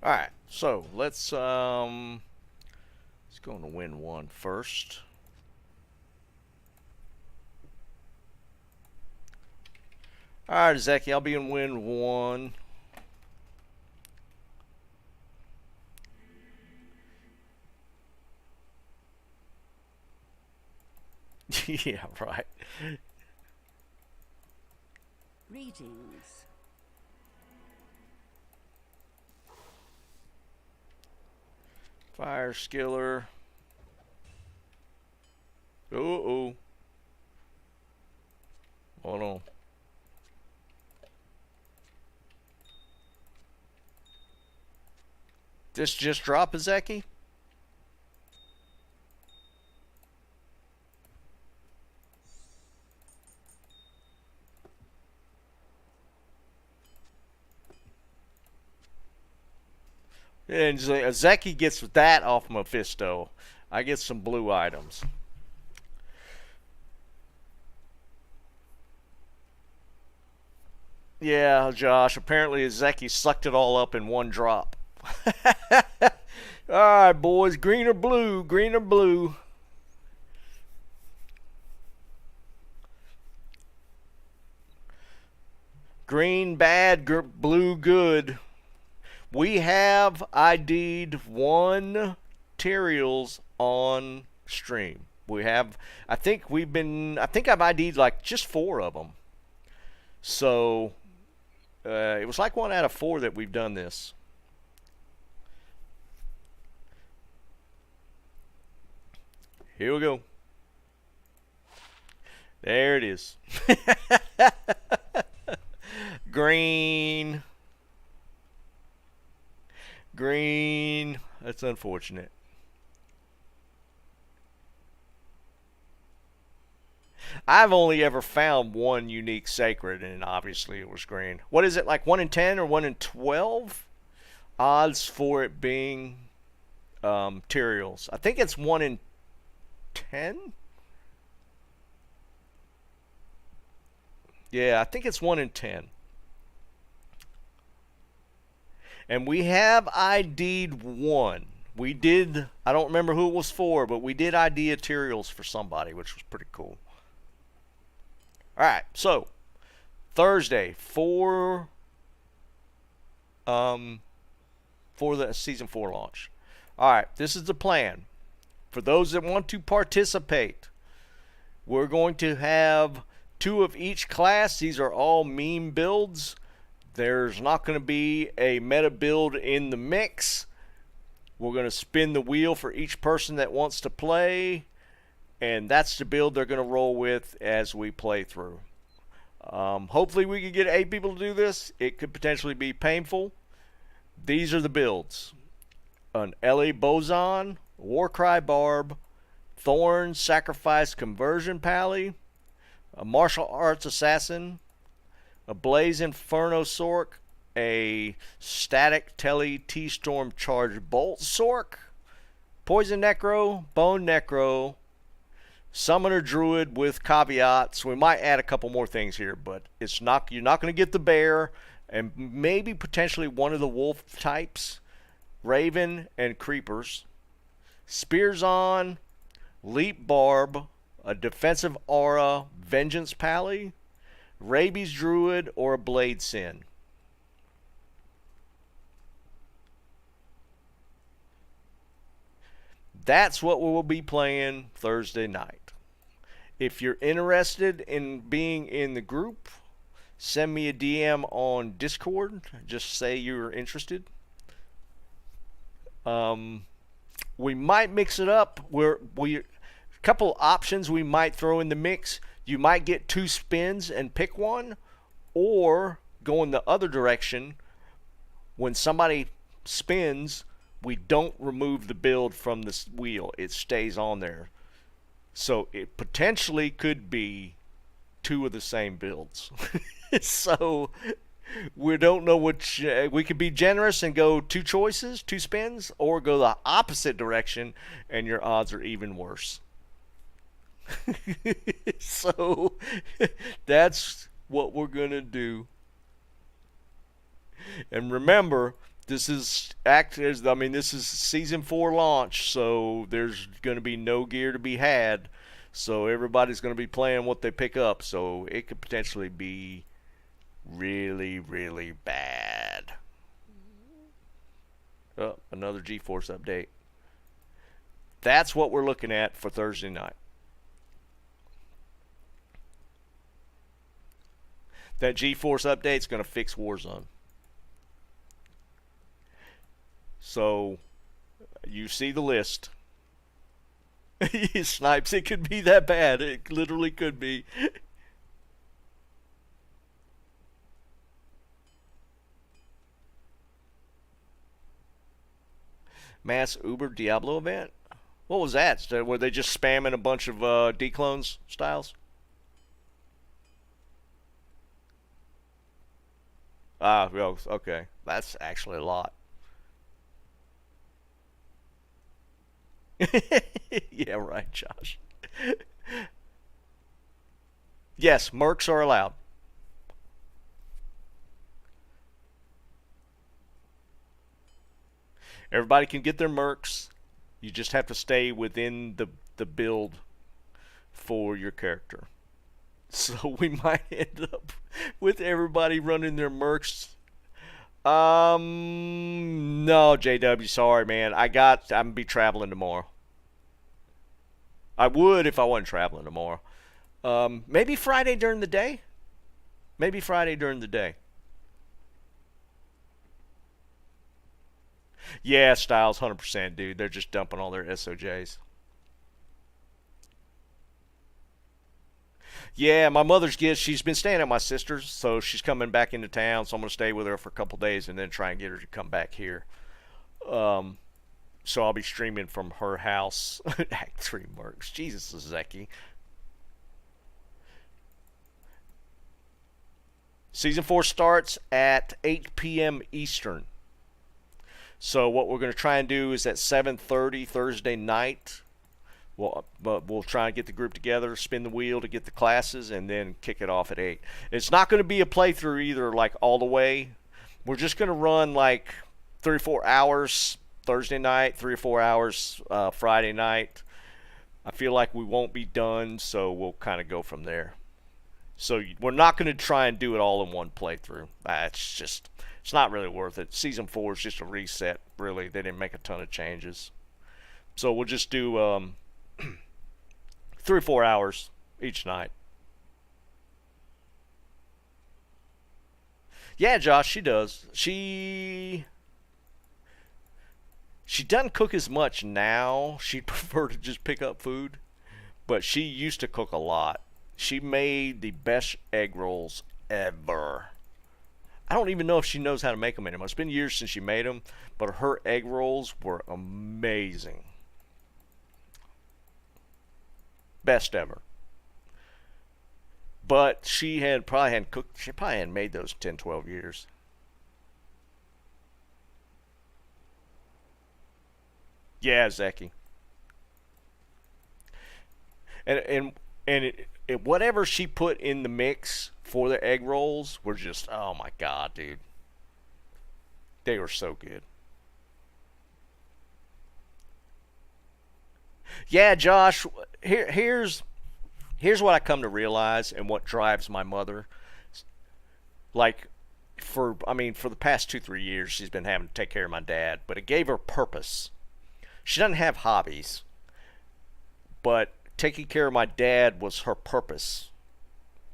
Alright, so let's go into win one first. Alright, Zeki, I'll be in win one. Yeah, right. Greetings. Fire skiller. Uh-oh. Hold on. This just drop, Zeki? And Zeki gets that off Mephisto. I get some blue items. Yeah, Josh. Apparently Zeki sucked it all up in one drop. Alright, boys. Green or blue? Green or blue? Green bad, blue good. We have ID'd 1 Tyraels on stream. We have, I think I've ID'd like just 4 of them. So, it was like 1 out of 4 that we've done this. Here we go. There it is. Green. Green. That's unfortunate. I've only ever found 1 unique sacred, and obviously it was green. What is it, like 1 in 10 or 1 in 12 odds for it being Tyraels? I think it's 1 in 10. Yeah, I think it's 1 in 10. And we have ID'd 1. We did, I don't remember who it was for, but we did ID a Tyraels for somebody, which was pretty cool. Alright, so Thursday for the season 4 launch. Alright, this is the plan. For those that want to participate, we're going to have 2 of each class. These are all meme builds. There's not going to be a meta build in the mix. We're going to spin the wheel for each person that wants to play, and that's the build they're going to roll with as we play through. Hopefully we can get 8 people to do this. It could potentially be painful. These are the builds. An LA Boson, Warcry Barb, Thorn Sacrifice Conversion Pally, a Martial Arts Assassin, a Blaze Inferno Sork, a Static Telly T-Storm Charge Bolt Sork, Poison Necro, Bone Necro, Summoner Druid with caveats. We might add a couple more things here, but it's not, you're not going to get the bear, and maybe potentially one of the wolf types, Raven and Creepers, Spears on, Leap Barb, a Defensive Aura Vengeance Pally, Rabies Druid, or a Blade Sin. That's what we will be playing Thursday night. If you're interested in being in the group, send me a DM on Discord. Just say you're interested. We might mix it up. A couple options we might throw in the mix. You might get 2 spins and pick one, or go in the other direction. When somebody spins, we don't remove the build from the wheel. It stays on there. So it potentially could be 2 of the same builds. So we don't know which. We could be generous and go 2 choices, 2 spins, or go the opposite direction, and your odds are even worse. So that's what we're gonna do. And remember, this is this is season 4 launch, so there's gonna be no gear to be had. So everybody's gonna be playing what they pick up. So it could potentially be really, really bad. Oh, another GeForce update. That's what we're looking at for Thursday night. That GeForce update's going to fix Warzone. So, you see the list. Snipes, it could be that bad. It literally could be. Mass Uber Diablo event? What was that? So were they just spamming a bunch of declones styles? Ah, well, okay. That's actually a lot. Yeah, right, Josh. Yes, mercs are allowed. Everybody can get their mercs. You just have to stay within the build for your character. So we might end up with everybody running their mercs. No, JW, sorry, man. I'm gonna be traveling tomorrow. I would if I wasn't traveling tomorrow. Maybe Friday during the day. Maybe Friday during the day. Yeah, Styles, 100%, dude. They're just dumping all their SOJs. Yeah, my mother's gift. She's been staying at my sister's, so she's coming back into town. So I'm gonna stay with her for a couple days and then try and get her to come back here. So I'll be streaming from her house. Act 3 Mercs. Jesus, Zeki. Season 4 starts at 8 p.m. Eastern. So what we're going to try and do is at 7:30 Thursday night, we'll try and get the group together, spin the wheel to get the classes, and then kick it off at 8. It's not going to be a playthrough either, like all the way. We're just going to run like 3 or 4 hours Thursday night, 3 or 4 hours Friday night. I feel like we won't be done, so we'll kind of go from there. So we're not going to try and do it all in one playthrough. It's not really worth it. Season 4 is just a reset, really. They didn't make a ton of changes. So we'll just do 3 or 4 hours each night. Yeah, Josh, she does. She doesn't cook as much now. She'd prefer to just pick up food. But she used to cook a lot. She made the best egg rolls ever. I don't even know if she knows how to make them anymore. It's been years since she made them, but her egg rolls were amazing. Best ever. But she probably hadn't made those 10, 12 years. Yeah, Zeki. And whatever she put in the mix for the egg rolls were just, oh my God, dude. They were so good. Yeah, Josh, here's what I come to realize and what drives my mother. Like, for the past 2-3 years, she's been having to take care of my dad, but it gave her purpose. She doesn't have hobbies, but taking care of my dad was her purpose,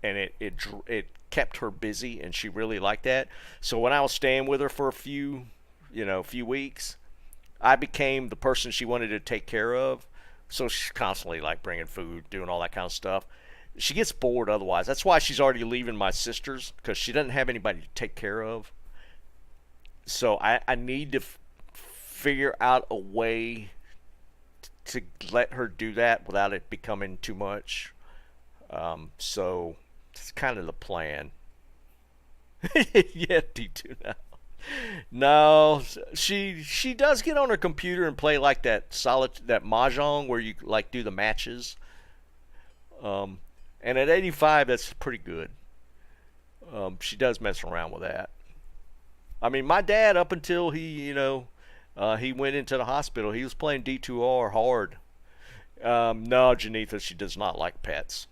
and it kept her busy, and she really liked that. So when I was staying with her for a few weeks, I became the person she wanted to take care of. So she's constantly like bringing food, doing all that kind of stuff. She gets bored otherwise. That's why she's already leaving my sister's, because she doesn't have anybody to take care of. So I need to figure out a way to let her do that without it becoming too much. So it's kind of the plan. Yeah, D2 now. No, she does get on her computer and play like that mahjong where you like do the matches. And at 85, that's pretty good. She does mess around with that. I mean, my dad, up until he went into the hospital, he was playing D2R hard. No, Janitha, she does not like pets.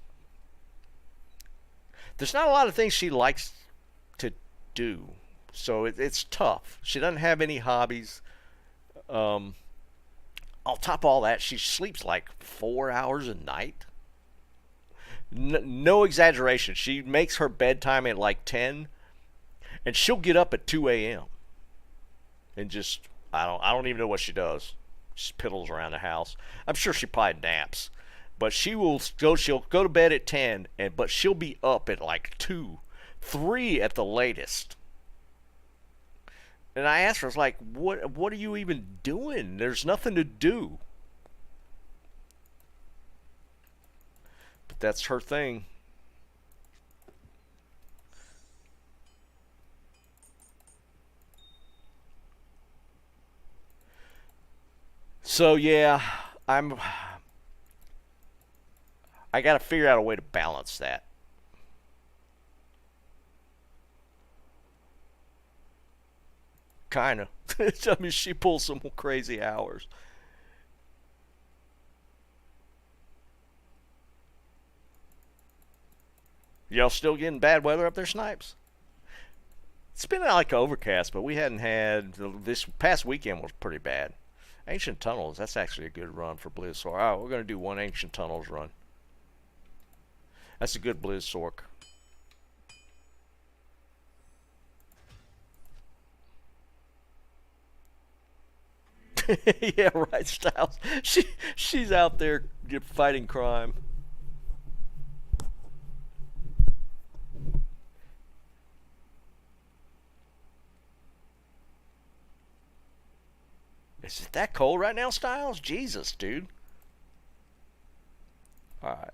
There's not a lot of things she likes to do, so it's tough. She doesn't have any hobbies. On top of all that, she sleeps like 4 hours a night. No exaggeration. She makes her bedtime at like 10, and she'll get up at 2 a.m. and just I don't even know what she does. Just piddles around the house. I'm sure she probably naps, but she'll go to bed at 10, but she'll be up at like 2, 3 at the latest. And I asked her, I was like, what are you even doing? There's nothing to do. But that's her thing. So yeah, I got to figure out a way to balance that. Kind of. I mean, she pulls some crazy hours. Y'all still getting bad weather up there, Snipes? It's been like overcast, but we hadn't had this past weekend was pretty bad. Ancient Tunnels, that's actually a good run for Blizz Sork. Alright, we're going to do one Ancient Tunnels run. That's a good Blizz Sork. Yeah, right, Styles. She's out there fighting crime. Is it that cold right now, Styles? Jesus, dude. Alright.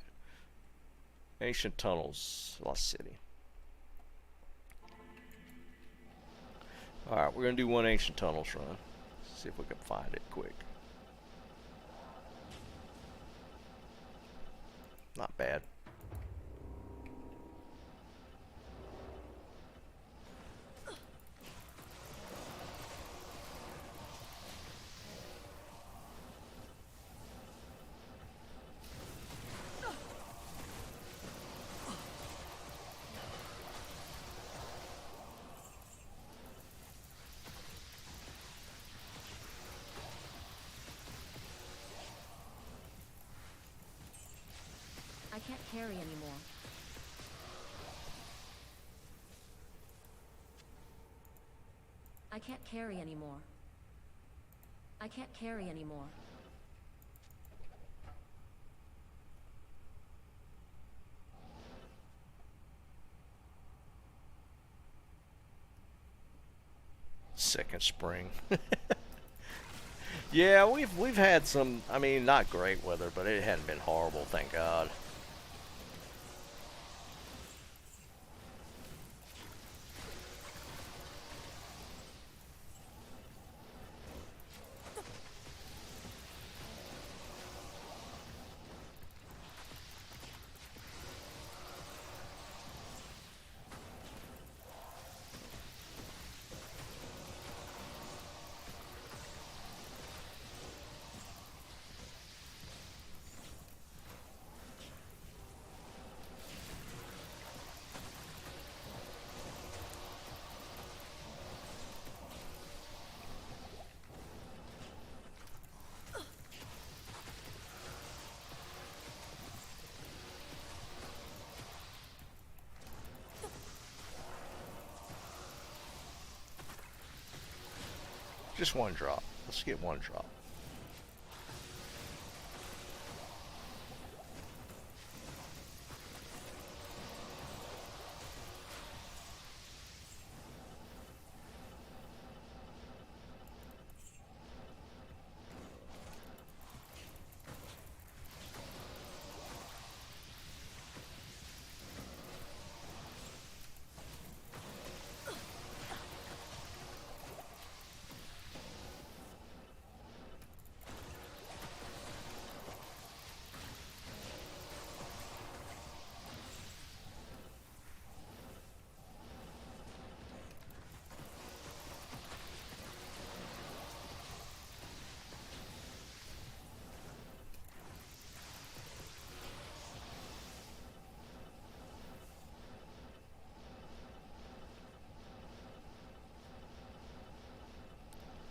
Ancient Tunnels, Lost City. Alright, we're going to do one Ancient Tunnels run. See if we can find it quick. Not bad. I can't carry anymore. I can't carry anymore. I can't carry anymore. Second spring. Yeah, we've had some, I mean, not great weather, but it hadn't been horrible, thank God. Just one drop. Let's get one drop.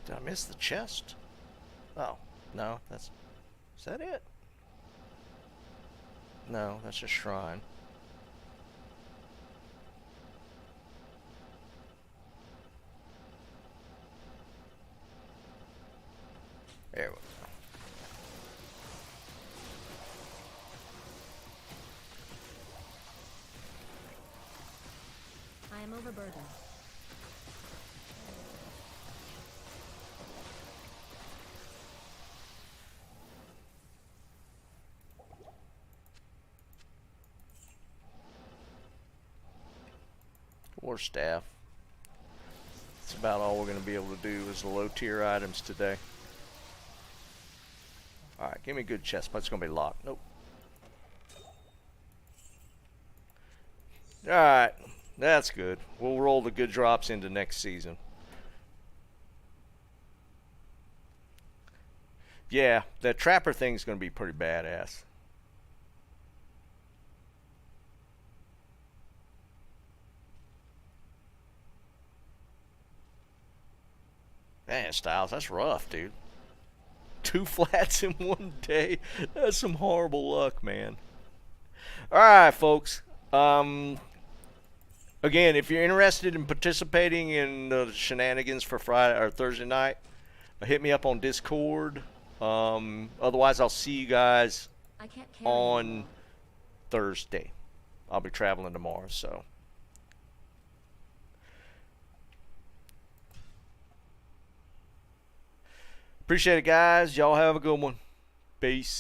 Did I miss the chest? Oh, no, is that it? No, that's a shrine. There we go. I am overburdened. War staff. That's about all we're going to be able to do is the low tier items today. Alright, give me a good chest, but it's going to be locked. Nope. Alright, that's good. We'll roll the good drops into next season. Yeah, that trapper thing's going to be pretty badass. Man, Styles, that's rough, dude. 2 flats in one day. That's some horrible luck, man. Alright, folks. Again, if you're interested in participating in the shenanigans for Friday or Thursday night, hit me up on Discord. Otherwise, I'll see you guys I can't carry on anymore. Thursday. I'll be traveling tomorrow, so. Appreciate it, guys. Y'all have a good one. Peace.